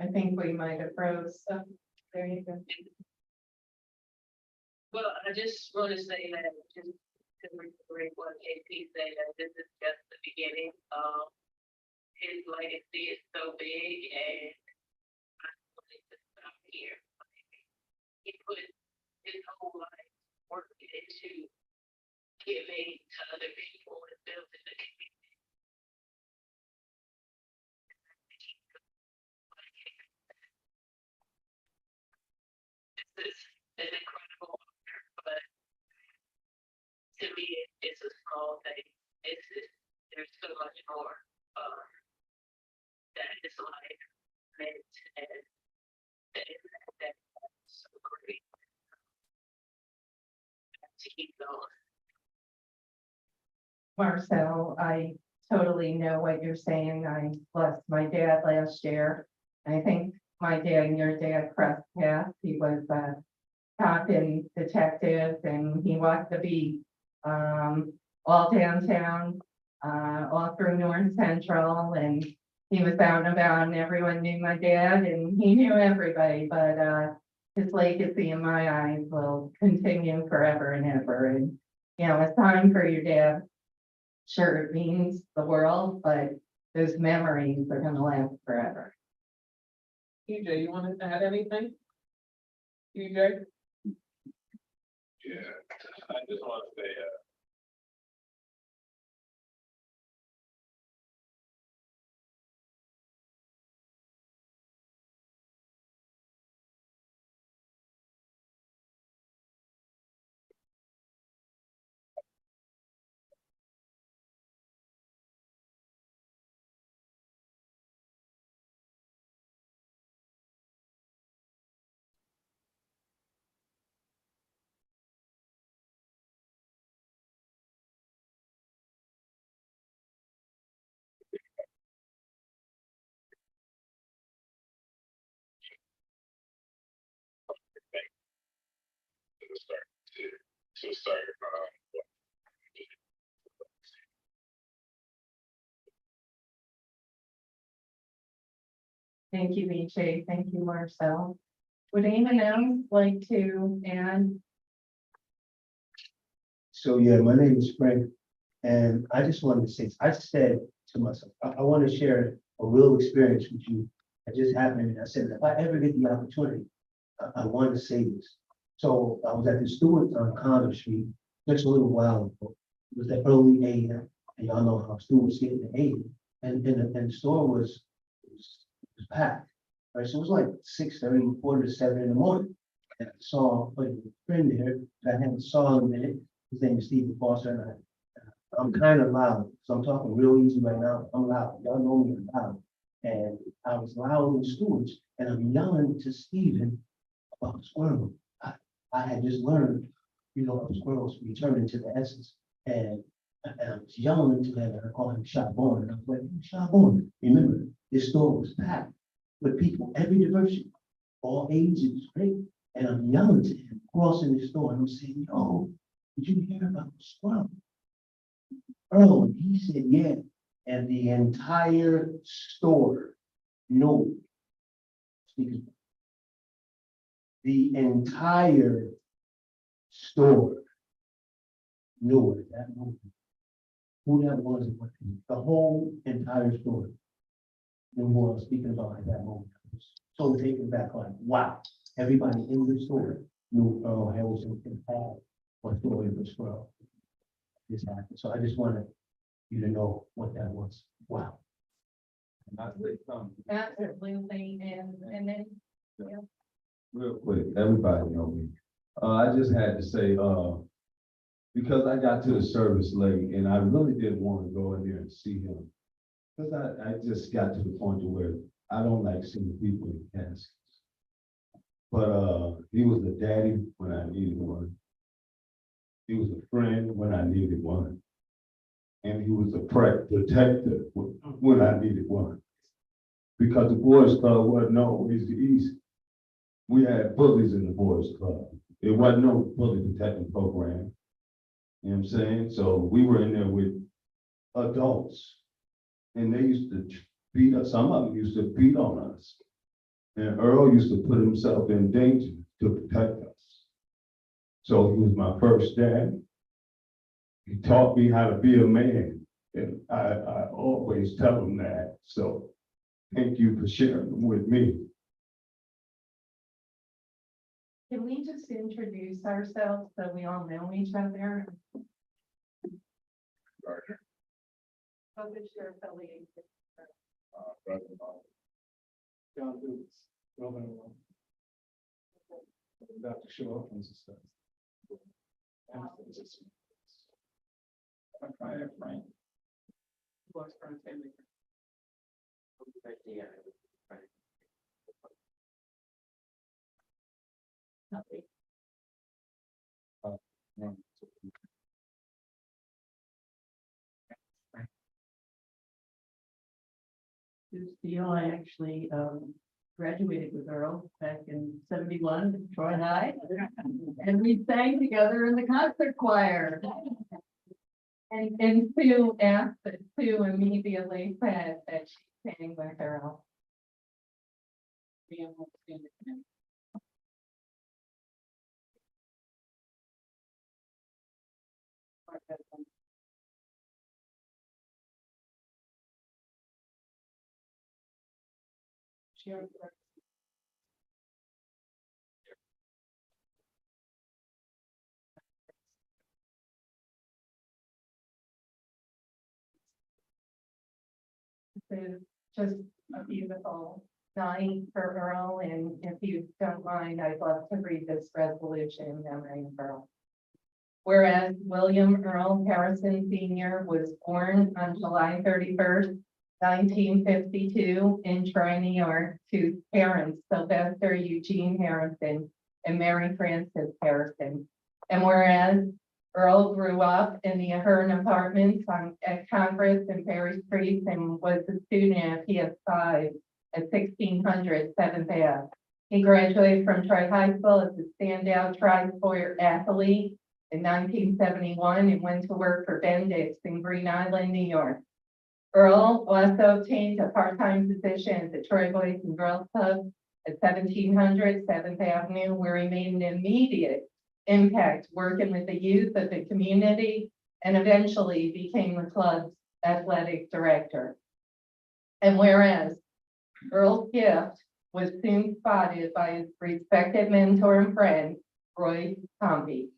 I think we might have froze, so there you go. Well, I just want to say that just to reiterate what KP said, that this is just the beginning. His legacy is so big, and I wanted to stop here. He put his whole life working into giving to other people and building the community. This is an incredible honor, but to me, it's a small thing. It's just, there's so much more, that is life meant, and that's so great. To keep going. Marcel, I totally know what you're saying. I lost my dad last year. I think my dad and your dad crossed paths. He was a cop and detective, and he walked the beat, all downtown, all through North Central, and he was out and about, and everyone knew my dad, and he knew everybody, but, his legacy in my eyes will continue forever and ever, and, you know, it's time for your dad. Sure, it means the world, but those memories are gonna last forever. TJ, you want to add anything? TJ? Yeah, I just want to say, to start, Thank you, BJ. Thank you, Marcel. Would anyone else like to add? So, yeah, my name is Frank, and I just wanted to say, I said to myself, I want to share a real experience with you. It just happened, and I said, if I ever get the opportunity, I want to say this. So I was at the Stewart on Connor Street just a little while ago. It was the early AM, and y'all know how Stewart's getting the AM, and the store was packed. Right, so it was like 6:30, 6:45 in the morning. And I saw a friend there that I haven't saw in a minute. His name is Stephen Foster, and I'm kind of loud, so I'm talking real easy right now. I'm loud. Y'all know me, I'm loud. And I was loud in Stewart's, and I'm yelling to Stephen about squirrel. I had just learned, you know, squirrels returning to the essence. And I was yelling to him, and I called him Shabon, and I was like, Shabon, remember, this store was packed with people, every diversity, all ages, right? And I'm yelling to him, crossing the store, and I'm saying, yo, did you hear about the squirrel? Oh, and he said, yeah. And the entire store knew. The entire store knew at that moment who that was, and what the whole entire store knew who I was speaking about at that moment. I was so taken back, like, wow, everybody in the store knew Earl Harrison had what story of the squirrel. This happened, so I just wanted you to know what that was. Wow. Absolutely, and then, Real quick, everybody know me. I just had to say, because I got to the service late and I really didn't want to go in there and see him. Because I just got to the point to where I don't like seeing people in caskets. But he was a daddy when I needed one. He was a friend when I needed one. And he was a protector when I needed one. because the boys club wasn't always easy. We had bullies in the boys club. There wasn't no bully protection program. You know what I'm saying? So we were in there with adults. And they used to beat us, some of them used to beat on us. And Earl used to put himself in danger to protect us. So he was my first dad. He taught me how to be a man, and I always tell him that. So thank you for sharing them with me. Can we just introduce ourselves so we all know each other? Sheriff Elliott. John Boots, Robin. Dr. Shaw. Fire Frank. This deal, I actually graduated with Earl back in 71, Troy High. And we sang together in the concert choir. And Sue asked, Sue immediately said that she sang with her. This is just a beautiful night for Earl, and if you don't mind, I'd love to read this resolution in memory of Earl. Whereas William Earl Harrison Sr. was born on July 31st, 1952 in Troy, New York, to parents Sylvester Eugene Harrison and Mary Frances Harrison. And whereas Earl grew up in the Ahern Apartments at Congress and Perry Street and was a student at PS5 at 1600 7th Ave. He graduated from Troy High School as a standout tri-sport athlete in 1971 and went to work for Bendix in Green Island, New York. Earl also obtained a part-time position at the Troy Boys and Girls Club at 1700 7th Avenue, where he made an immediate impact working with the youth of the community and eventually became the club's athletic director. And whereas Earl's gift was soon spotted by his respected mentor and friend, Roy Pompey,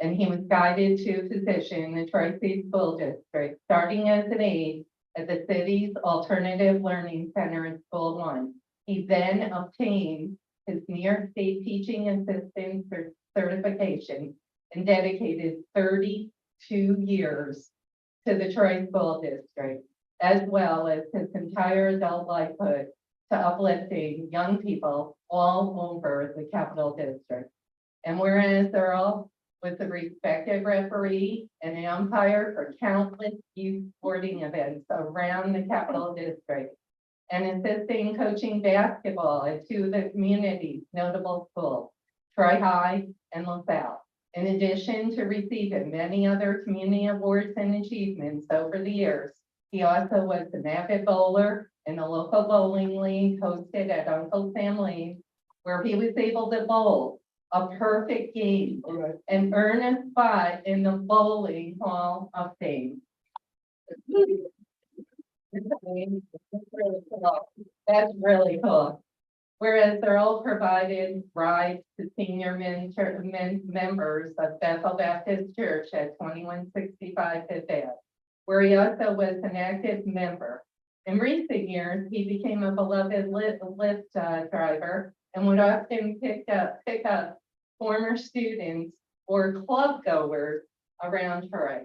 and he was guided to a position in the Tri-State School District, starting as an aide at the city's Alternative Learning Center in School 1. He then obtained his New York State Teaching Assistant certification and dedicated 32 years to the Troy School District, as well as his entire adult lifehood to uplifting young people all over the Capital District. And whereas Earl was a respected referee and an umpire for countless youth sporting events around the Capital District, and assisting coaching basketball at two of the community's notable schools, Troy High and LaSalle. In addition to receiving many other community awards and achievements over the years, he also was an avid bowler in the local bowling league hosted at Uncle Sam Lane, where he was able to bowl a perfect game and earn a spot in the Bowling Hall of Fame. That's really cool. Whereas Earl provided rides to senior members of Bethel Baptist Church at 2165 Fifth Ave, where he also was an active member. In recent years, he became a beloved Lyft driver and would often pick up former students or club goers around Troy.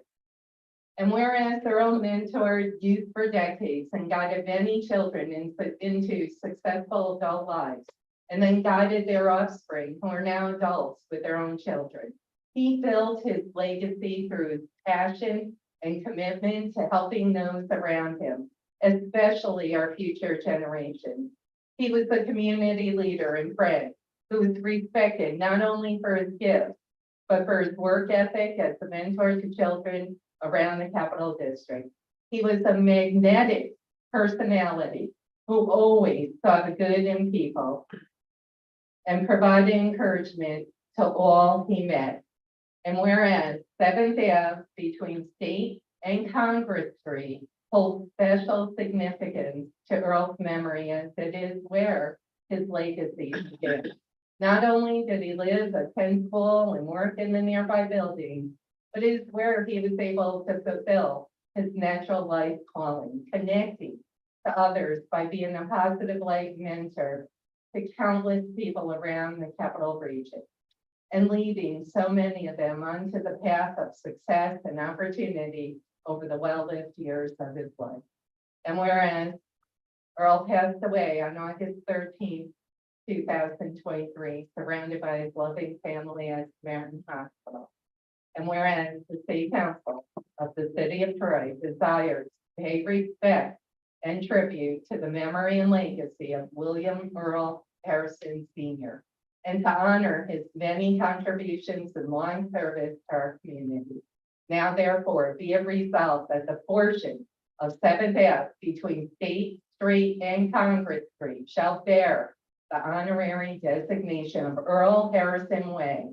And whereas Earl mentored youth for decades and guided many children into successful adult lives, and then guided their offspring who are now adults with their own children, he built his legacy through his passion and commitment to helping those around him. especially our future generations. He was a community leader and friend who was respected not only for his gifts, but for his work ethic as a mentor to children around the Capital District. He was a magnetic personality who always saw the good in people and provided encouragement to all he met. And whereas Seventh Ave between State and Congress Street holds special significance to Earl's memory as it is where his legacy begins. Not only did he live, attend school, and work in the nearby building, but it is where he was able to fulfill his natural life calling, connecting to others by being a positive life mentor to countless people around the Capital Region, and leading so many of them onto the path of success and opportunity over the well-lived years of his life. And whereas Earl passed away on August 13th, 2023, surrounded by his loving family at Samaritan Hospital. And whereas the City Council of the City of Troy desires to pay respect and tribute to the memory and legacy of William Earl Harrison Sr., and to honor his many contributions and long service to our community. Now therefore be it resolved that the portion of Seventh Ave between State Street and Congress Street shall bear the honorary designation of Earl Harrison Way.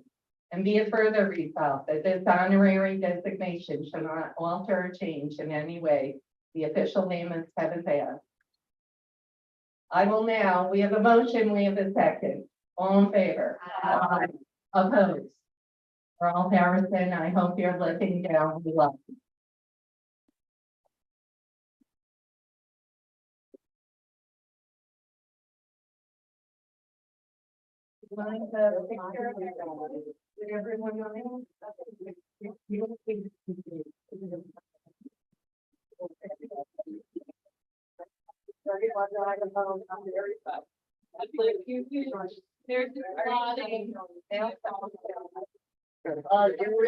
And be it further resolved that this honorary designation shall not alter or change in any way the official name of Seventh Ave. I will now, we have a motion, we have a second. All in favor? Aye. Opposed? Earl Harrison, I hope you're looking down below. Mind the picture? Did everyone know? There's a lot of.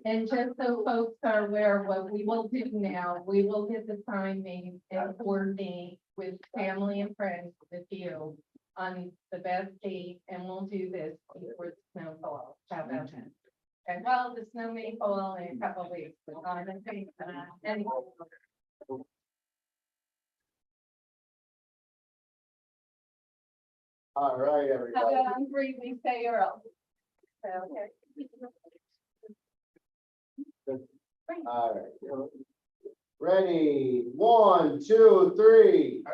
And just so folks are aware, what we will do now, we will get the time made and coordinate with family and friends with you on the best date, and we'll do this before the snow falls. How about that? And well, the snow may fall in a couple of weeks, but I don't think, anyway. All right, How everybody. about on three, we say Earl? Okay. All right. Ready, 1, 2, 3.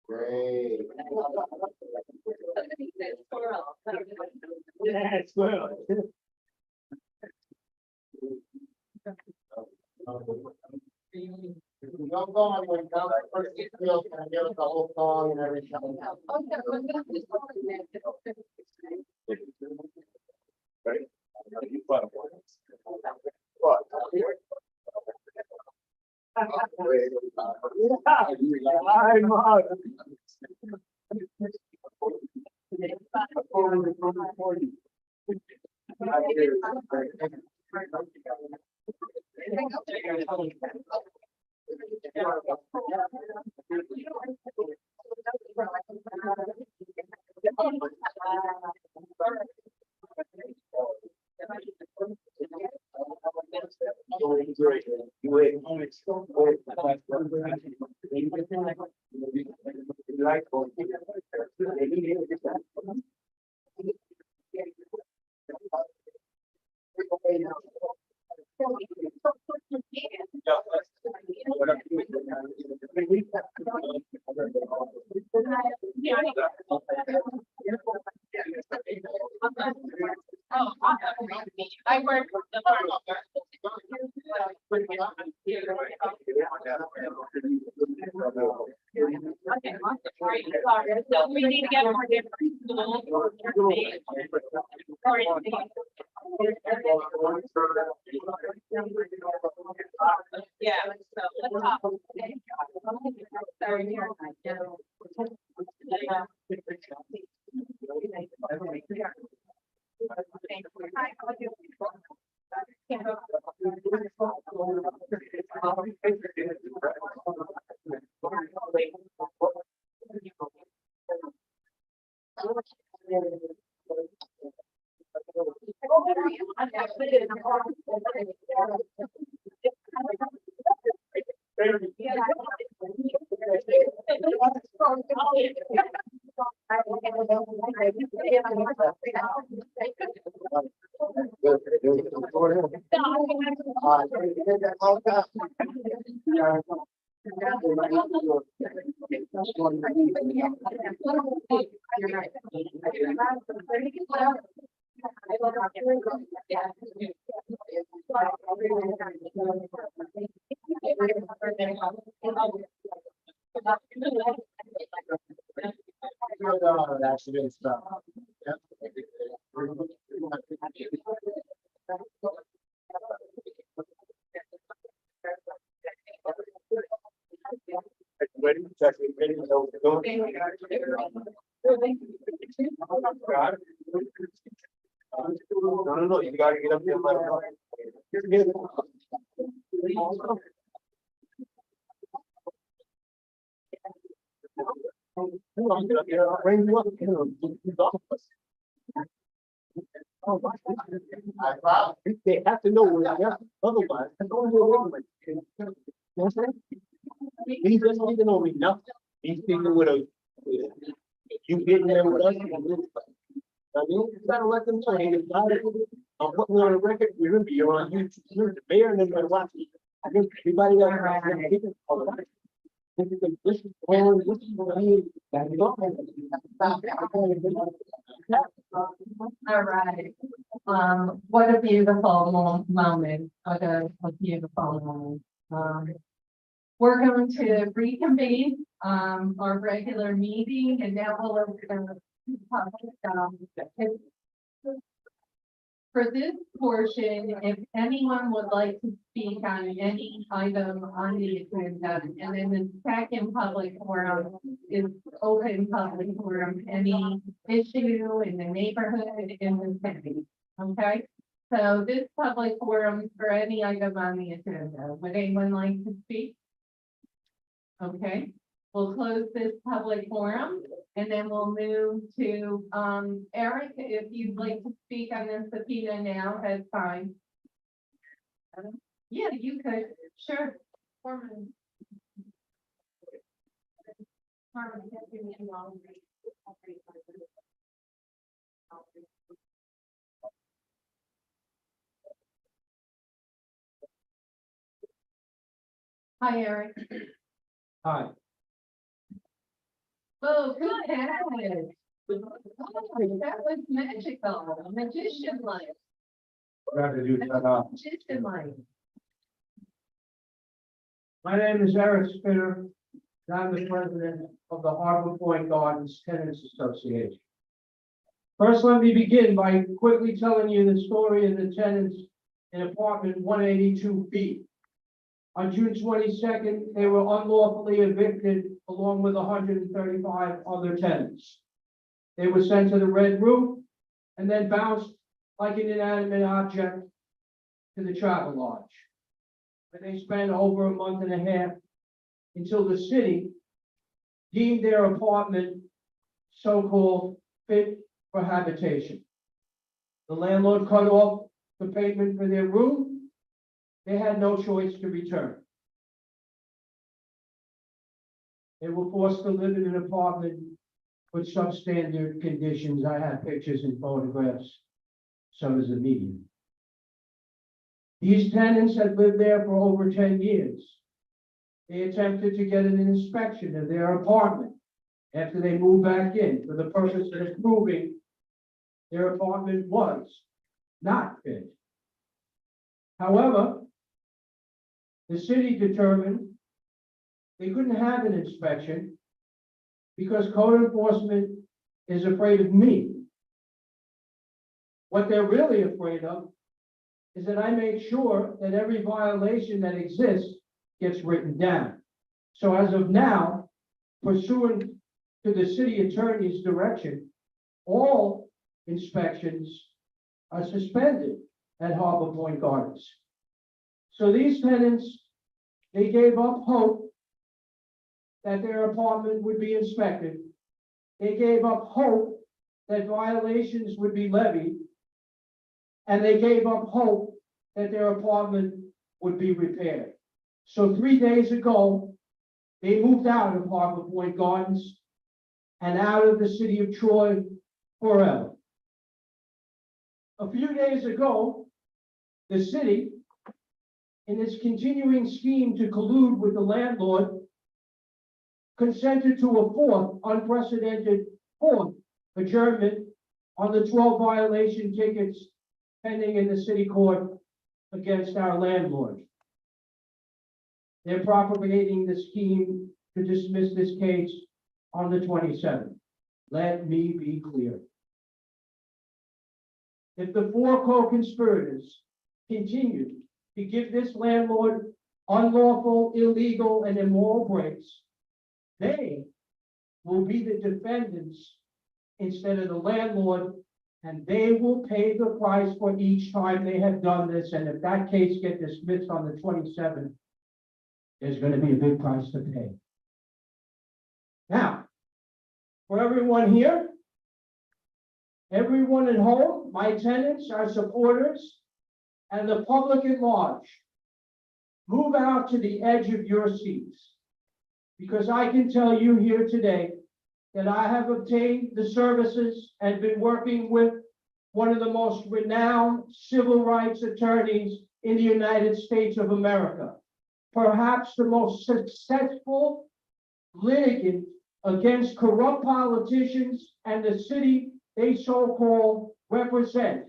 Great. Yes, well. Don't go on when down that first field and give us the whole song and everything. I work with the. Okay, right, sorry. So we need to get more different. Yeah. Yeah, so let's talk. That's good stuff. Ready? Check it. Ready? No, you gotta get up there. You're good. Bring you up. They have to know where I am, otherwise. I'm going to wrong with you. You understand? He just need to know me nothing. He's thinking with a, you getting there with us. I mean, you gotta let them know, hey, I'm putting on a record, remember, you're on YouTube, you're the mayor, and then you're watching. I think everybody else. This is all, this is what I need. All right. What a beautiful moment, what a beautiful moment. We're going to reconvene, our regular meeting, and now we'll open the public, for this portion, if anyone would like to speak on any item on the agenda, and then the second public forum is open public forum, any issue in the neighborhood, in the city, okay? So this public forum is for any item on the agenda. Would anyone like to speak? Okay, we'll close this public forum. And then we'll move to, Eric, if you'd like to speak on this subpoena now, that's fine. Yeah, you could, sure. Hi, Eric. Hi. Oh, good heavens. Oh, that was magical, magician like. Glad to do that. Magician like. My name is Eric Spinner, and I'm the president of the Harbor Point Gardens Tenants Association. First, let me begin by quickly telling you the story of the tenants in apartment 182B. On June 22nd, they were unlawfully evicted along with 135 other tenants. They were sent to the red room and then bounced like an inanimate object to the travel lodge, where they spent over a month and a half until the city deemed their apartment so-called fit for habitation. The landlord cut off the payment for their room. They had no choice to return. They were forced to live in an apartment with substandard conditions. I have pictures and photographs, so does the media. These tenants had lived there for over 10 years. They attempted to get an inspection of their apartment after they moved back in for the purpose of proving their apartment was not fit. However, the city determined they couldn't have an inspection because code enforcement is afraid of me. What they're really afraid of is that I make sure that every violation that exists gets written down. So as of now, pursuant to the city attorney's direction, all inspections are suspended at Harbor Point Gardens. So these tenants, they gave up hope that their apartment would be inspected. They gave up hope that violations would be levied. And they gave up hope that their apartment would be repaired. So 3 days ago, they moved out of Harbor Point Gardens and out of the city of Troy forever. A few days ago, the city, in its continuing scheme to collude with the landlord, consented to a fourth adjournment on the 12 violation tickets pending in the city court against our landlord. They're propagating the scheme to dismiss this case on the 27th. Let me be clear. If the four co-conspirators continue to give this landlord unlawful, illegal, and immoral breaks, they will be the defendants instead of the landlord, and they will pay the price for each time they have done this. And if that case gets dismissed on the 27th, there's going to be a big price to pay. Now, for everyone here, everyone at home, my tenants, our supporters, and the public at large, move out to the edge of your seats. Because I can tell you here today that I have obtained the services and been working with one of the most renowned civil rights attorneys in the United States of America. Perhaps the most successful litigant against corrupt politicians and the city they so-called represent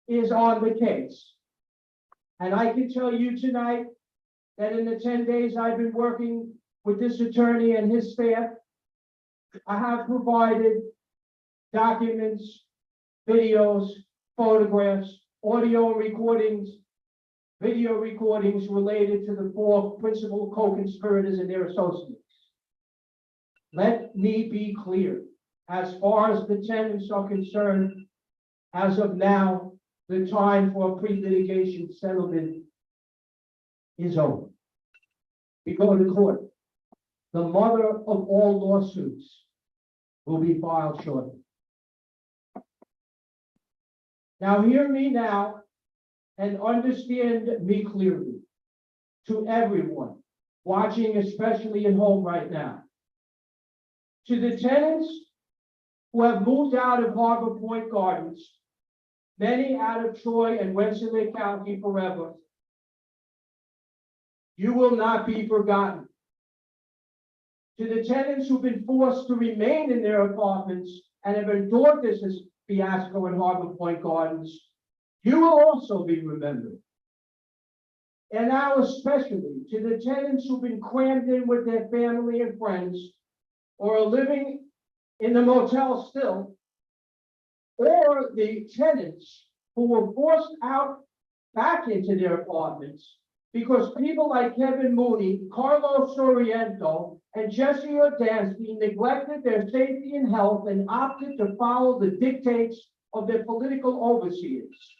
is on the case. And I can tell you tonight that in the 10 days I've been working with this attorney and his staff, I have provided documents, videos, photographs, audio recordings, video recordings related to the four principal co-conspirators and their associates. Let me be clear, as far as the tenants are concerned, as of now, the time for pre-litigation settlement is over. We go to court. The mother of all lawsuits will be filed shortly. Now hear me now and understand me clearly. To everyone watching, especially at home right now. To the tenants who have moved out of Harbor Point Gardens, many out of Troy and Rensselaer County forever, you will not be forgotten. To the tenants who've been forced to remain in their apartments and have endured this fiasco in Harbor Point Gardens, you will also be remembered. And now especially to the tenants who've been crammed in with their family and friends, or are living in the motel still, or the tenants who were forced out back into their apartments because people like Kevin Mooney, Carlos Soriento, and Jesse Urdansky neglected their safety and health and opted to follow the dictates of their political overseers.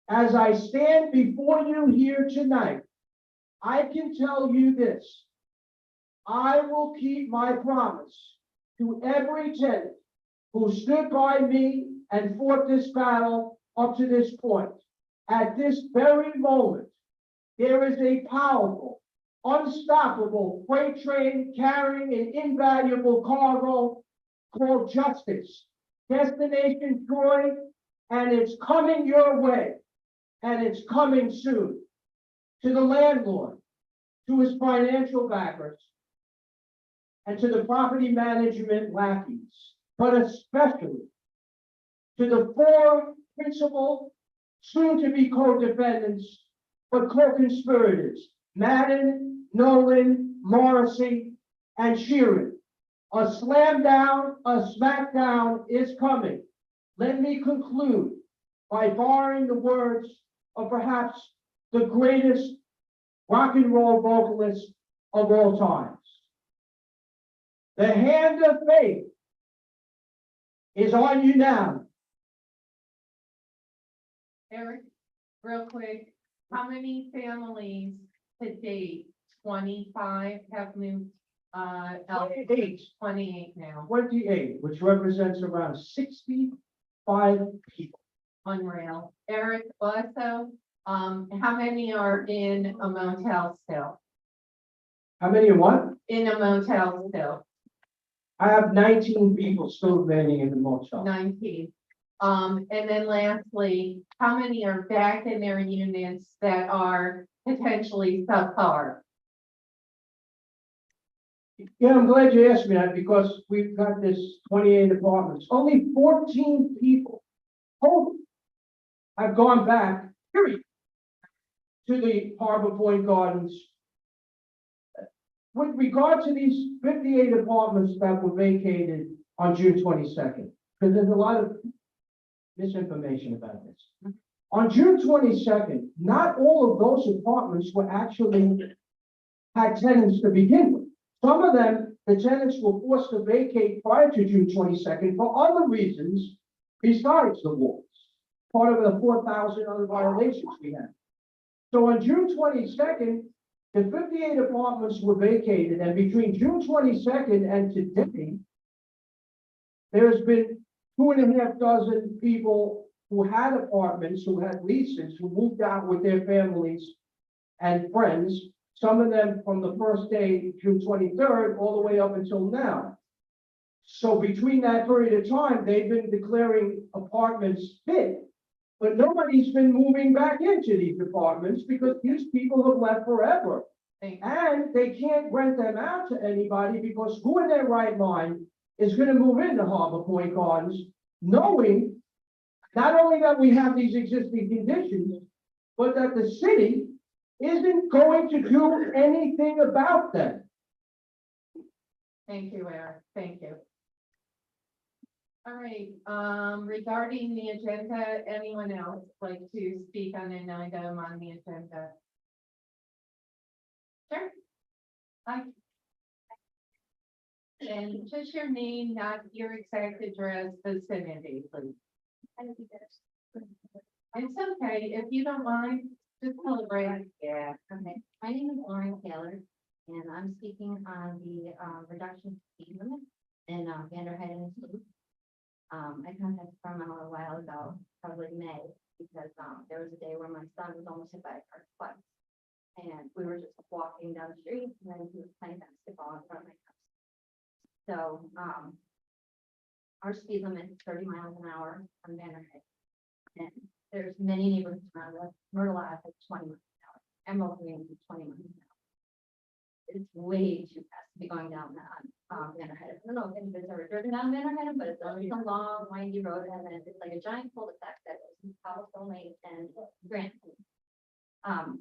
As I stand before you here tonight, I can tell you this. I will keep my promise to every tenant who stood by me and fought this battle up to this point. At this very moment, there is a powerful, unstoppable freight train carrying an invaluable cargo called justice. Destination Troy, and it's coming your way, and it's coming soon. To the landlord, to his financial backers, and to the property management lackeys, but especially to the four principal soon-to-be co-defendants, but co-conspirators, Madden, Nolan, Morrissey, and Sheeran. A slam down, a smackdown is coming. Let me conclude by borrowing the words of perhaps the greatest rock and roll vocalist of all times. The hand of fate is on you now. Eric, real quick, how many families to date, 25 have moved? 28. 28 now, 28, which represents around 65 people. unreal. Eric, also, how many are in a motel still? How many and what? In a motel still, I have 19 people still remaining in the motel. 19. And then lastly, how many are back in their units that are potentially subpar? Yeah, I'm glad you asked me that because we've got this 28 apartments. Only 14 people total have gone back, period, to the Harbor Point Gardens. With regard to these 58 apartments that were vacated on June 22nd, because there's a lot of misinformation about this. On June 22nd, not all of those apartments were actually had tenants to begin with. Some of them, the tenants were forced to vacate prior to June 22nd for other reasons besides the walls, part of the 4,000 other violations we had. So on June 22nd, the 58 apartments were vacated, and between June 22nd and today, there's been 2.5 dozen people who had apartments, who had leases, who moved out with their families and friends, some of them from the first day, June 23rd, all the way up until now. So between that period of time, they've been declaring apartments fit, but nobody's been moving back into these apartments because these people have left forever. And they can't rent them out to anybody because who in their right mind is gonna move into Harbor Point Gardens, knowing not only that we have these existing conditions, but that the city isn't going to do anything about them. Thank you, Eric. Thank you. All right, regarding the agenda, anyone else like to speak on an item on the agenda? Sure. Hi. And just your name, not your exact address, vicinity, please. It's okay, if you don't mind, just tell the brand. Yeah, okay. My name is Lauren Taylor, and I'm speaking on the reduction speed limit in Vanderheiden and Slough. I contacted Carmel a while ago, probably May, because there was a day where my son was almost hit by a car twice. And we were just walking down the street, and then he was playing basketball in front of my house. So our speed limit is 30 miles an hour on Vanderheiden. And there's many neighborhoods around us. Myrtle Ave is 20 miles an hour. Emerald Green is 20 miles an hour. It's way too fast to be going down that Vanderheiden. I don't know if anybody's ever driven down Vanderheiden, but it's a long, windy road, and then it's like a giant cul-de-sac that goes from Cobblestone Lane and Grant.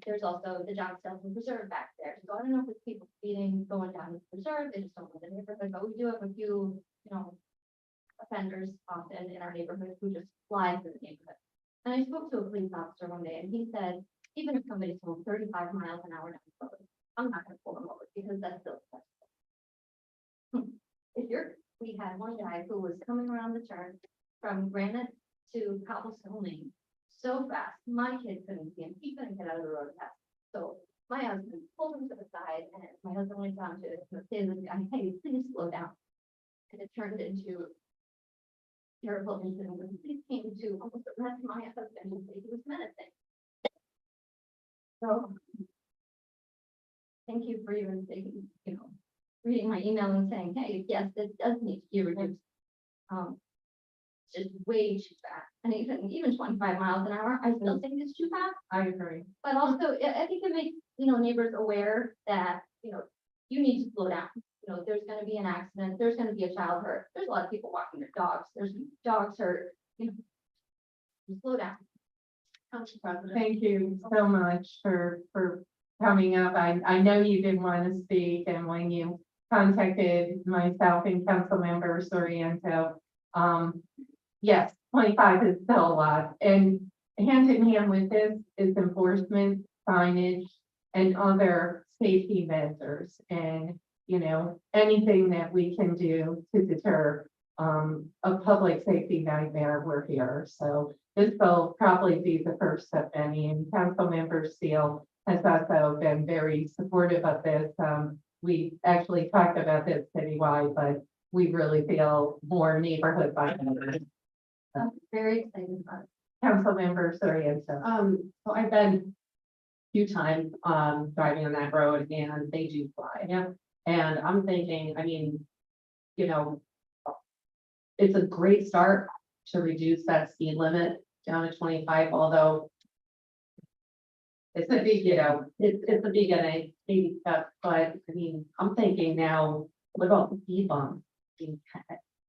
There's also the John Stelton Preserve back there. So I don't know if it's people speeding, going down the preserve, they just don't live in the neighborhood, but we do have a few, offenders often in our neighborhood who just fly through the neighborhood. And I spoke to a police officer one day, and he said, even if somebody's going 35 miles an hour down the road, I'm not gonna pull them over because that's still acceptable. We had one guy who was coming around the turn from Granite to Cobblestone Lane so fast, my kid couldn't see him, he couldn't get out of the road fast. So my husband pulled him to the side, and my husband went down to say to the guy, hey, please slow down. And it turned into a terrible incident when the police came to almost arrest my husband and say he was menacing. So thank you for even taking, reading my email and saying, hey, yes, this does need to be reduced. It's just way too fast. And even 25 miles an hour, I still think it's too fast. I agree. But also, I think it makes, neighbors aware that, you need to slow down. There's gonna be an accident, there's gonna be a child hurt, there's a lot of people walking their dogs, there's dogs hurt, slow down. Council President. Thank you so much for coming up. I know you didn't want to speak, and when you contacted myself and Councilmember Soriento, yes, 25 is still a lot. And hand in hand with this is enforcement, signage, and other safety measures and, anything that we can do to deter a public safety nightmare, we're here. So this will probably be the first of many, and Councilmember Steele has also been very supportive of this. We actually talked about this citywide, but we really feel more neighborhood by neighborhood. I'm very excited about it. Councilmember Sorienzo. So I've been a few times, driving on that road and they do fly. Yeah. And I'm thinking, I mean, it's a great start to reduce that speed limit down to 25, although it's a big, it's a beginning, baby step, but I mean, I'm thinking now, what about the speed bump?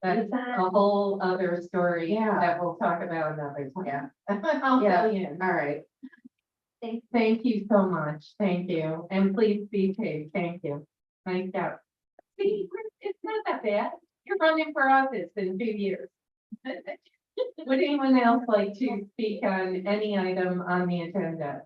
That's a whole other story. Yeah. That we'll talk about another time. Yeah. I'll Yeah. fill you in. All right. Thank you so much. Thank you. And please be safe. Thank you. Nice job. See, it's not that bad. You're running for office in 2 years. Would anyone else like to speak on any item on the agenda?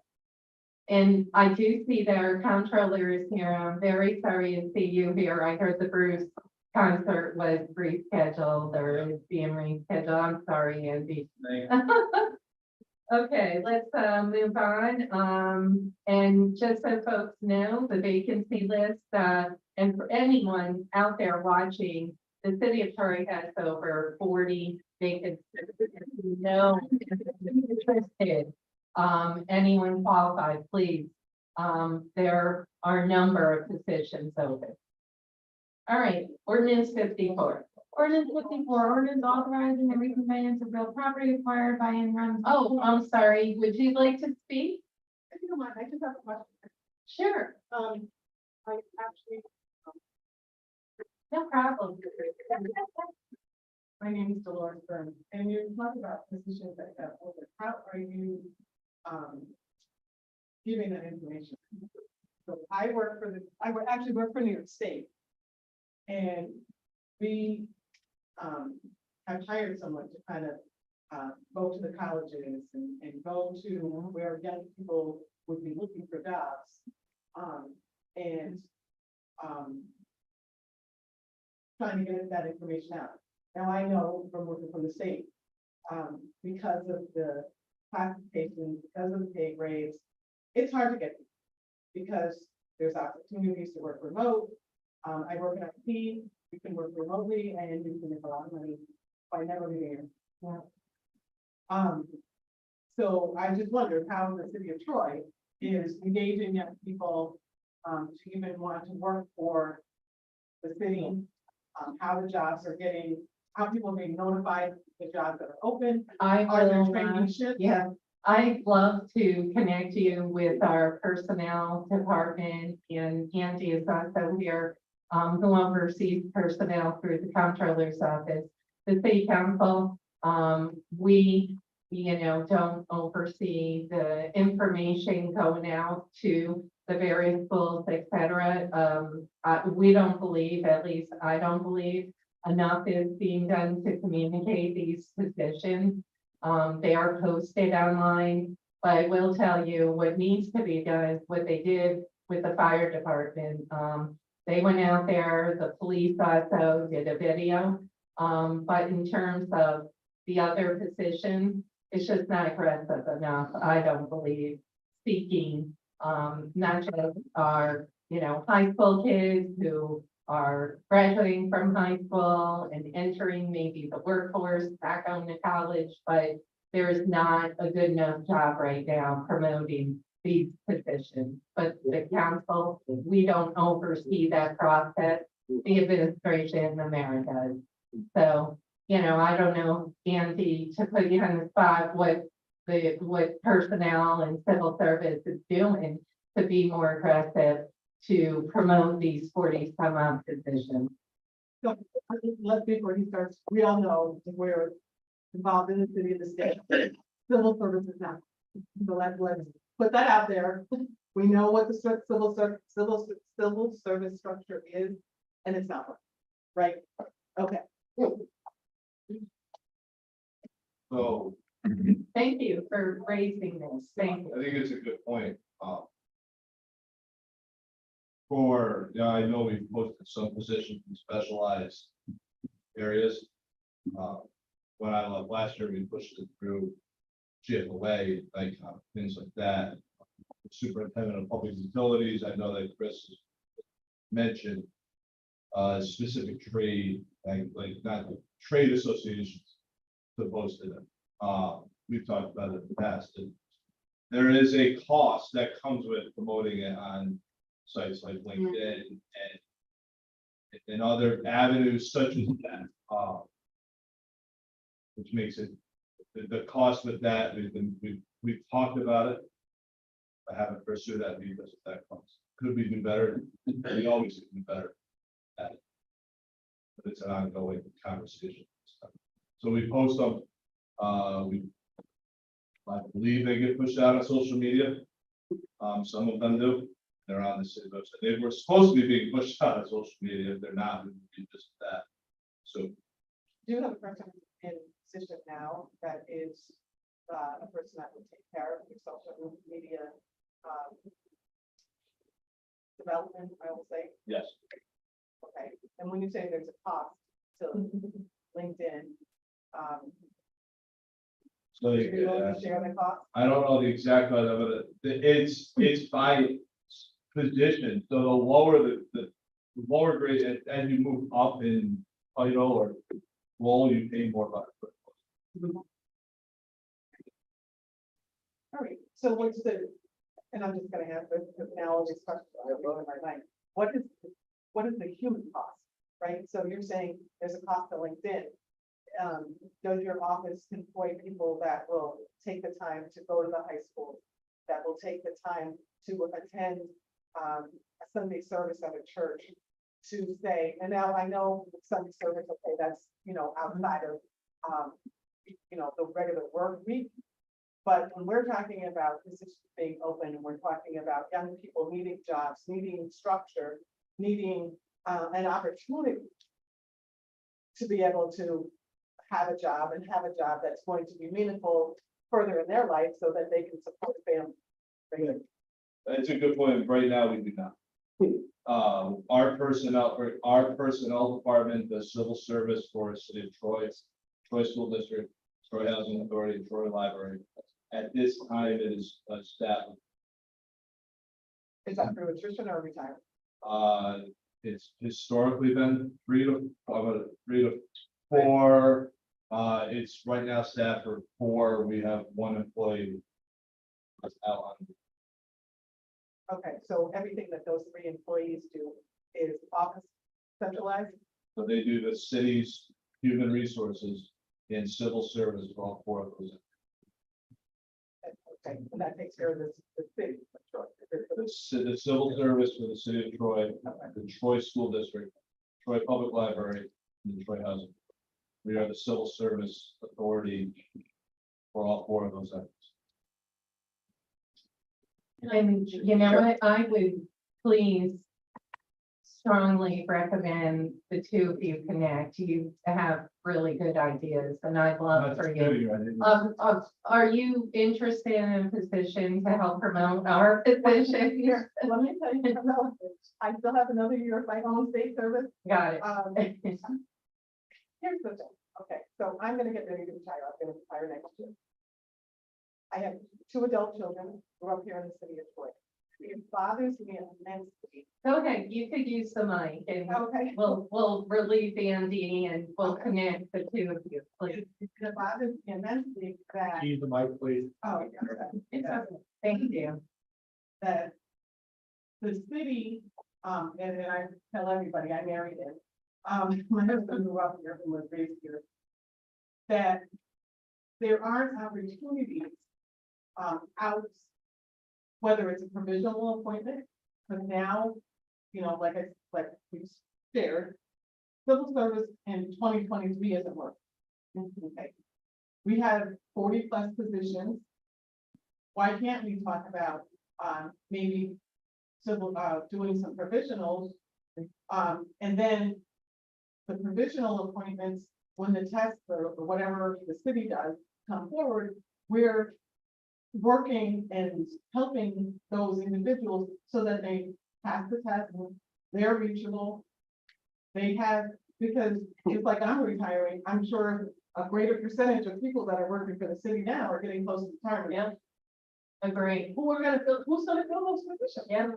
And I do see that our comptroller is here. I'm very sorry to see you here. I heard the Bruce concert was rescheduled or is being rescheduled. I'm sorry, Andy. Okay, let's move on. And just so folks know, the vacancy list, and for anyone out there watching, the city of Torrey has over 40 vacancies. No, interested, anyone qualified, please. There are a number of positions open. All right, ordinance 54. Ordinance 54, ordinance authorizing the reconveyance of real property acquired by and run. Oh, I'm sorry. Would you like to speak? If you don't mind, I just have a question. Sure, I actually, no problem. my name is Dolores Burns, and you're talking about positions that got open. How are you, giving that information? So I actually work for New York State. And we, have hired someone to kind of, go to the colleges and go to where young people would be looking for jobs. And trying to get that information out. Now, I know from working for the state, because of the classifications, because of the pay grades, it's hard to get people, because there's opportunities to work remote. I work in IT, you can work remotely and you can make a lot of money by never being here. Yeah. So I just wondered how the city of Troy is engaging young people, to even want to work for the city, how the jobs are getting, how people are being notified, the jobs that are open, I are there will, training shifts? yeah, I'd love to connect you with our personnel department, and Angie is also here, who oversees personnel through the comptroller's office. The city council, we, don't oversee the information going out to the various schools, et cetera. We don't believe, at least I don't believe, enough is being done to communicate these positions. They are posted online, but I will tell you what needs to be done is what they did with the fire department. They went out there, the police also did a video. But in terms of the other positions, it's just not aggressive enough, I don't believe, seeking, not just our, high school kids who are graduating from high school and entering maybe the workforce, back on to college, but there is not a good enough job right now promoting these positions. But the council, we don't oversee that process, the administration in America. So, I don't know, Andy, to put you on the spot, what personnel and civil service is doing to be more aggressive to promote these 40 some odd positions. So, let's before he starts, we all know that we're involved in the city of the state, civil services now. So let's put that out there. We know what the civil service structure is, and it's not right. Okay. So Thank you for raising this. Thank you. I think it's a good point. I know we've posted some positions in specialized areas. When I left last year, we pushed it through GFOA, like things like that. Superintendent of Public Utilities, I know that Chris mentioned specific trade, like not trade associations to post it. We've talked about it in the past. And there is a cost that comes with promoting it on sites like LinkedIn and other avenues such as that. Which makes it, the cost with that, we've talked about it. I haven't pursued that because of that cost. Could we do better? We always can do better at it. But it's an ongoing conversation. So we post them, I believe they get pushed out on social media. Some of them do. They're on the city website. They were supposed to be being pushed out on social media. If they're not, we would do just that. So Do you have a person in position now that is a person that will take care of your social media development, I will say? yes, Okay, and when you say there's a cost to LinkedIn, so do you want to share the cost? I don't know the exact value of it. It's by position. So the lower the lower grade, as you move up in title or role, you pay more about it. All right, so what's the, and I'm just gonna have this, now all these questions are going in my mind. What is the human cost, right? So you're saying there's a cost to LinkedIn. Does your office employ people that will take the time to go to the high school, that will take the time to attend a Sunday service at a church, to say, and now I know Sunday service, okay, that's, outside of, the regular work week. But when we're talking about positions being open, and we're talking about young people needing jobs, needing structure, needing an opportunity to be able to have a job and have a job that's going to be meaningful further in their life so that they can support family. Right? That's a good point. Right now, we do not. Our personnel department, the civil service for the city of Troy, Troy School District, Troy Housing Authority, Troy Library. At this time, it is staff. Is that through attrition or retirement? It's historically been 3 to 4. It's right now staff for 4. We have 1 employee that's out on. Okay, so everything that those 3 employees do is office centralized? So they do the city's human resources and civil service for all 4 of those. Okay, and that takes care of the city. The civil service for the city of Troy, the Troy School District, Troy Public Library, and the Troy Housing. We are the civil service authority for all 4 of those items. And you know what, I would please strongly recommend the 2 of you connect. You have really good ideas, and I'd love for you. Are you interested in a position to help promote our position here? Let me tell you, I still have another year of my own state service. Got it. Here's the thing. Okay, so I'm gonna get ready to retire. I'm gonna retire next year. I have 2 adult children, grew up here in the city of Troy. It bothers me immensely. Okay, you could use the mic and we'll relieve Andy and we'll connect the 2 of you, please. It bothers me immensely that. Use the mic, please. Oh, yeah. Thank you. That the city, and I tell everybody, I married in, my husband grew up here and was raised here. That there aren't opportunities, out, whether it's a provisional appointment, but now, like we shared, civil service in 2023 isn't working. Okay. We have 40+ positions. Why can't we talk about, maybe civil, doing some provisionals, and then the provisional appointments, when the tests or whatever the city does come forward, we're working and helping those individuals so that they pass the test, they're reachable. They have, because it's like I'm retiring, I'm sure a greater percentage of people that are working for the city now are getting close to retirement. Yeah. Agree. Who's gonna fill those positions? Yeah.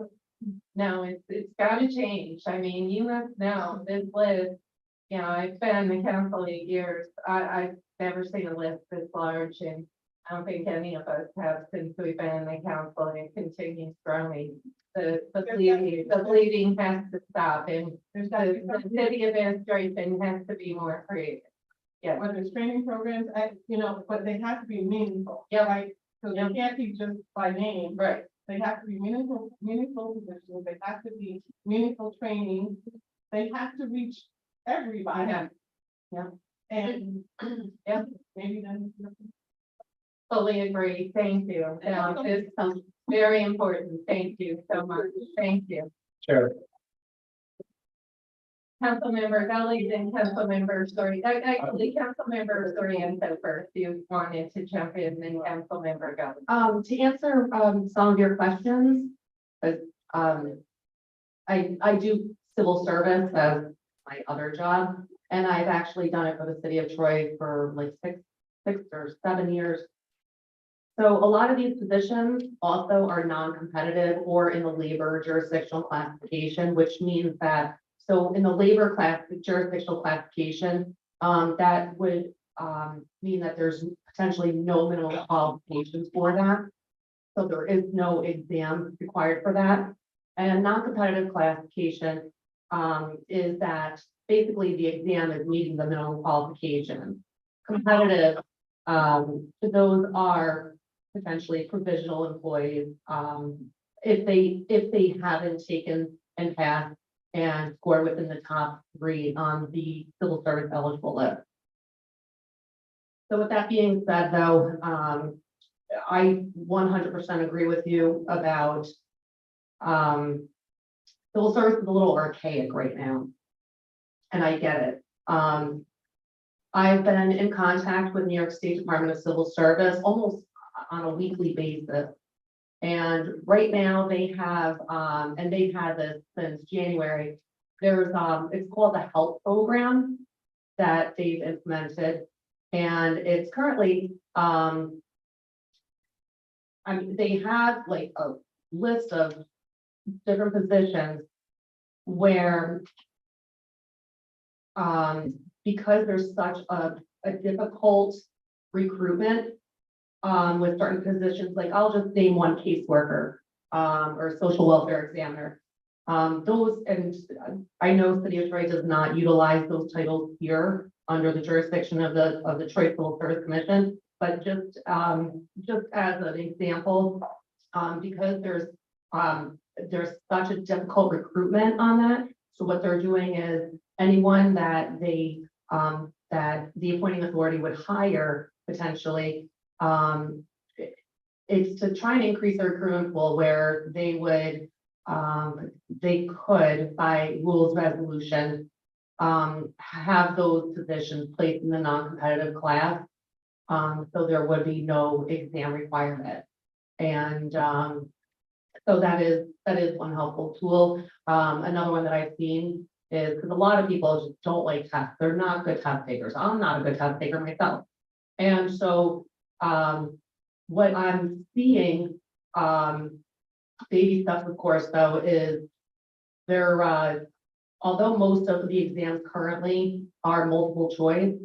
No, it's gotta change. I mean, you must know this list. You know, I've been in the council 8 years. I've never seen a list this large and I don't think any of us have since we've been in the council and it continues growing. The bleeding has to stop and There's got to be the city administration has to be more creative. Yeah, whether it's training programs, but they have to be meaningful. Yeah. Right, so they can't be just by name. right. They have to be meaningful positions, they have to be meaningful training, they have to reach everybody. Yeah. Yeah. And, Yeah. maybe then. Fully agree. Thank you. No, this is very important. Thank you so much. Thank you. Sure. Councilmember Gully, then Councilmember Story, actually Councilmember Soriento first, you wanted to jump in, then Councilmember Gully. To answer, some of your questions, I do civil service as my other job, and I've actually done it for the city of Troy for like six or 7 years. So a lot of these positions also are non-competitive or in the labor jurisdictional classification, which means that, so in the labor class, jurisdictional classification, that would, mean that there's potentially no minimum qualifications for that. So there is no exam required for that. And non-competitive classification, is that basically the exam is meeting the minimum qualifications. Competitive, those are potentially provisional employees, if they haven't taken and passed and scored within the top 3 on the civil service eligible list. So with that being said, though, I 100% agree with you about, civil service is a little archaic right now. And I get it. I've been in contact with New York State Department of Civil Service almost on a weekly basis. And right now they have, and they've had this since January, there's, it's called the HELP program that they've implemented. And it's currently, I mean, they have like a list of different positions where, because there's such a difficult recruitment, with certain positions, like I'll just name one caseworker, or social welfare examiner. Those, and I know City of Troy does not utilize those titles here under the jurisdiction of the Troy Civil Service Commission, but just as an example, because there's such a difficult recruitment on that. So what they're doing is anyone that that the appointing authority would hire potentially, it's to try and increase their recruitment pool where they would, they could, by rules resolution, have those positions placed in the non-competitive class. So there would be no exam requirement. And so that is one helpful tool. Another one that I've seen is because a lot of people just don't like tests. They're not good test takers. I'm not a good test taker myself. And so what I'm seeing, baby steps, of course, though, is there, although most of the exams currently are multiple choice,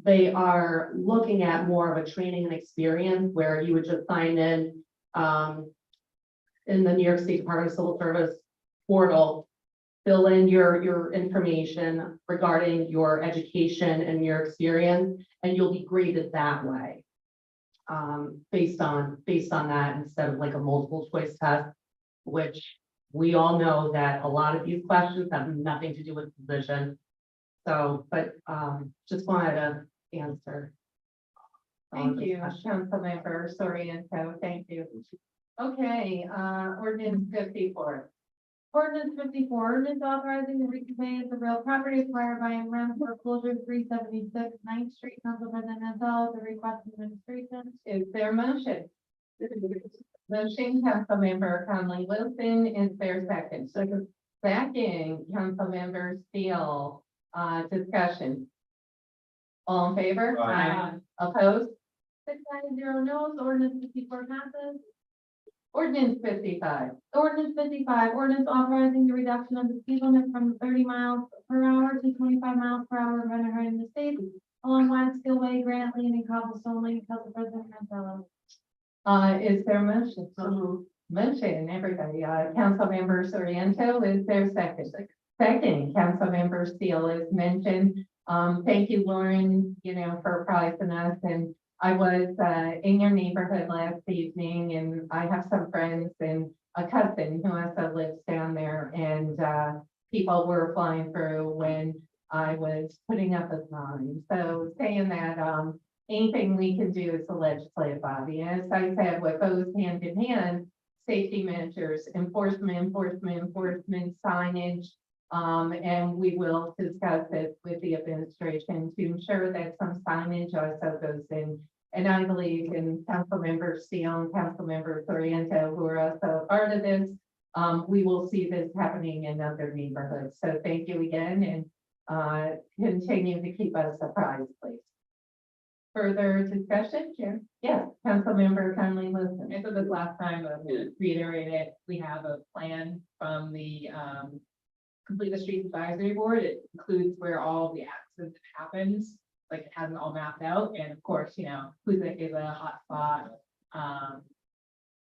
they are looking at more of a training and experience where you would just sign in the New York State Department of Civil Service portal, fill in your information regarding your education and your experience, and you'll be graded that way. Based on that instead of like a multiple choice test, which we all know that a lot of these questions have nothing to do with position. So, but just wanted to answer. Thank you, Councilmember Soriento. Thank you. Okay, ordinance 54. Ordinance 54, ordinance authorizing the reconveyance of real property acquired by and rent foreclosure 376 9th Street, Council President Mantel, the request of administration. Is there a motion? Motion, Councilmember Conley Wilson, is there a second? Second. Second, Councilmember Steele, discussion. All in favor? Aye. Opposed? 690 no's, ordinance 54 passes. Ordinance 55. Ordinance authorizing the reduction of the speed limit from 30 miles per hour to 25 miles per hour running in the state along Waxfield Way, Granite Lane, and Cobblestone Lane, Council President Monticello. Is there a motion? Motion, everybody, Councilmember Soriento, is there a second? Second, Councilmember Steele is mentioned. Thank you, Lauren, for pricing us, and I was, in your neighborhood last evening, and I have some friends and a cousin who also lives down there, and, people were flying through when I was putting up a sign. So saying that, anything we can do as a legislative body, as I said, what goes hand in hand, safety measures, enforcement, signage. And we will discuss it with the administration to ensure that some signage also goes in. And I believe in Councilmember Steele and Councilmember Soriento, who are also a part of this. We will see this happening in other neighborhoods. So thank you again, and continue to keep us apprised, please. Further discussion, Chair? Yes, Councilmember Conley Wilson. I said this last time, but I'm gonna reiterate it. We have a plan from the Complete the Streets Advisory Board. It includes where all the accidents happens, like it has it all mapped out. And of course, Huzik is a hot spot.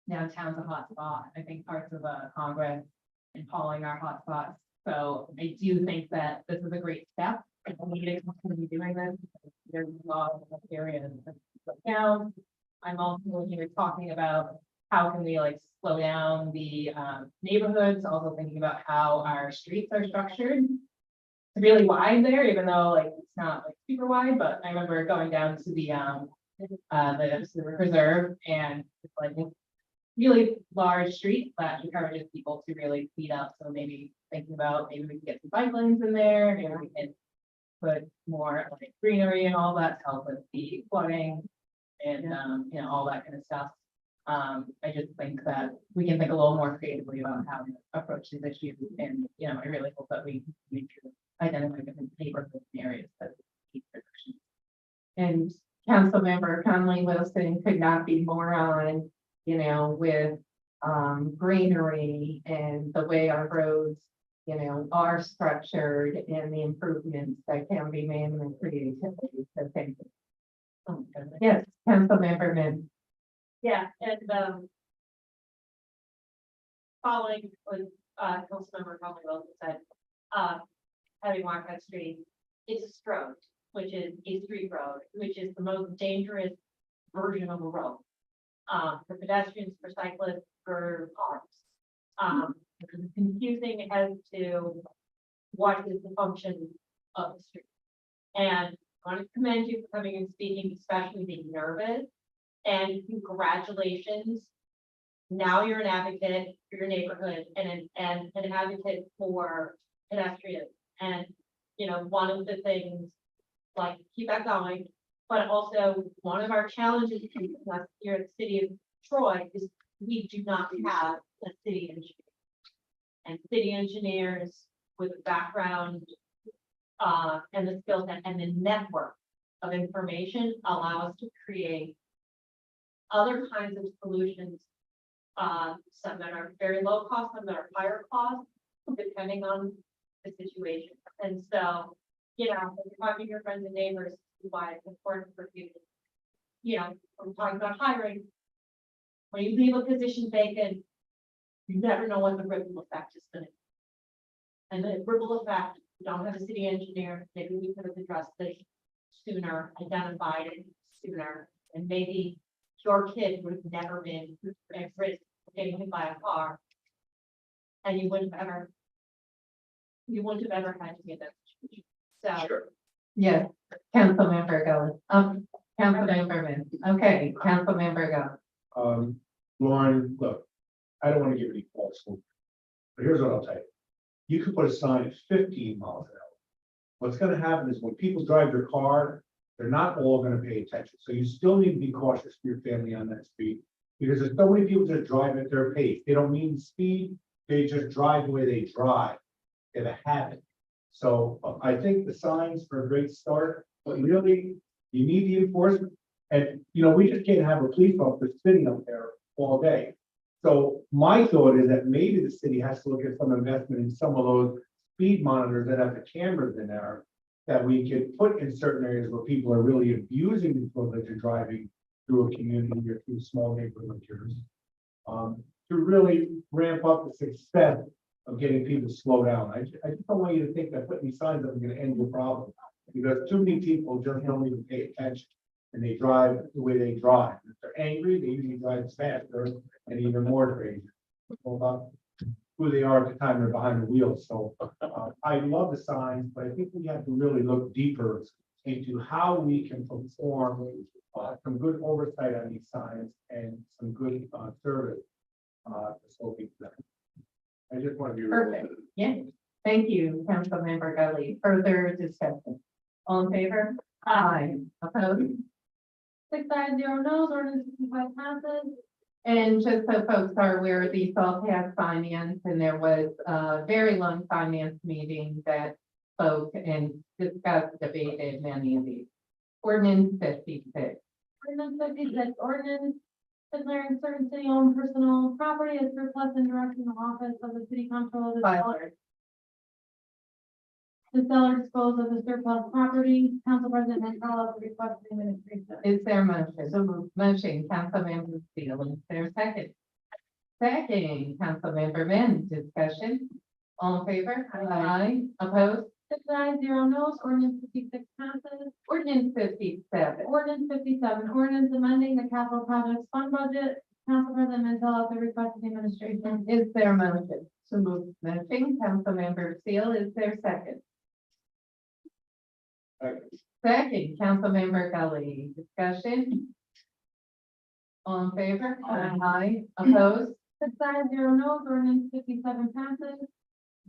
Downtown's a hot spot. I think parts of Congress and Pauling are hot spots. So I do think that this is a great step. We need to continue doing this. There's a lot of areas that slow down. I'm also talking about how can we slow down the neighborhoods, also thinking about how our streets are structured. It's really wide there, even though it's not super wide, but I remember going down to the reserve, and it's really large street that encourages people to really speed up. So maybe thinking about maybe we can get some bike lanes in there, maybe we can put more greenery and all that to help with the flooding and all that kind of stuff. I just think that we can think a little more creatively about how to approach these issues, and I really hope that we make sure to identify different neighborhoods and areas that need protection. And Councilmember Conley Wilson could not be more on, with greenery and the way our roads, are structured and the improvements that can be made in creativity. So thank you. Yes, Councilmember Min. Yeah, and following what Councilmember Conley Wilson said, having Marquette Street, it's a stroke, which is a street road, which is the most dangerous version of a road. For pedestrians, for cyclists, for cars. It's confusing as to what is the function of the street. And I want to commend you for coming and speaking, especially being nervous. And congratulations. Now you're an advocate for your neighborhood and an advocate for pedestrians. And, one of the things, keep that going. But also, one of our challenges here at the city of Troy is we do not have a city engineer. And city engineers with a background and the skill set and the network of information allow us to create other kinds of solutions, some that are very low cost, some that are higher cost, depending on the situation. And so, if you're talking to your friends and neighbors, why it's important for you. We're talking about hiring. When you leave a position vacant, you never know what the ripple effect is going to be. And the ripple effect, we don't have a city engineer, maybe we could have addressed this sooner, identified it sooner, and maybe your kid would have never been at risk of getting hit by a car. And you wouldn't have ever had to get that situation. So. Sure. Yes, Councilmember Go. Councilmember Min. Okay, Councilmember Go. Lauren, look, I don't want to give any false hope, but here's what I'll tell you. You could put a sign at 15 miles an hour. What's gonna happen is when people drive their car, they're not all gonna pay attention. So you still need to be cautious for your family on that street. Because there's so many people that drive at their pace. They don't mean speed, they just drive the way they drive. They have a habit. So I think the signs are a great start, but really, you need the enforcement. And, you know, we just can't have a police officer sitting up there all day. So my thought is that maybe the city has to look at some investment in some of those speed monitors that have the cameras in there that we could put in certain areas where people are really abusing the privilege of driving through a community or through small neighborhood areas. To really ramp up the success of getting people to slow down. I just don't want you to think that putting these signs up is gonna end your problem. Because too many people just don't even pay attention and they drive the way they drive. If they're angry, they usually drive faster and even more crazy. About who they are at the time they're behind the wheel. So I love the signs, but I think we have to really look deeper into how we can perform some good oversight on these signs and some good service. So I just want to be. Perfect. Yeah, thank you, Councilmember Gully. Further discussion. All in favor? Aye. Opposed? 6 ayes, 0 no's, ordinance 65 passes. And just so folks are aware, these all passed finance, and there was a very long finance meeting that spoke and discussed, debated many of these. Ordinance 56. Ordinance 56, ordinance declaring certain city-owned personal property as surplus and directing the office of the city comptroller to Tyler. the seller dispose of the surplus property. Council President Mandela requests the administration. Is there a motion? So moved. Motion, Councilmember Steele, is there a second? Second, Councilmember Men, discussion. All in favor? Aye. Opposed? 6 ayes, 0 no's, ordinance 56 passes. Ordinance 57. Ordinance 57, ordinance amending the capital projects fund budget. Council President Mandela at the request of the administration. Is there a motion? So moved. Motion, Councilmember Steele, is there a second? Second, Councilmember Gully, discussion. All in favor? Aye. Opposed? 6 ayes, 0 no's, ordinance 57 passes.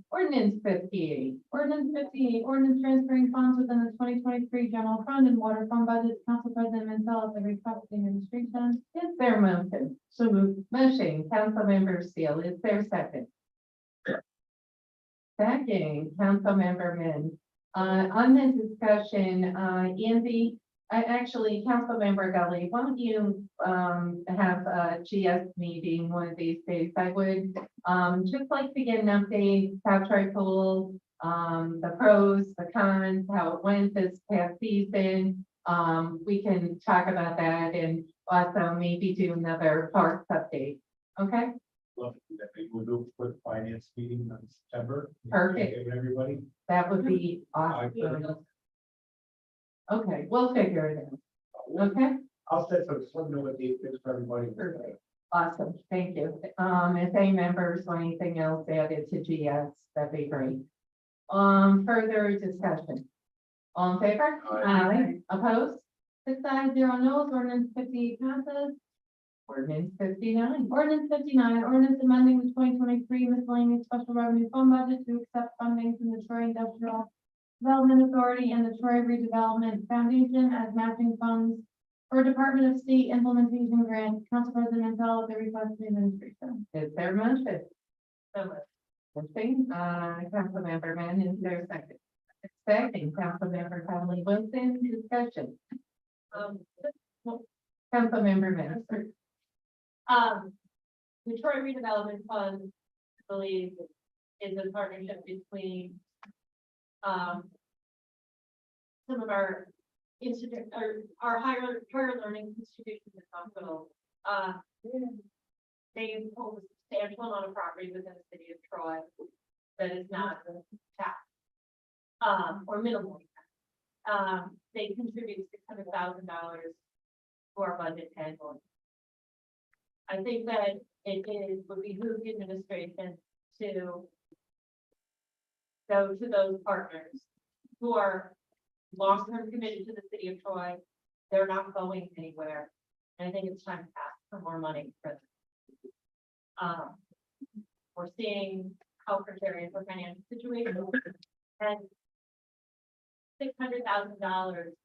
Ordinance 58. Ordinance 58, ordinance transferring funds within the 2023 general fund and water fund budget. Council President Mandela at the request of the administration. Is there a motion? So moved. Motion, Councilmember Steele, is there a second? Second, Councilmember Min. On the discussion, Andy, actually, Councilmember Gully, why don't you, have a GS meeting one of these days? I would, just like to get an update, South Pool, the pros, the cons, how it went this past season. We can talk about that and also maybe do another parks update. Okay, Love to do that. Maybe we'll do a quick finance meeting in September. Perfect. Okay with everybody. that would be awesome. Okay, we'll figure it out. Okay, I'll set some, just let me know what date fits for everybody. Perfect. awesome, thank you. If any members or anything else added to GS, that'd be great. Further discussion. All in favor? Aye. Opposed? 6 ayes, 0 no's, ordinance 58 passes. Ordinance 59. Ordinance 59, ordinance amending the 2023 miscellaneous special revenue fund budget to accept funding from the Troy Industrial Development Authority and the Troy Redevelopment Foundation as matching funds for Department of State implementation grant. Council President Mandela at the request of the administration. Is there a motion? So moved. Motion, Councilmember Mann, is there a second? Second, Councilmember Conley Wilson, discussion. Councilmember Mann. The Troy redevelopment fund, I believe, is a partnership between some of our institute, or our higher learning institutions and hospitals. They hold a substantial amount of property within the city of Troy that is not taxed, or minimally taxed. They contribute $600,000 to our budget annually. I think that would behoove the administration to go to those partners who are long-term committed to the city of Troy. They're not going anywhere. And I think it's time to ask for more money for them. We're seeing how precarious our financial situation is, and $600,000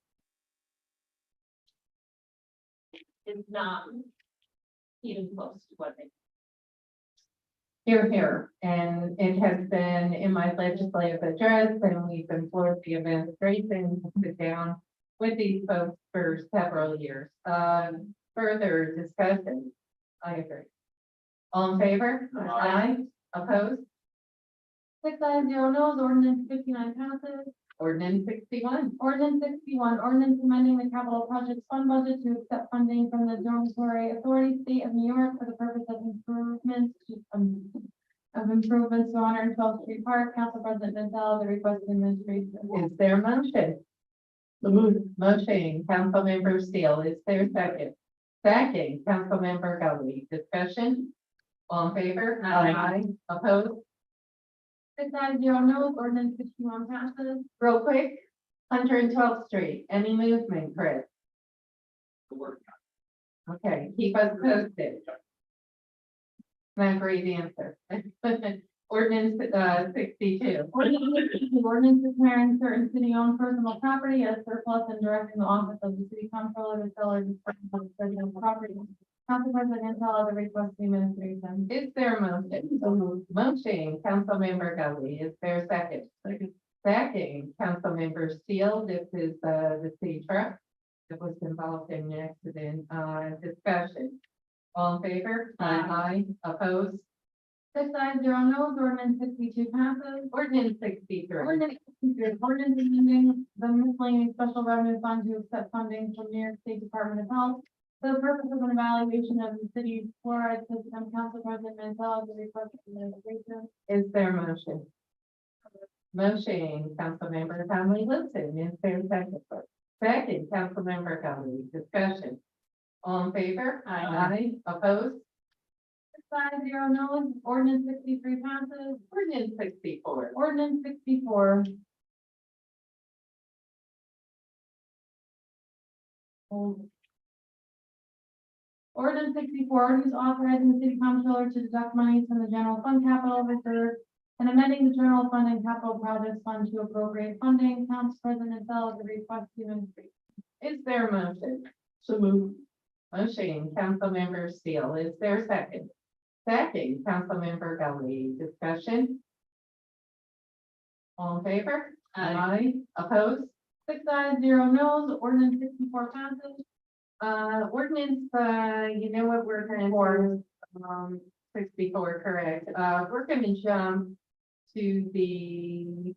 is not even close to what they. Here, here, and it has been in my legislative address, and we've implored the administration to sit down with these folks for several years. Further discussion, I agree. All in favor? Aye. Opposed? 6 ayes, 0 no's, ordinance 59 passes. Ordinance 61. Ordinance 61, ordinance amending the capital projects fund budget to accept funding from the dormitory authority state of New York for the purpose of improvements to 112th Street Park. Council President Mantel, the request administration. Is there a motion? The move. Motion, Councilmember Steele, is there a second? Second, Councilmember Gully, discussion? All in favor? Aye. Opposed? 6 ayes, 0 no's, ordinance 61 passes. Real quick, 112th Street, any movement, Chris? Okay, keep us posted. Not a great answer. Ordinance 62. Ordinance declaring certain city-owned personal property as surplus and directing the office of the city comptroller to sell or dispose of residential property. Council President Mantel, the request the administration. Is there a motion? Motion, Councilmember Gully, is there a second? Second, Councilmember Steele, this is the city truck that was involved in an accident, discussion. All in favor? Aye. Opposed? 6 ayes, 0 no's, ordinance 62 passes. Ordinance 63. Ordinance 63, ordinance amending the miscellaneous special revenue fund to accept funding from New York State Department of Health for the purpose of an evaluation of the city's fluoride system. Council President Mantel, the request of administration. Is there a motion? Motion, Councilmember Conley Wilson, is there a second? Second, Councilmember Gully, discussion. All in favor? Aye. Opposed? 6 ayes, 0 no's, ordinance 63 passes. Ordinance 64. Ordinance 64. Ordinance 64, ordinance authorizing the city comptroller to deduct monies from the general fund capital reserve and amending the general fund and capital projects fund to appropriate funding. Council President Mantel, the request to administration. Is there a motion? So move. Motion, Councilmember Steele, is there a second? Second, Councilmember Gully, discussion? All in favor? Aye. Opposed? 6 ayes, 0 no's, ordinance 64 passes. Ordinance, you know what we're going for, 64, correct. We're gonna jump to the,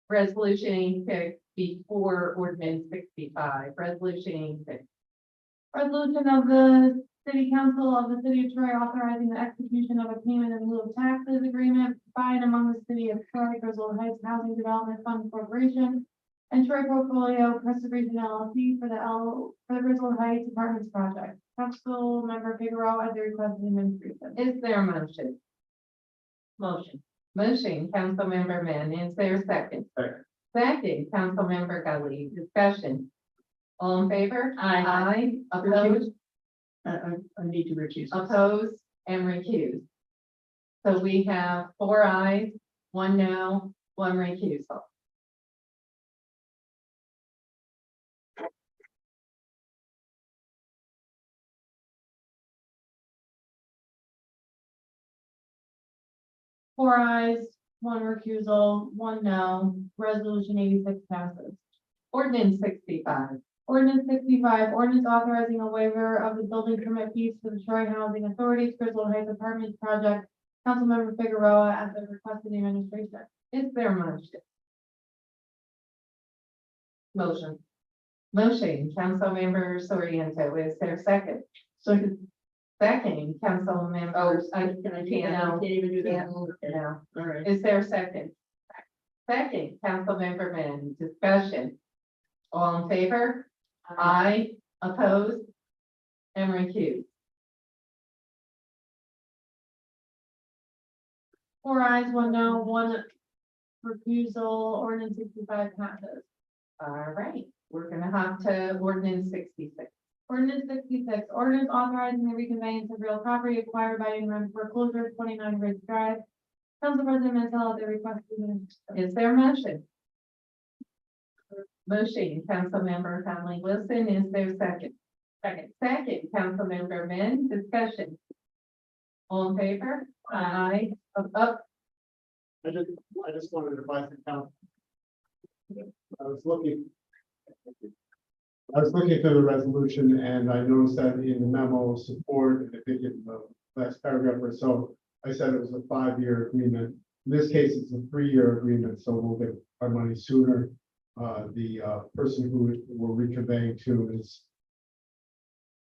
resolution 86 before ordinance 65, resolution 86. Resolution of the City Council of the City of Troy authorizing the execution of a payment in lieu of taxes agreement by and among the City of Troy, Griswold Heights Housing Development Fund Corporation, and Troy Portfolio Preservation LLC for the Griswold Heights Apartments Project. Council Member Figueroa, at the request of the administration. Is there a motion? Motion. Motion, Councilmember Mann, is there a second? Second, Councilmember Gully, discussion. All in favor? Aye. Opposed? I need to recuse. Opposed and recused. So we have 4 ayes, 1 no, 1 recusal. Four ayes, 1 recusal, 1 no, resolution 86 passes. Ordinance 65. Ordinance 65, ordinance authorizing a waiver of the building permit fees for the Troy Housing Authority's Griswold Heights Apartments Project. Councilmember Figueroa, at the request of the administration. Is there a motion? Motion. Motion, Councilmember Soriento, is there a second? Second. Second, Councilmember, I Can I can't even do that? no. All right. Is there a second? Second, Councilmember Mann, discussion. All in favor? Aye. Opposed? And recused. 4 ayes, 1 no, 1 refusal, ordinance 65 passes. All right, we're gonna hop to ordinance 66. Ordinance 66, ordinance authorizing the reconveyance of real property acquired by in foreclosure 29 Ridge Drive. Council President Mantel, at the request of the administration. Is there a motion? Motion, Councilmember Conley Wilson, is there a second? Second, Councilmember Min, discussion. All in favor? Aye. Up. I just wanted to advise the council. I was looking through the resolution and I noticed that in the memo of support, and I think in the last paragraph or so, I said it was a 5-year agreement. In this case, it's a 3-year agreement, so we'll get our money sooner. The person who we're reconveying to is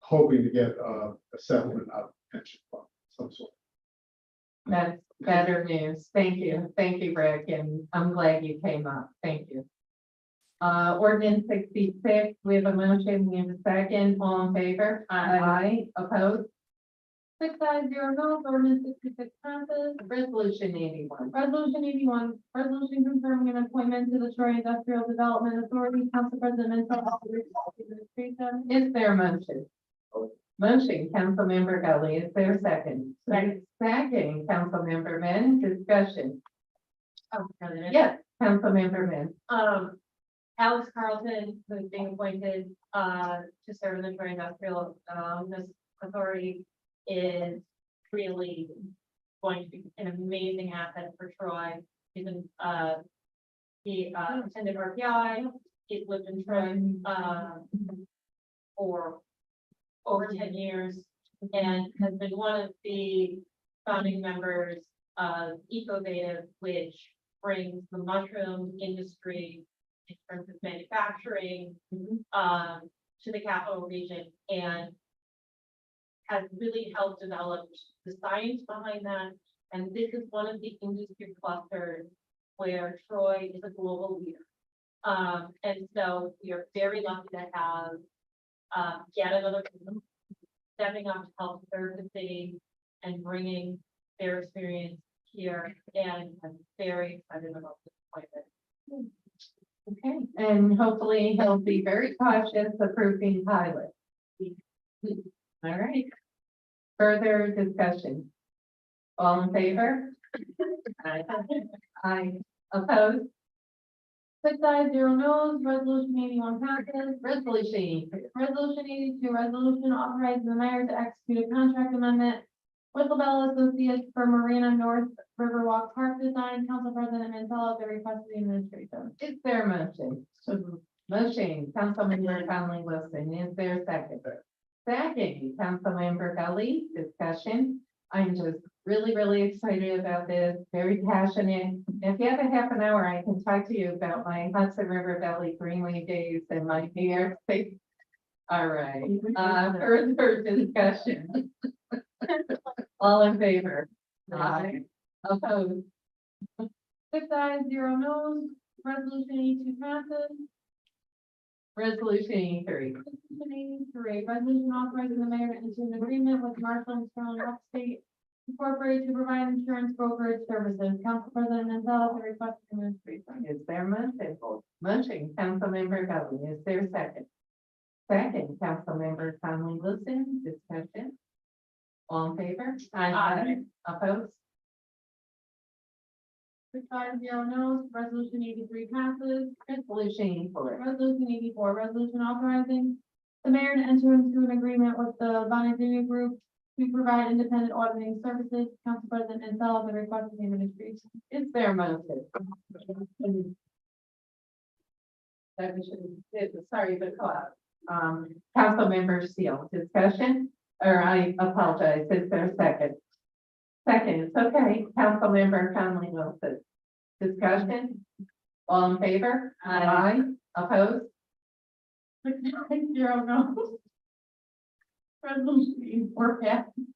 hoping to get a settlement out of the pension fund, of some sort. That's better news. Thank you. Thank you, Rick, and I'm glad you came up. Thank you. Ordinance 66, we have a motion, we have a second, all in favor? Aye. Opposed? 6 ayes, 0 noes, ordinance 66 passes. Resolution 81. Resolution 81, resolution confirming an appointment to the Troy Industrial Development Authority, Council President Administration. Is there a motion? Motion, Councilmember Gully, is there a second? Second, Councilmember Min, discussion. Oh, President. Yes, Councilmember Min. Alex Carlton, who's being appointed, to serve in the Troy Industrial, Authority is really going to be an amazing asset for Troy. He's been, he, attended RPI, he's lived in Troy, for over 10 years and has been one of the founding members of Ecovative, which brings the mushroom industry in terms of manufacturing, to the capital region and has really helped develop the science behind that. And this is one of the industry clusters where Troy is a global leader. And so we are very lucky to have yet another person stepping up to help serve the city and bringing their experience here. And I'm very excited about this appointment. Okay, and hopefully he'll be very cautious approving pilot. All right. Further discussion. All in favor? Aye. Aye. Opposed? 6 ayes, 0 noes, resolution 81 passes. Resolution 82, resolution authorizing the mayor to execute a contract amendment with LaBelle Associates for Marina North Riverwalk Park design. Council President Mantello, the request of the administration. Is there a motion? Motion, Councilmember Conley Wilson. Is there a second? Second, Councilmember Gully. Discussion. I'm just really excited about this, very passionate. If you have a half an hour, I can talk to you about my Hudson River Valley Greenway days and my New York State. All right, further discussion. All in favor? Aye. Opposed? 6 ayes, 0 noes, resolution 82 passes. Resolution 83. Resolution authorizing the mayor to enter an agreement with Marshall and Sterling Upstate Incorporated to provide insurance brokerage services. Council President Mantello, the request of the administration. Is there a motion? Motion, Councilmember Gully. Is there a second? Second, Councilmember Conley Wilson. Discussion. All in favor? Aye. Opposed? 6 ayes, 0 noes, resolution 83 passes. Resolution 84. Resolution authorizing the mayor to enter into an agreement with the Bonadini Group to provide independent auditing services. Council President Mantello, the request of the administration. Is there a motion? That we should, sorry, but Councilmember Steele, discussion, or I apologize, is there a second? Second, it's okay, Councilmember Conley Wilson. Discussion, all in favor? Aye. Opposed? 0 noes. Resolution 84 passes.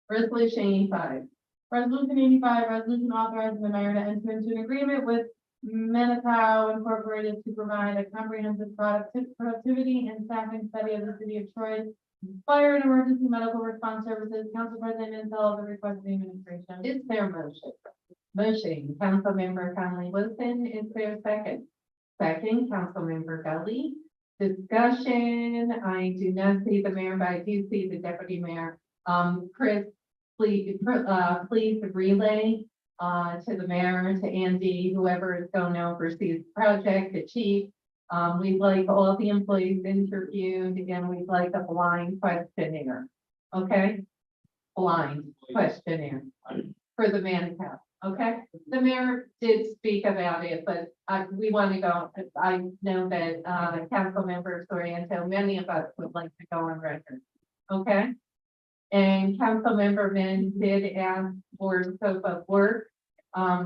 Resolution 85. Resolution 85, resolution authorizing the mayor to enter into an agreement with Manitow Incorporated to provide a comprehensive productivity and staffing study of the city of Troy fire and emergency medical response services. Council President Mantello, the request of the administration. Is there a motion? Motion, Councilmember Conley Wilson. Is there a second? Second, Councilmember Gully. Discussion. I do not see the mayor, but I do see the deputy mayor. Chris, please relay to the mayor, to Andy, whoever is going to oversee the project, the chief, We'd like all the employees interviewed, and we'd like a blind questionnaire, okay? Blind questionnaire for the manpower, okay? The mayor did speak about it, but we want to go, I know that, council member Soriento, many of us would like to go on record, okay? And council member Min did ask for scope of work,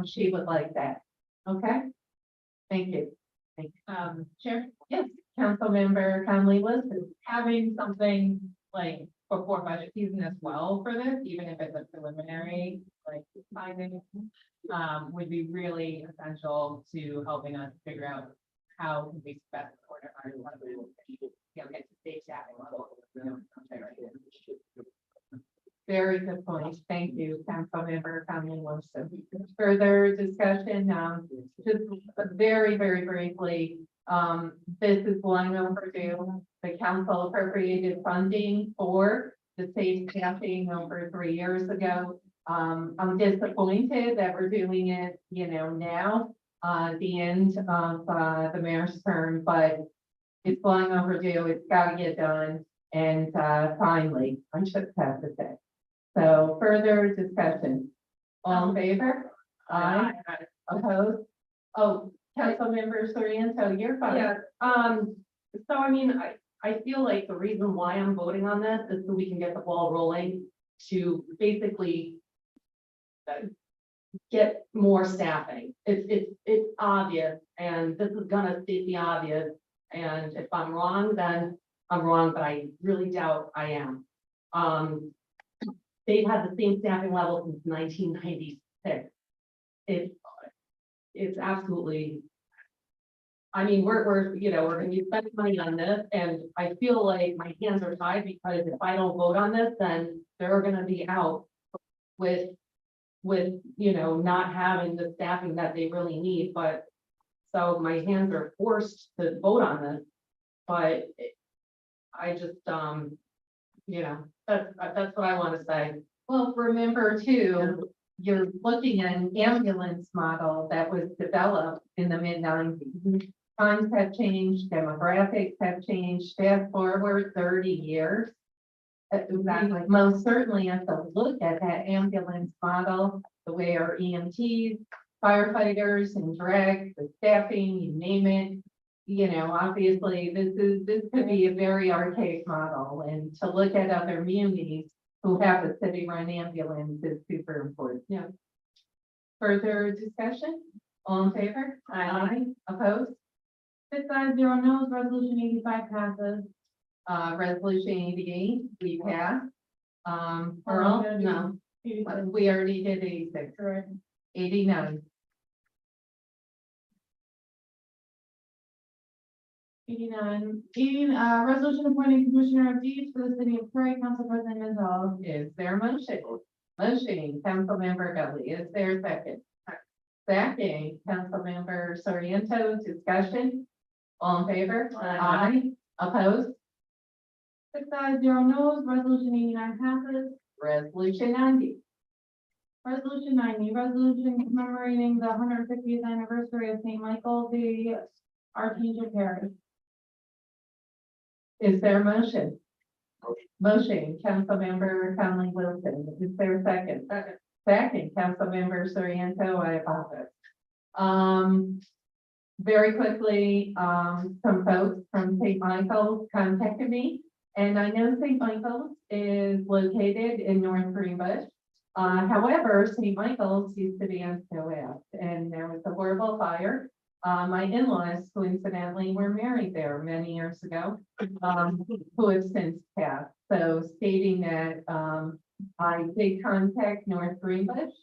she would like that, okay? Thank you. Chair, Yes, council member Conley Wilson. having something like before budget season as well for this, even if it's a preliminary, like finding, would be really essential to helping us figure out how can we best support our, get to state staffing level. Very good point. Thank you, council member Conley Wilson. Further discussion, just very, very briefly, this is long overdue. The council appropriated funding for the safe staffing over 3 years ago. I'm disappointed that we're doing it, now, the end of, the mayor's term, but it's long overdue. It's got to get done. And, finally, I just have to say. So further discussion. All in favor? Aye. Opposed? Oh, Councilmember Soriento, you're fine. Yeah, so I mean, I feel like the reason why I'm voting on this is so we can get the ball rolling to basically get more staffing. It's obvious, and this is gonna state the obvious, and if I'm wrong, then I'm wrong, but I really doubt I am. They've had the same staffing level since 1996. It's absolutely, I mean, we're gonna be spending money on this, and I feel like my hands are tied, because if I don't vote on this, then they're gonna be out with, not having the staffing that they really need, but so my hands are forced to vote on this, but I just, that's what I want to say. Well, remember too, you're looking at an ambulance model that was developed in the mid-90s. Times have changed, demographics have changed, fast forward 30 years. We most certainly have to look at that ambulance model, the way our EMTs, firefighters and direct, the staffing, you name it. Obviously, this could be a very archaic model, and to look at other communities who have a city-run ambulance is super important. Yeah. Further discussion? All in favor? Aye. Opposed? 6 ayes, 0 noes, resolution 85 passes. Resolution 88, we passed. Earl, no, we already did 86. Correct. 89. 89, resolution appointing commissioner of deeds for the city of Prairie, Council President Menzel. Is there a motion? Motion, Councilmember Gully. Is there a second? Second, Councilmember Soriento. Discussion? All in favor? Aye. Opposed? 6 ayes, 0 noes, resolution 89 passes. Resolution 90. Resolution 90, resolution commemorating the 150th anniversary of St. Michael the Archangel Parish. Is there a motion? Motion, Councilmember Conley Wilson. Is there a second? Second, Councilmember Soriento. I apologize. Very quickly, some folks from St. Michael's contacted me, and I know St. Michael's is located in North Greenbush. However, St. Michael's used to be on Snow Ave, and there was a horrible fire. My in-laws coincidentally were married there many years ago, who have since passed. So stating that, I did contact North Greenbush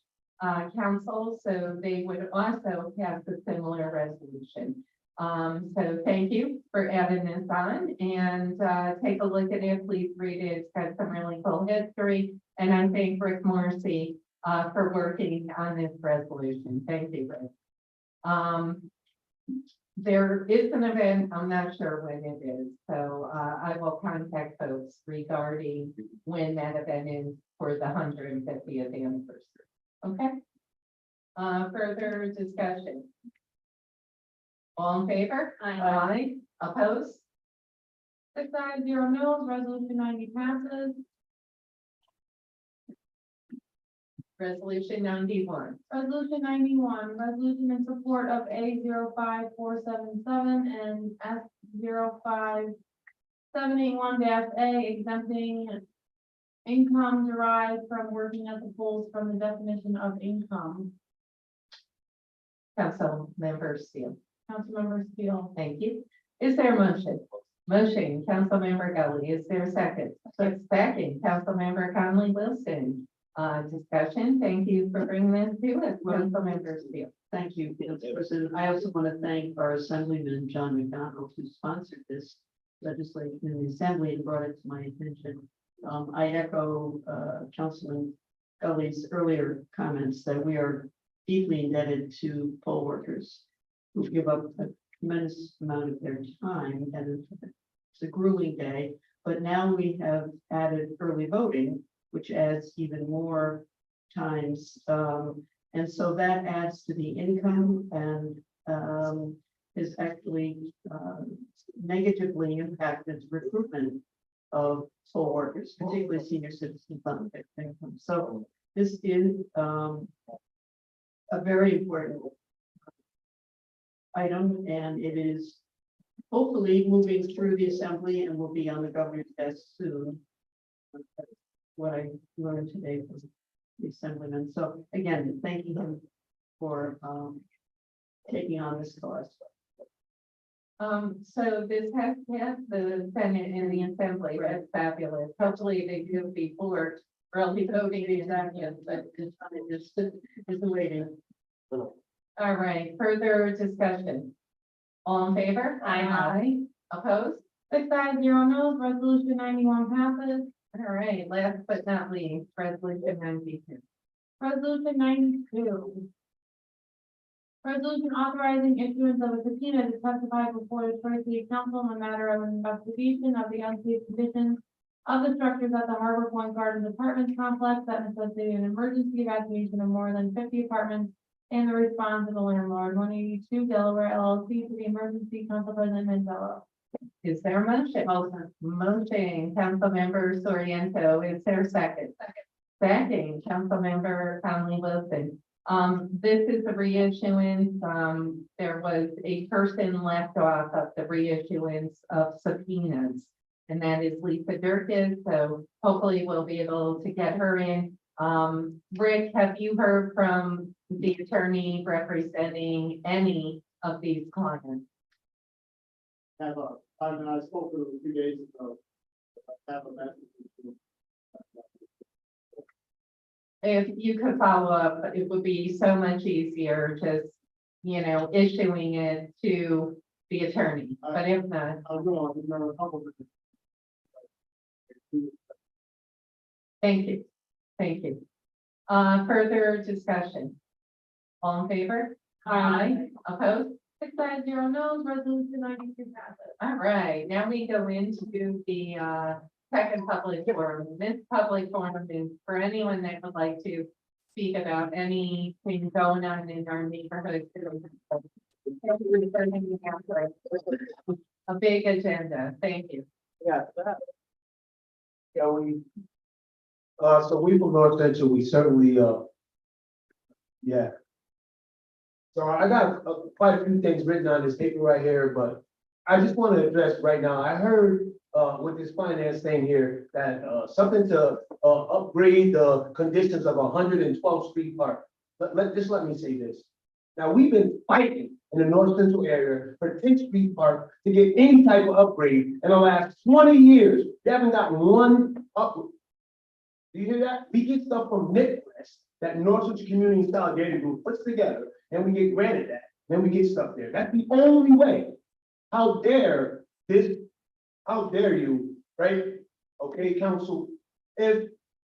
Council, so they would also pass a similar resolution. So thank you for adding this on, and take a look at it. Please read it. It's got some really cool history. And I thank Rick Morrissey for working on this resolution. Thank you, Rick. There is an event, I'm not sure when it is, so I will contact folks regarding when that event is for the 150th anniversary. Okay? Further discussion? All in favor? Aye. Opposed? 6 ayes, 0 no's, resolution 90 passes. Resolution 91. Resolution 91, resolution in support of A 05477 and S 05781 A exempting income derived from working at the polls from the definition of income. Councilmember Steele. Councilmember Steele. Thank you. Is there a motion? Motion, Councilmember Gully. Is there a second? Second, Councilmember Conley Wilson. Discussion. Thank you for bringing this to us, Councilmember Steele. Thank you, Council President. I also want to thank our Assemblyman, John McDonald, who sponsored this legislation in the Assembly and brought it to my attention. I echo Councilman Gully's earlier comments that we are deeply indebted to poll workers who give up a tremendous amount of their time, and it's a grueling day. But now we have added early voting, which adds even more times. And so that adds to the income and is actually negatively impacted recruitment of poll workers, particularly senior citizens on fixed income. So this is a very important item, and it is hopefully moving through the assembly and will be on the governor's desk soon. What I learned today from the assemblyman. So again, thanking him for taking on this cause. So this has passed the Senate and the Assembly. That's fabulous. Hopefully they do before early voting is active, but It's waiting. all right, further discussion. All in favor? Aye. Opposed? 6 ayes, 0 no's, resolution 91 passes. All right, last but not least, resolution 92. Resolution 92. Resolution authorizing issuance of a subpoena to testify before the Troy City Council in the matter of an investigation of the unsafe conditions of the structures at the Harbor Point Garden Apartments complex that necessitated an emergency evacuation of more than 50 apartments and the response of the landlord, 182 Delaware LLC, to the emergency council president Manzello. Is there a motion? Motion, Councilmember Soriento. Is there a second? Second, Councilmember Conley Wilson. This is a reissuance. There was a person left off of the reissuance of subpoenas, and that is Lisa Durkis. So hopefully we'll be able to get her in. Rick, have you heard from the attorney representing any of these clients? I spoke to him a few days ago. Have a message. If you could follow up, it would be so much easier just, issuing it to the attorney, but if not, I'll go on, remember a couple of them. thank you. Thank you. Further discussion. All in favor? Aye. Opposed? 6 ayes, 0 no's, resolution 92 passes. All right, now we go into the second public forum. This public forum is for anyone that would like to speak about anything going on in our neighborhood. A big agenda. Thank you. Yeah. Yeah, so we from North Central, we certainly, yeah. So I got quite a few things written on this paper right here, but I just want to address right now. I heard with this finance thing here that something to upgrade the conditions of 112th Street Park. Just let me say this. Now, we've been fighting in the North Central area for 10th Street Park to get any type of upgrade in the last 20 years. They haven't gotten one upgrade. Do you hear that? We get stuff from Midwest that North Central Community Solidarity Group puts together, and we get granted that. Then we get stuff there. That's the only way. How dare you, right? Okay, council, if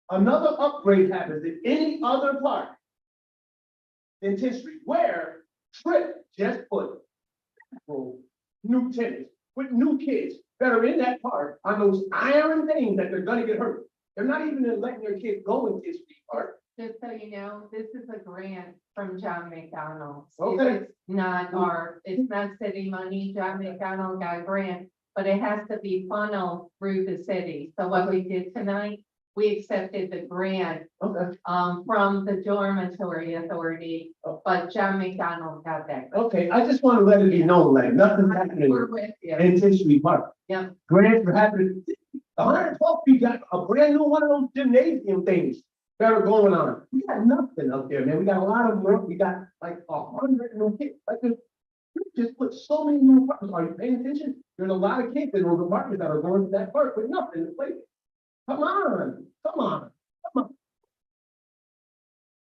another upgrade happens in any other park than 10th Street, where Trip just put new tenants with new kids that are in that park on those iron things that they're gonna get hurt. They're not even letting their kids go in 10th Street Park. just so you know, this is a grant from John McDonald. Okay. It's not city money. John McDonald got a grant, but it has to be funneled through the city. So what we did tonight, we accepted the grant Okay, from the dormitory authority, but John McDonald got that. okay, I just want to let it be known, like, nothing's happening We're with you. in Tishley Park. Yeah. Grants are happening. 112 feet got a brand new one of those gymnasium things that are going on. We got nothing up there, man. We got a lot of work. We got like 100 new kids. Like, we just put so many new apartments. Are you paying attention? There's a lot of kids in those apartments that are going to that park with nothing to play with. Come on, come on, come on.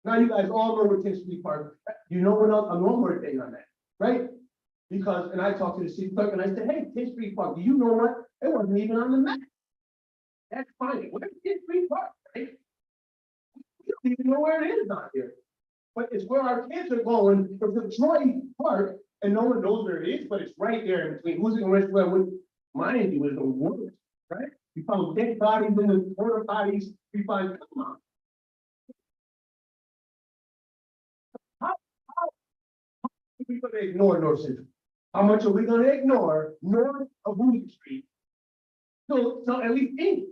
Now you guys all know where Tishley Park, you know what else, one more thing on that, right? Because, and I talked to the city clerk and I said, hey, Tishley Park, do you know what? It wasn't even on the map. That's fine. Where's Tishley Park, right? We don't even know where it is out here. But it's where our kids are going, from the Troy Park, and no one knows where it is, but it's right there in between Hoosick and Richwell, which, mind you, is the worst, right? We found dead bodies in the porta potties. We find, come on. How are we gonna ignore North Central? How much are we gonna ignore north of Hoosick Street? So at least in.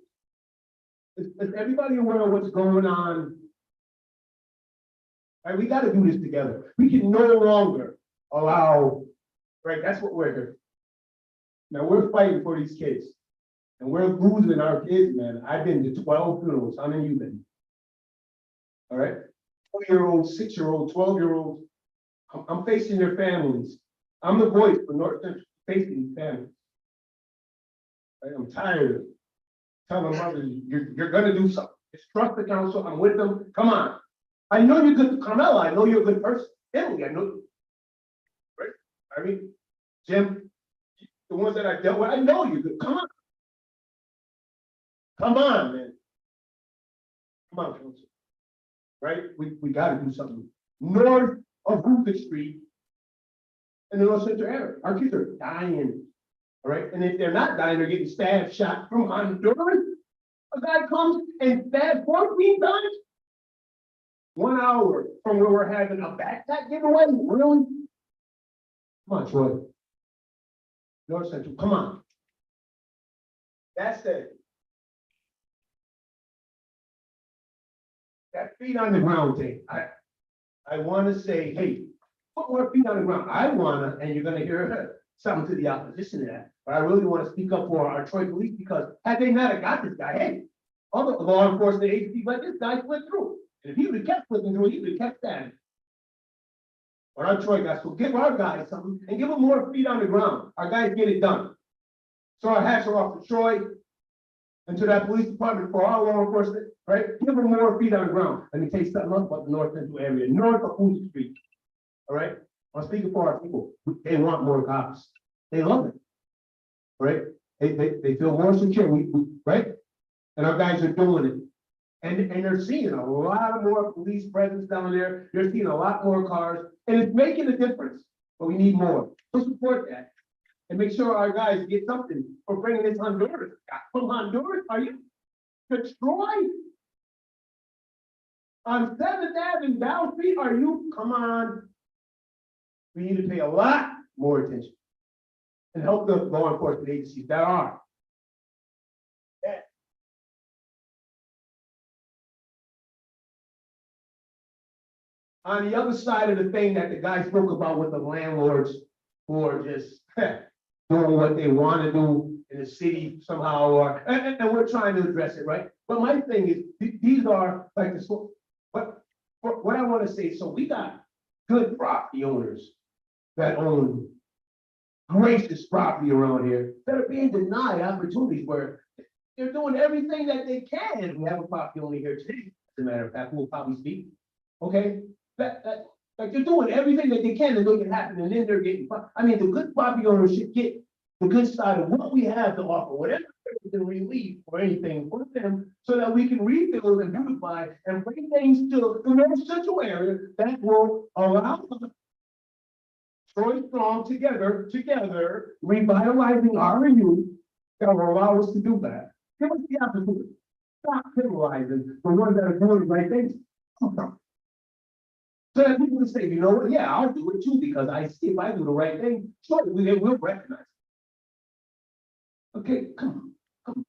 Is everybody aware of what's going on? Right, we gotta do this together. We can no longer allow, right, that's what we're here. Now, we're fighting for these kids. And we're losing our kids, man. I've been to 12 funerals. How many you been? All right, 4-year-old, 6-year-old, 12-year-olds. I'm facing their families. I'm the voice for North Central, facing these families. Right, I'm tired of telling mothers, you're gonna do something. Just trust the council. I'm with them. Come on. I know you're good, Carmela. I know you're a good person. Emily, I know. Right? I mean, Jim, the ones that I dealt with, I know you're good. Come on. Come on, man. Come on, council. Right? We gotta do something. North of Hoosick Street in the North Central area. Our kids are dying. All right, and if they're not dying, they're getting stabbed, shot from Honduras. A guy comes and stabs 14 times. 1 hour from where we're having a backpack giveaway, really? Come on, Troy. North Central, come on. That's it. That feet on the ground thing, I want to say, hey, put more feet on the ground. I wanna, and you're gonna hear something to the opposition to that, but I really want to speak up for our Troy police, because had they not have got this guy, hey, all the law enforcement agencies let this guy slip through. And if he would have kept flipping through, he would have kept standing. But our Troy guys, so give our guys something and give them more feet on the ground. Our guys get it done. So our hats are off to Troy and to that police department for our law enforcement, right? Give them more feet on the ground. Let me tell you something else about the North Central area, north of Hoosick Street. All right? I'm speaking for our people. They want more cops. They love it. Right? They feel more secure, right? And our guys are doing it. And they're seeing a lot more police presence down there. They're seeing a lot more cars, and it's making a difference, but we need more. So support that and make sure our guys get something for bringing this Honduras guy from Honduras. Are you destroyed? On 7th Ave in Dow Street, are you? Come on. We need to pay a lot more attention and help the law enforcement agencies that are. On the other side of the thing that the guy spoke about with the landlords who are just doing what they want to do in the city somehow, and we're trying to address it, right? But my thing is, these are like this, but what I want to say, so we got good property owners that own gracious property around here that are being denied opportunities where they're doing everything that they can. We have a property owner here today, as a matter of fact, who will probably speak, okay? Like they're doing everything that they can to make it happen, and then they're getting, I mean, the good property owners should get the good side of what we have to offer, whatever we can relieve or anything for them, so that we can rebuild and beautify and bring things to the North Central area that will allow us Troy Strong together, revitalizing our youth that will allow us to do that. Give us the opportunity. Stop penalizing the ones that are doing the right things. So that people can say, you know what, yeah, I'll do it too, because I see if I do the right thing, sure, we will recognize it. Okay, come on.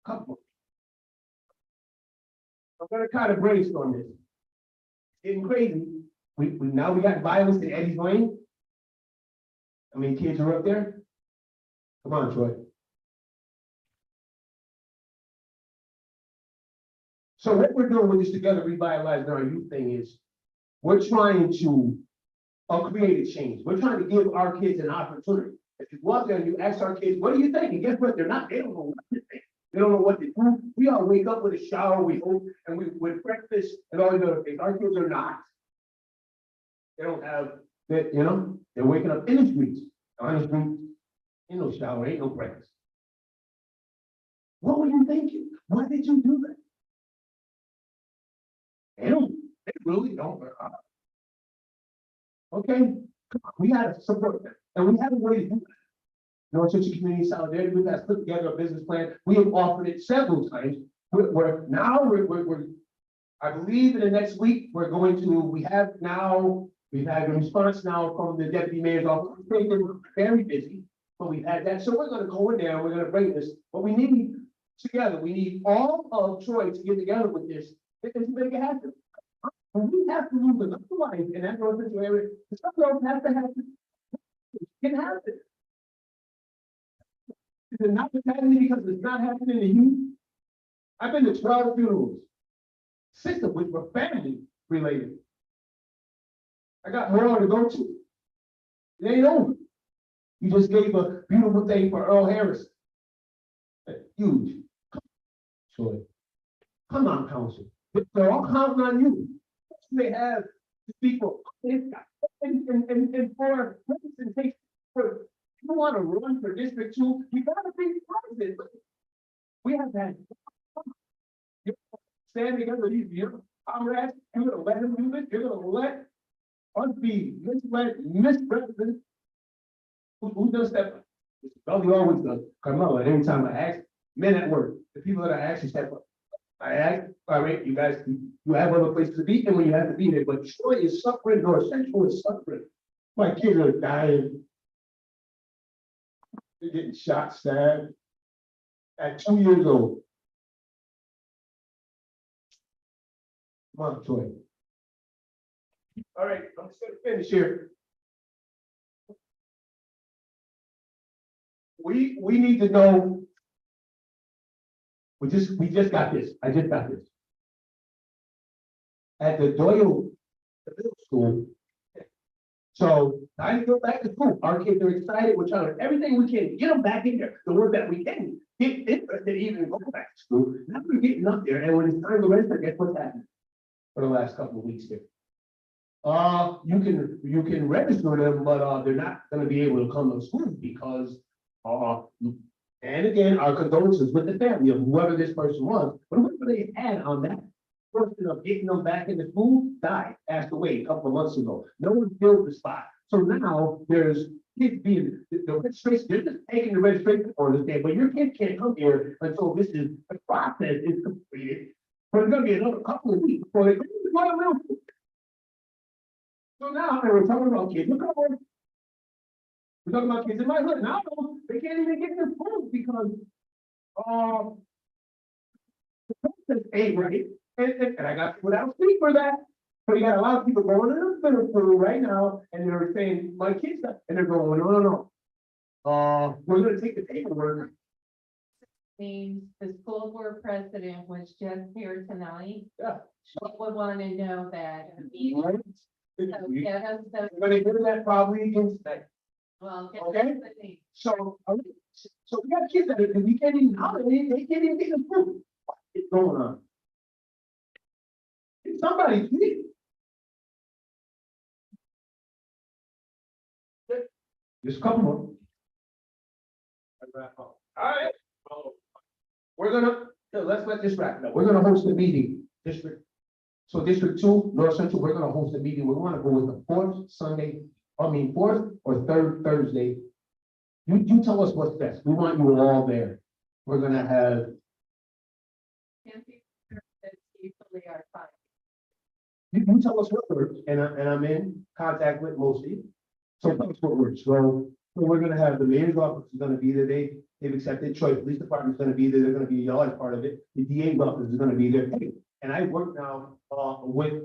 Come on. I'm gonna kind of brainstorm this. Getting crazy. We now we got violence in Eddie's Lane. I mean, kids are up there. Come on, Troy. So what we're doing with this Together Revitalizing Our Youth thing is, we're trying to create a change. We're trying to give our kids an opportunity. If you go out there and you ask our kids, what do you think? And guess what? They don't know what to think. They don't know what to do. We all wake up with a shower, we hope, and with breakfast and all these other things. Our kids are not. They don't have that, they're waking up in the streets. On the street, ain't no shower, ain't no breakfast. What were you thinking? Why did you do that? They really don't. Okay, come on, we gotta support them, and we have a way to do that. North Central Community Solidarity, we've put together a business plan. We have offered it several times. We're I believe in the next week, we've had a response now from the deputy mayor's office. They've been very busy, but we've had that. So we're gonna go in there and we're gonna bring this, but we need together, we need all of Troy to get together with this. To make it happen. And we have to move the line in that North Central area. Some of those have to happen. It can happen. Is it not happening because it's not happening to you? I've been to 12 funerals, 6 of which were family related. I got more to go to. It ain't over. You just gave a beautiful thing for Earl Harris. Huge. Troy. Come on, council. They're all counting on you. They have people. And for representation, you want to run for District 2, you gotta be president. We have that. Stand together, these comrades, you're gonna let him do this, you're gonna let us be misrepresented. Who does that? Belly always does. Carmelo, and every time I ask, men at work, the people that I actually step up. I ask, all right, you guys, you have other places to be, and when you have to be there, but Troy is suffering, North Central is suffering. My kids are dying. They're getting shot, stabbed at 2 years old. Come on, Troy. All right, I'm just gonna finish here. We need to know. We just got this. I just got this. At the Doyle Middle School. So I go back to school. Our kids are excited. We're trying to do everything we can to get them back in there. The word that we can get interested even go back to school. Now we're getting up there, and when it's time to register, guess what's happening for the last couple of weeks here? You can register them, but they're not going to be able to come to school because and again, our condolences with the family of whoever this person was, but whoever they had on that person of getting them back into school died, passed away a couple of months ago. No one filled the spot. So now there's kids being, the registration, they're just taking the registration for this day, but your kid can't come here until the process is completed. But it's gonna be another couple of weeks before they. So now we're talking about kids. Look over. We're talking about kids in my hood. Now they can't even get their schools because the process ain't right. And I got people that will speak for that. So you got a lot of people going to the middle school right now, and they're saying, my kids, and they're going, no. We're gonna take the paperwork. The school board president was just here tonight. Yeah. She would want to know that. Right? We're gonna do that probably against that. Well, Okay. So we got kids that we can't even, they can't even get the food. What's going on? Somebody, please. Just a couple more. All right. Let's let this wrap it up. We're gonna host a meeting, District 2, North Central, we're gonna host a meeting. We wanna go with the fourth or third Thursday. You tell us what's best. We want you all there. We're gonna have Probably are fine. You tell us what works, and I'm in contact with most of you. So tell us what works. So we're gonna have the mayor's office is gonna be there. They've accepted. Troy Police Department's gonna be there. They're gonna be a large part of it. The DA's office is gonna be there. And I work now, with,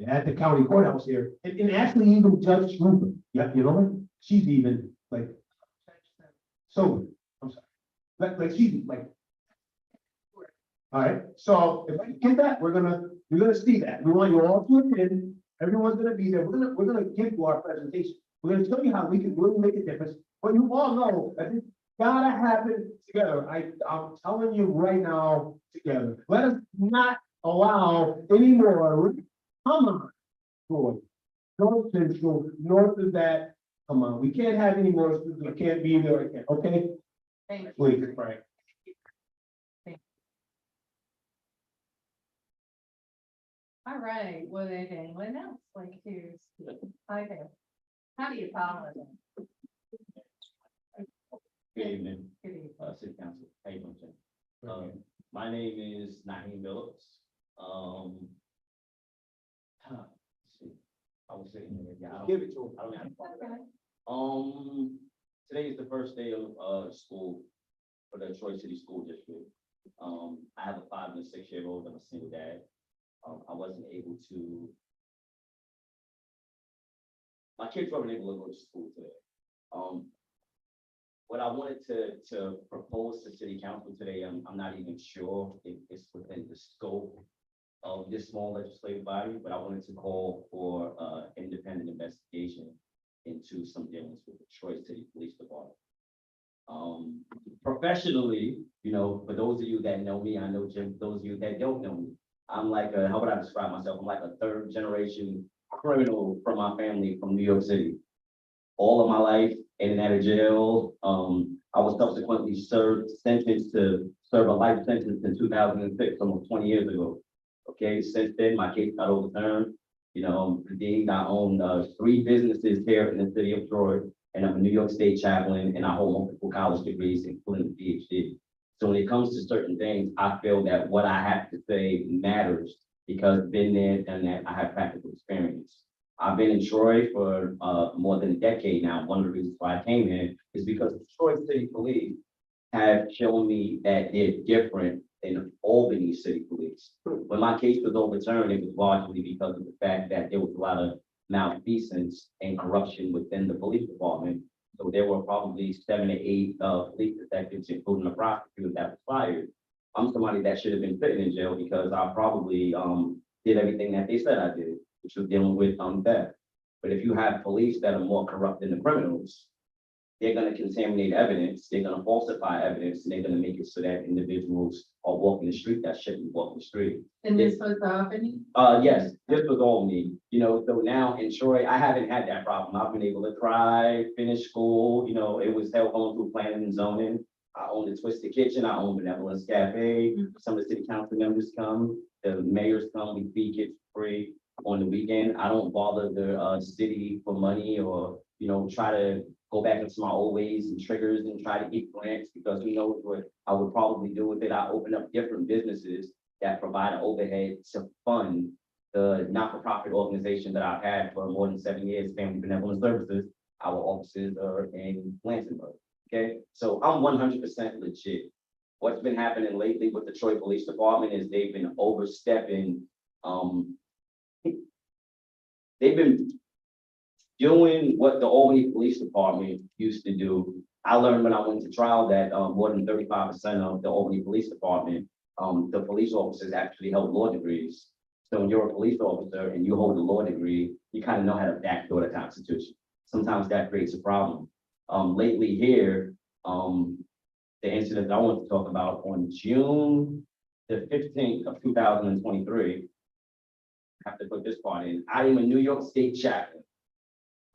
at the county courthouse here, and actually even Judge Rupert. Yeah, you know what? She's even like, so, I'm sorry. Like she's like. All right, so if I get that, you're gonna see that. We want you all to attend. Everyone's gonna be there. We're gonna give you our presentation. We're gonna show you how we can really make a difference. But you all know that it's gotta happen together. I'm telling you right now, together. Let us not allow any more. Come on, boy. North Central, north of that. Come on, we can't have any more. We can't be there again, okay? Thank you. Please, Frank. All right, would anyone else like to speak? Hi there. How do you call it? Good evening, Good evening. City Council. How you doing, Jim? My name is Naheem Phillips. Let's see. I was sitting there, yeah, I don't. Give it to him. I don't have. Okay. Today is the first day of school for the Troy City School District. I have a 5 and a 6-year-old. I'm a single dad. I wasn't able to. My kids weren't able to go to school today. What I wanted to propose to City Council today, I'm not even sure if it's within the scope of this small legislative body, but I wanted to call for independent investigation into some dealings with the Troy City Police Department. Professionally, you know, for those of you that know me, I know Jim, those of you that don't know me, I'm like how would I describe myself? I'm like a 3rd generation criminal from my family from New York City. All of my life in and out of jail. I was subsequently sentenced to serve a life sentence in 2006, almost 20 years ago. Okay, since then, my case got overturned. You know, redeemed. I own 3 businesses here in the city of Troy, and I'm a New York State chaplain, and I hold multiple college degrees, including a PhD. So when it comes to certain things, I feel that what I have to say matters because been there, done that, I have practical experience. I've been in Troy for more than a decade now. One of the reasons why I came here is because the Troy City Police have shown me that they're different than Albany City Police. When my case was overturned, it was largely because of the fact that there was a lot of malfeasance and corruption within the police department. So there were probably 7 to 8 police detectives, including the prosecutor that was fired. I'm somebody that should have been sitting in jail because I probably did everything that they said I did, which was dealing with theft. But if you have police that are more corrupt than the criminals, they're going to contaminate evidence, they're going to falsify evidence, and they're going to make it so that individuals are walking the street that shouldn't walk the street. And this was Albany? Yes, this was all me, you know, so now in Troy, I haven't had that problem. I've been able to thrive, finish school, you know, it was held on through planning and zoning. I own the Twisted Kitchen, I own Benevolence Cafe, some of the city council members come, the mayors come, we feed kids free on the weekend. I don't bother the city for money or, you know, try to go back into my old ways and triggers and try to get grants because who knows what I would probably do with it. I open up different businesses that provide an overhead to fund the not-for-profit organization that I've had for more than 7 years, Family Benevolent Services. Our offices are in Lansingburg, okay? So I'm 100% legit. What's been happening lately with the Troy Police Department is they've been overstepping. They've been doing what the Albany Police Department used to do. I learned when I went to trial that more than 35% of the Albany Police Department, the police officers actually held law degrees. So when you're a police officer and you hold a law degree, you kind of know how to backdoor the Constitution. Sometimes that creates a problem. Lately here, the incident that I want to talk about on June the 15th of 2023, I have to put this part in. I am a New York State chaplain.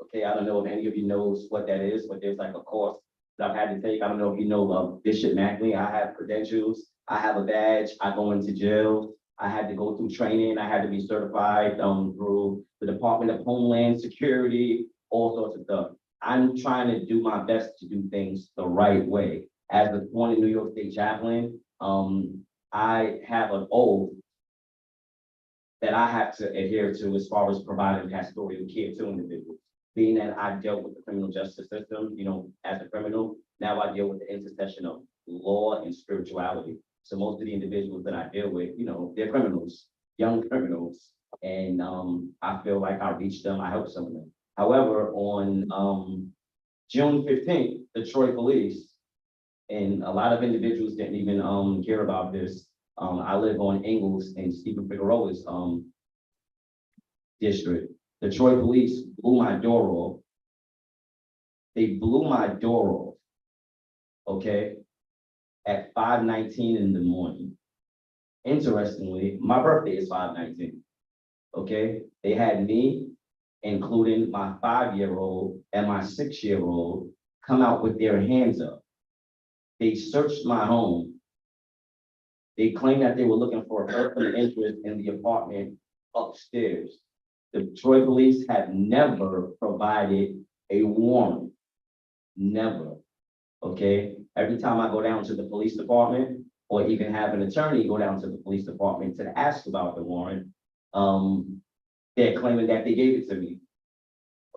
Okay, I don't know if any of you knows what that is, but there's like a course that I've had to take. I don't know if you know of Bishop Mackley. I have credentials. I have a badge. I go into jail. I had to go through training. I had to be certified through the Department of Homeland Security, all sorts of stuff. I'm trying to do my best to do things the right way. As a sworn New York State chaplain, I have an oath that I have to adhere to as far as providing pastoral care to individuals. Being that I dealt with the criminal justice system, as a criminal, now I deal with the intersection of law and spirituality. So most of the individuals that I deal with, they're criminals, young criminals. And I feel like I reach them, I help some of them. However, on June 15th, the Troy Police, and a lot of individuals didn't even care about this. I live on Ingalls in Stephen Figueroa's district. The Troy Police blew my door off. They blew my door off, okay, at 5:19 in the morning. Interestingly, my birthday is 5/19, okay? They had me, including my 5-year-old and my 6-year-old, come out with their hands up. They searched my home. They claimed that they were looking for a person of interest in the apartment upstairs. The Troy Police have never provided a warrant. Never. Okay? Every time I go down to the police department, or even have an attorney go down to the police department to ask about the warrant, they're claiming that they gave it to me.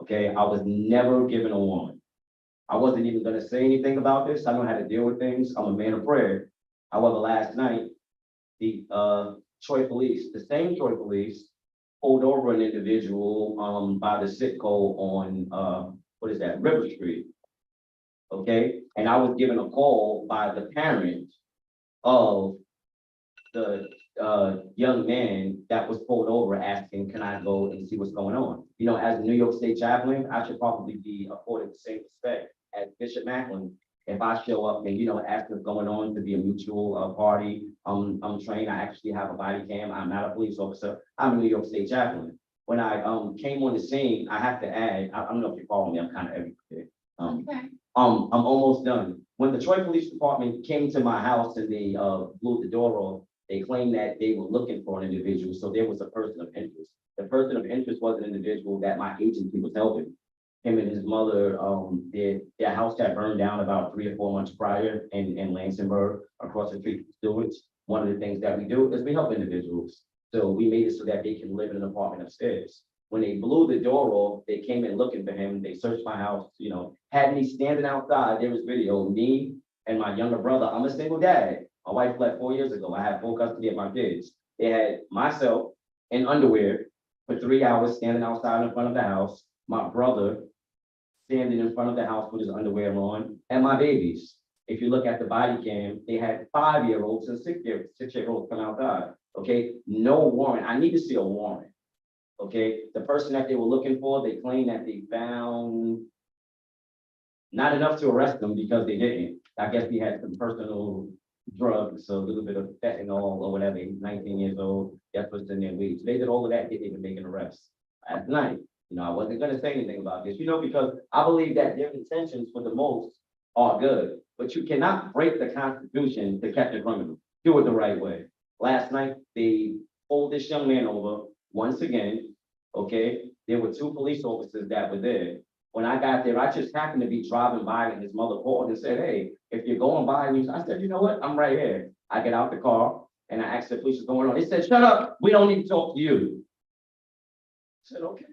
Okay? I was never given a warrant. I wasn't even gonna say anything about this. I know how to deal with things. I'm a man of prayer. However, last night, the Troy Police, the same Troy Police, pulled over an individual by the Citgo on River Street. Okay, and I was given a call by the parent of the young man that was pulled over asking, can I go and see what's going on? As a New York State chaplain, I should probably be afforded the same respect as Bishop Macklin. If I show up and, ask what's going on to be a mutual party, I'm trained, I actually have a body cam, I'm not a police officer, I'm a New York State chaplain. When I came on the scene, I have to add, I don't know if you follow me, I'm kind of everywhere. Okay. I'm almost done. When the Troy Police Department came to my house and they blew the door off, they claimed that they were looking for an individual, so there was a person of interest. The person of interest was an individual that my agency was helping. Him and his mother, their house had burned down about 3 or 4 months prior in Lansingburg, across the street from Stewart's. One of the things that we do is we help individuals. So we made it so that they can live in an apartment upstairs. When they blew the door off, they came in looking for him. They searched my house, had me standing outside. There was video, me and my younger brother. I'm a single dad. My wife left 4 years ago. I have full custody of my kids. They had myself in underwear for 3 hours standing outside in front of the house. My brother standing in front of the house with his underwear on, and my babies. If you look at the body cam, they had 5-year-olds and 6-year-olds come outside. Okay, no warrant. I need to see a warrant. Okay, the person that they were looking for, they claim that they found not enough to arrest them because they didn't. I guess he had some personal drugs, so a little bit of fentanyl or whatever. He's 19 years old. That's what's in their weed. So they did all of that, didn't even make an arrest. Last night, I wasn't gonna say anything about this, because I believe that their intentions for the most are good, but you cannot break the Constitution to catch a criminal. Do it the right way. Last night, they pulled this young man over once again, okay? There were 2 police officers that were there. When I got there, I just happened to be driving by and his mother called and said, hey, if you're going by, I said, you know what? I'm right here. I get out the car and I asked the police what's going on. They said, shut up. We don't need to talk to you. I said, okay.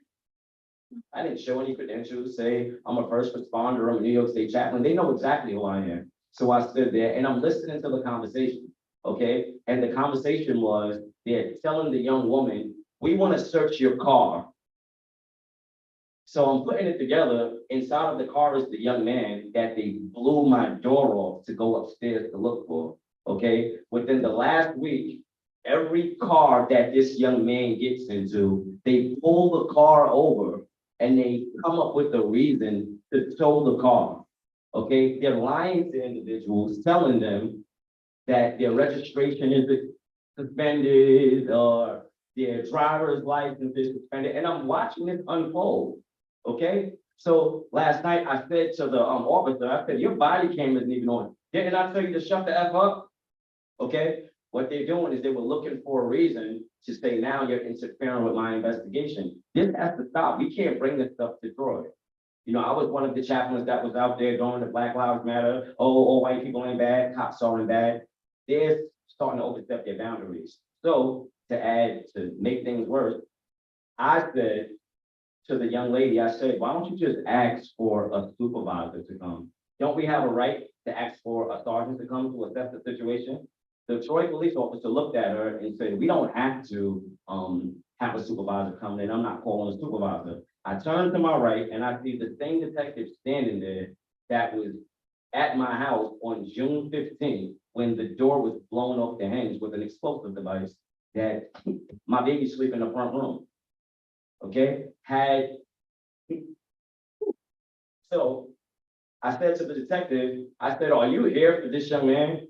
I didn't show any credentials, say I'm a first responder, I'm a New York State chaplain. They know exactly who I am. So I stood there and I'm listening to the conversation, okay? And the conversation was, they're telling the young woman, we want to search your car. So I'm putting it together. Inside of the car is the young man that they blew my door off to go upstairs to look for, okay? Within the last week, every car that this young man gets into, they pull the car over and they come up with a reason to tow the car, okay? They're lying to individuals, telling them that their registration is suspended or their driver's license is suspended, and I'm watching this unfold, okay? So last night I said to the officer, I said, your body cam isn't even on. Didn't I tell you to shut the F up? Okay, what they're doing is they were looking for a reason to say, now you're interfering with my investigation. This has to stop. We can't bring this stuff to Troy. I was one of the chaplains that was out there during the Black Lives Matter. Oh, white people ain't bad, cops aren't bad. They're starting to overstep their boundaries. So to add, to make things worse, I said to the young lady, I said, why don't you just ask for a supervisor to come? Don't we have a right to ask for a sergeant to come to assess the situation? The Troy police officer looked at her and said, we don't have to, have a supervisor come in. I'm not calling a supervisor. I turned to my right and I see the same detective standing there that was at my house on June 15th, when the door was blown off the hinge with an explosive device, that my baby sleep in the front room. Okay, so I said to the detective, I said, are you here for this young man?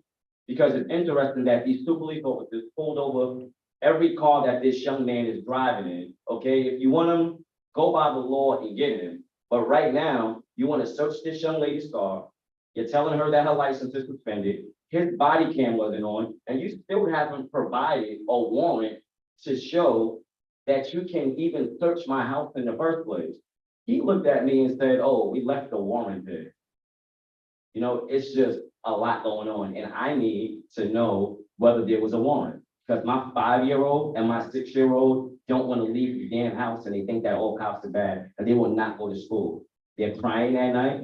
Because it's interesting that these two police officers pulled over every car that this young man is driving in. Okay, if you want him, go by the law and get him. But right now, you want to search this young lady's car. You're telling her that her license is suspended. His body cam wasn't on, and you still haven't provided a warrant to show that you can even search my house in the first place. He looked at me and said, oh, we left the warrant there. You know, it's just a lot going on, and I need to know whether there was a warrant. Because my 5-year-old and my 6-year-old don't want to leave the damn house, and they think that all cops are bad, and they will not go to school. They're crying at night.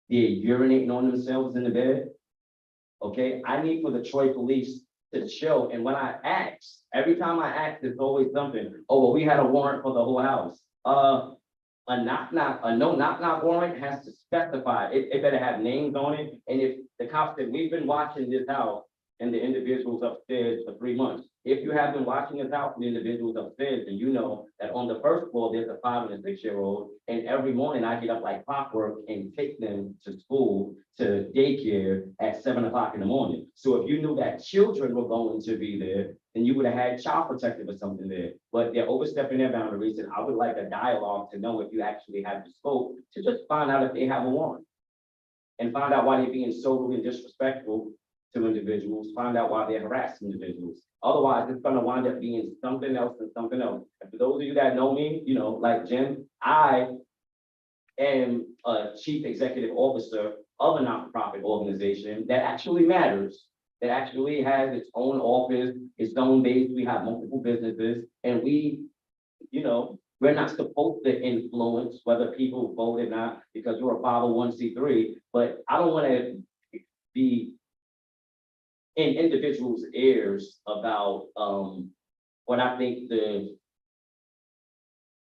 They're urinating on themselves in the bed. Okay, I need for the Troy police to show, and when I ask, every time I ask, there's always something. Oh, well, we had a warrant for the whole house. A no knock warrant has to specify, it better have names on it. And if the cops said, we've been watching this house and the individuals upstairs for 3 months. If you have been watching this house and the individuals upstairs, then you know that on the first floor, there's a 5 and a 6-year-old. And every morning I get up like clockwork and take them to school, to daycare at 7 o'clock in the morning. So if you knew that children were going to be there, then you would have had child protective or something there. But they're overstepping their boundaries, and I would like a dialogue to know if you actually have the scope to just find out if they have a warrant. And find out why they're being so rude and disrespectful to individuals, find out why they're harassing individuals. Otherwise, it's gonna wind up being something else and something else. And for those of you that know me, you know, like Jim, I am a chief executive officer of a nonprofit organization that actually matters, that actually has its own office, its own base. We have multiple businesses, and we, you know, we're not supposed to influence whether people vote or not because we're a 501c3, but I don't want to be in individuals' ears about what I think the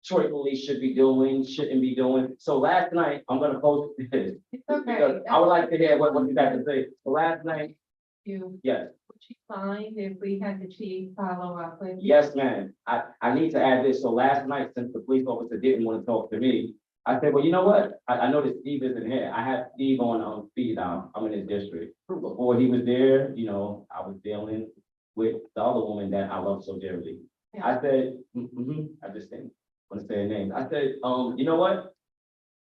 Troy police should be doing, shouldn't be doing. So last night, I'm gonna post this. It's okay. Because I would like to hear what you got to say. So last night, You, yes, would you mind if we had the chief follow up with? yes, ma'am. I need to add this. So last night, since the police officer didn't want to talk to me, I said, well, you know what? I know that Steve isn't here. I have Steve on speed dial. I'm in his district. Before he was there, you know, I was dealing with the other woman that I love so dearly. Yeah. I said, I just didn't want to say her name. I said, you know what?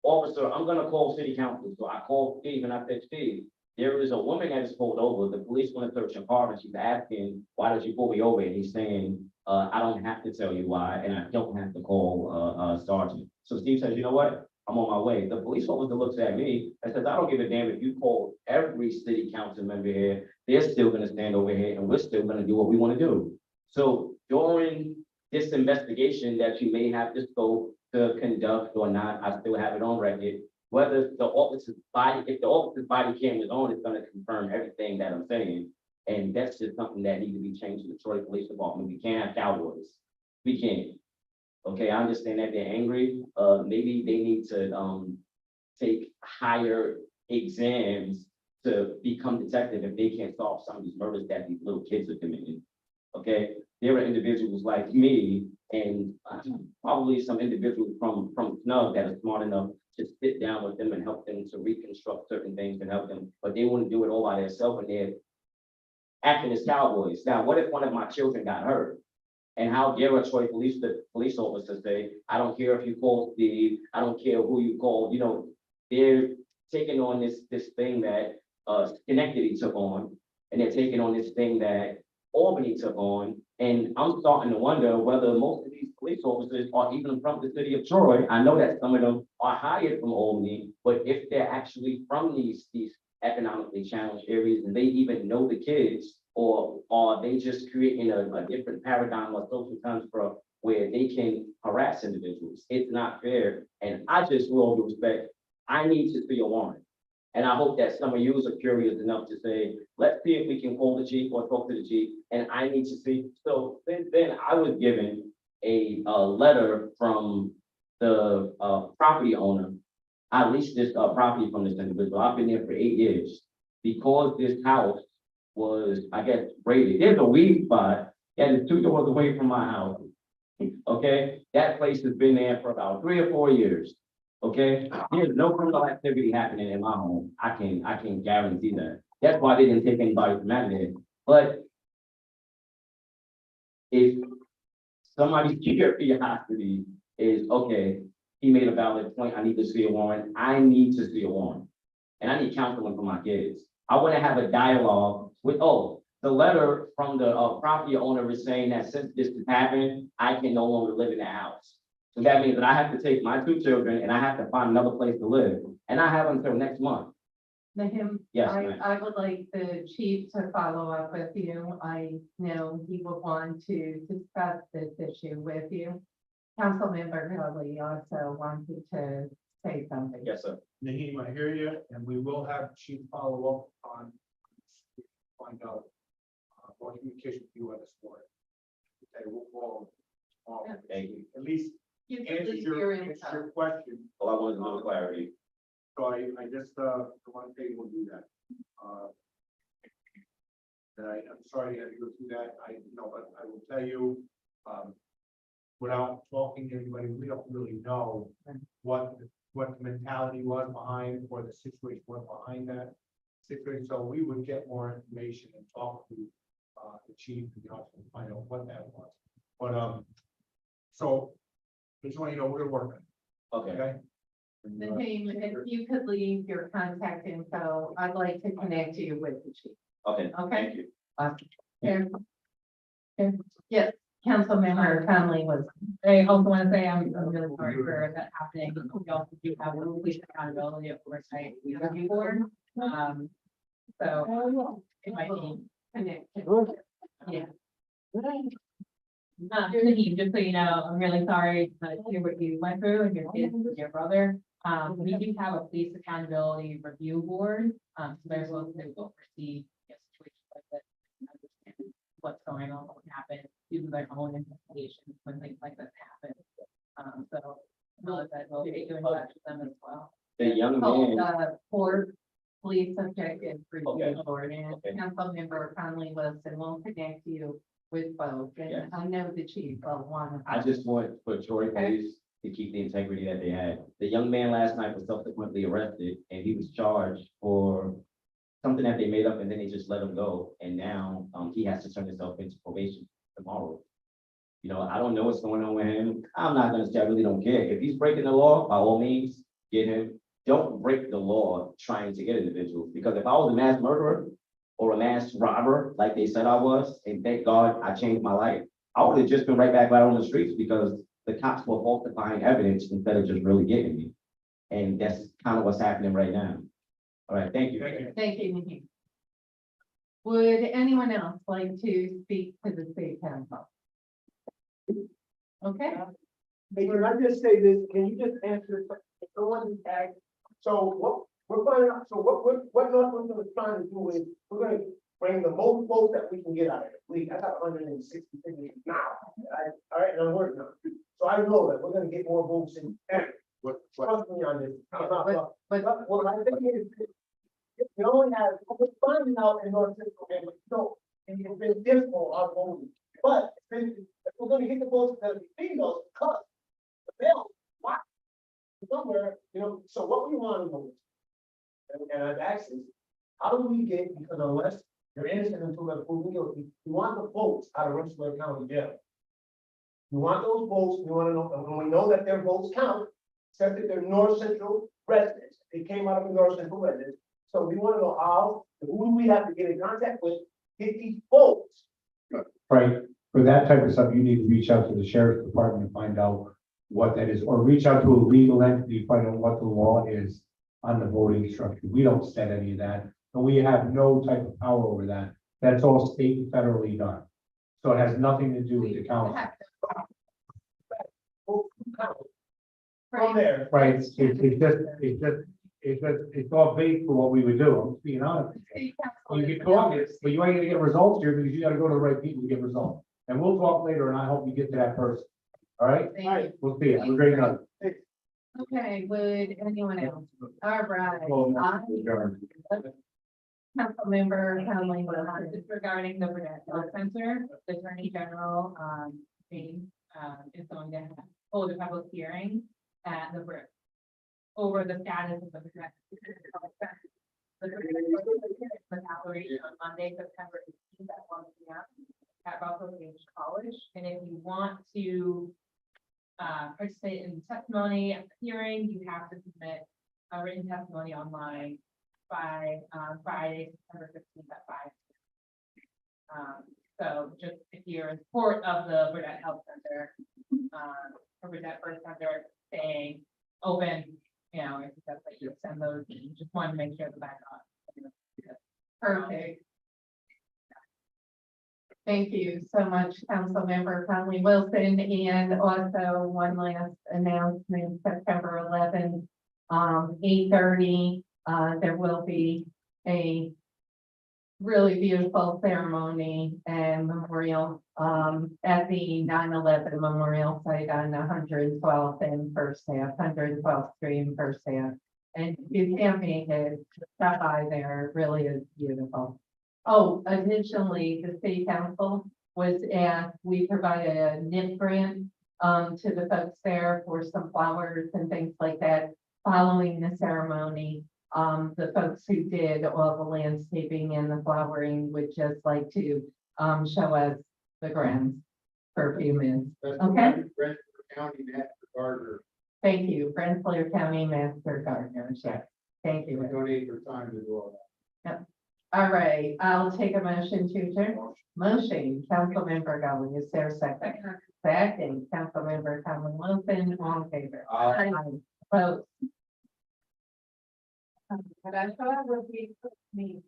Officer, I'm gonna call city council. So I called Steve and I said, Steve, there is a woman that is pulled over. The police want to search her car and she's asking, why did you pull me over? And he's saying, I don't have to tell you why, and I don't have to call sergeant. So Steve says, you know what? I'm on my way. The police officer looks at me and says, I don't give a damn if you call every city council member here. They're still gonna stand over here and we're still gonna do what we want to do. So during this investigation that you may have the scope to conduct or not, I still have it on record. Whether the officer's body, if the officer's body cam is on, it's gonna confirm everything that I'm saying. And that's just something that needs to be changed in the Troy Police Department. We can't have cowboys. We can't. Okay, I understand that they're angry. Maybe they need to take higher exams to become detective if they can't solve some of these murders that these little kids are committing. Okay, there are individuals like me and probably some individuals from SNUG that are smart enough to sit down with them and help them to reconstruct certain things and help them, but they want to do it all by themselves and they're acting as cowboys. Now, what if one of my children got hurt? And how dare a Troy police officer say, I don't care if you call Steve, I don't care who you call, you know, they're taking on this thing that Schenectady took on, and they're taking on this thing that Albany took on. And I'm starting to wonder whether most of these police officers are even from the city of Troy. I know that some of them are hired from Albany, but if they're actually from these economically challenged areas and they even know the kids Or are they just creating a different paradigm or social construct where they can harass individuals? It's not fair. And I just, with all due respect, I need to see a warrant. And I hope that some of you are curious enough to say, let's see if we can call the chief or talk to the chief, and I need to see. So then I was given a letter from the property owner. I leased this property from this individual. I've been there for 8 years. Because this house was, I guess, rated, there's a weed spot, and it's 2 doors away from my house. Okay, that place has been there for about 3 or 4 years. Okay, there's no criminal activity happening in my home. I can guarantee that. That's why they didn't take anybody from out there. But if somebody's curiosity is, okay, he made a valid point, I need to see a warrant, I need to see a warrant. And I need counseling for my kids. I want to have a dialogue with, the letter from the property owner is saying that since this has happened, I can no longer live in the house. So that means that I have to take my 2 children and I have to find another place to live. And I have until next month. Nahim, Yes, ma'am. I would like the chief to follow up with you. I know he will want to discuss this issue with you. Councilmember Hurley also wanted to say something. Yes, sir. Naheem, I hear you, and we will have chief follow up on, find out, what communication with you on this board. Okay, we'll call. Thank you. At least You can answer leave your your info. question. Well, I wanted a little clarity. So I just, want to say we'll do that. And I'm sorry you had to go through that. But I will tell you, without talking to anybody, we don't really know what the mentality was behind, or the situation was behind that situation. So we would get more information and talk to, the chief and the officer to find out what that was. But, so, just want you to know, we're gonna work on it, Okay. okay? And, Nahim, if you could leave your contact info, I'd like to connect you with the chief. Okay. Okay. Thank you. Yes, Councilmember Conley was. I also want to say I'm really sorry for that happening. We also do have a police accountability oversight review board. So it might be Connected. Yeah. Naheem, just so you know, I'm really sorry to hear what you went through and your kids and your brother. We do have a police accountability review board. So there's those that will oversee situations like this. Understand what's going on, what happened, do their own investigations when things like this happen. So know that we'll be doing touch with them as well. The young Called, man, Port Police Objective Okay. Review Board, and Okay. Councilmember Conley was, and we'll connect you with both, Yes. and I know the chief of one of I them. just want for Troy Police to keep the integrity that they had. The young man last night was subsequently arrested and he was charged for something that they made up and then they just let him go. And now, he has to turn himself into probation tomorrow. You know, I don't know what's going on with him. I'm not gonna say I really don't care. If he's breaking the law, by all means, get him. Don't break the law trying to get individuals, because if I was a mass murderer or a mass robber, like they said I was, and thank God I changed my life, I would have just been right back out on the streets because the cops were falsifying evidence instead of just really getting me. And that's kind of what's happening right now. All right, thank you. Thank you. Thank you, Nikki. Would anyone else like to speak to the state council? Okay, Hey, can I just say this? Can you just answer, if someone asked, so what, we're finding out, so what Northwestern is trying to do is, we're gonna bring the most votes that we can get out of it. I got 160 now, all right, and I'm working on it. So I know that we're gonna get more votes in, and trust me on this. But what I think is, we only have, we're finding out in North Central, and we don't, and it's been difficult, our voting. But if we're gonna get the votes that we need those, cut the bill, why? Somewhere, so what we want to know, and I've asked this, how do we get, because unless you're innocent until they're proven guilty, we want the votes out of Rensselaer County Jail. We want those votes, we want to know, and when we know that their votes count, except that they're North Central residents, they came out of the North Central residents, so we want to know how, who do we have to get in contact with, get these votes. Right, for that type of stuff, you need to reach out to the sheriff's department and find out what that is, or reach out to a legal entity, find out what the law is on the voting structure. We don't set any of that, and we have no type of power over that. That's all state and federally done. So it has nothing to do with the council. From there. Right, it's all based for what we would do, I'm being honest. City council You is get the talking, numbers. but you ain't gonna get results here because you gotta go to the right people to get results. And we'll talk later and I hope you get to that person. All right? Thank you. We'll see you. Have a great night. Okay, would anyone else? All right. Councilmember Conley Wilson. Just regarding the Burnett Health Center, the Attorney General, James, is going to hold a public hearing at the Brit over the status of the Burnett Health Center. The operation on Monday, September 18th at 1 p.m. at Buffalo Beach College. And if you want to participate in testimony at the hearing, you have to submit a written testimony online by Friday, September 15th at 5. So just if you're in support of the Burdett Health Center, or Burdett Birth Center staying open, you know, if that's like you send those, you just want to make sure the back on. Perfect. Thank you so much, Councilmember Conley Wilson, and also one last announcement, September 11th, 8:30, there will be a really beautiful ceremony and memorial, at the 9/11 Memorial Site on 112th and First Ave, 112th Street and First Ave. And if you can't make it, stop by there, it really is beautiful. Oh, additionally, the city council was asked, we provided a NIP grant to the folks there for some flowers and things like that. Following the ceremony, the folks who did all the landscaping and the flowering would just like to show us the grounds for a few minutes. Okay. County Master Gardener, Thank you, Rensselaer County Master Gardener. Yes, thank you. donate your time to do all that. All right, I'll take a motion to adjourn. Motion, Councilmember Gully, is there a second? Second, Councilmember Conley Wilson, all in favor? Aye. Vote. But I thought it would be me.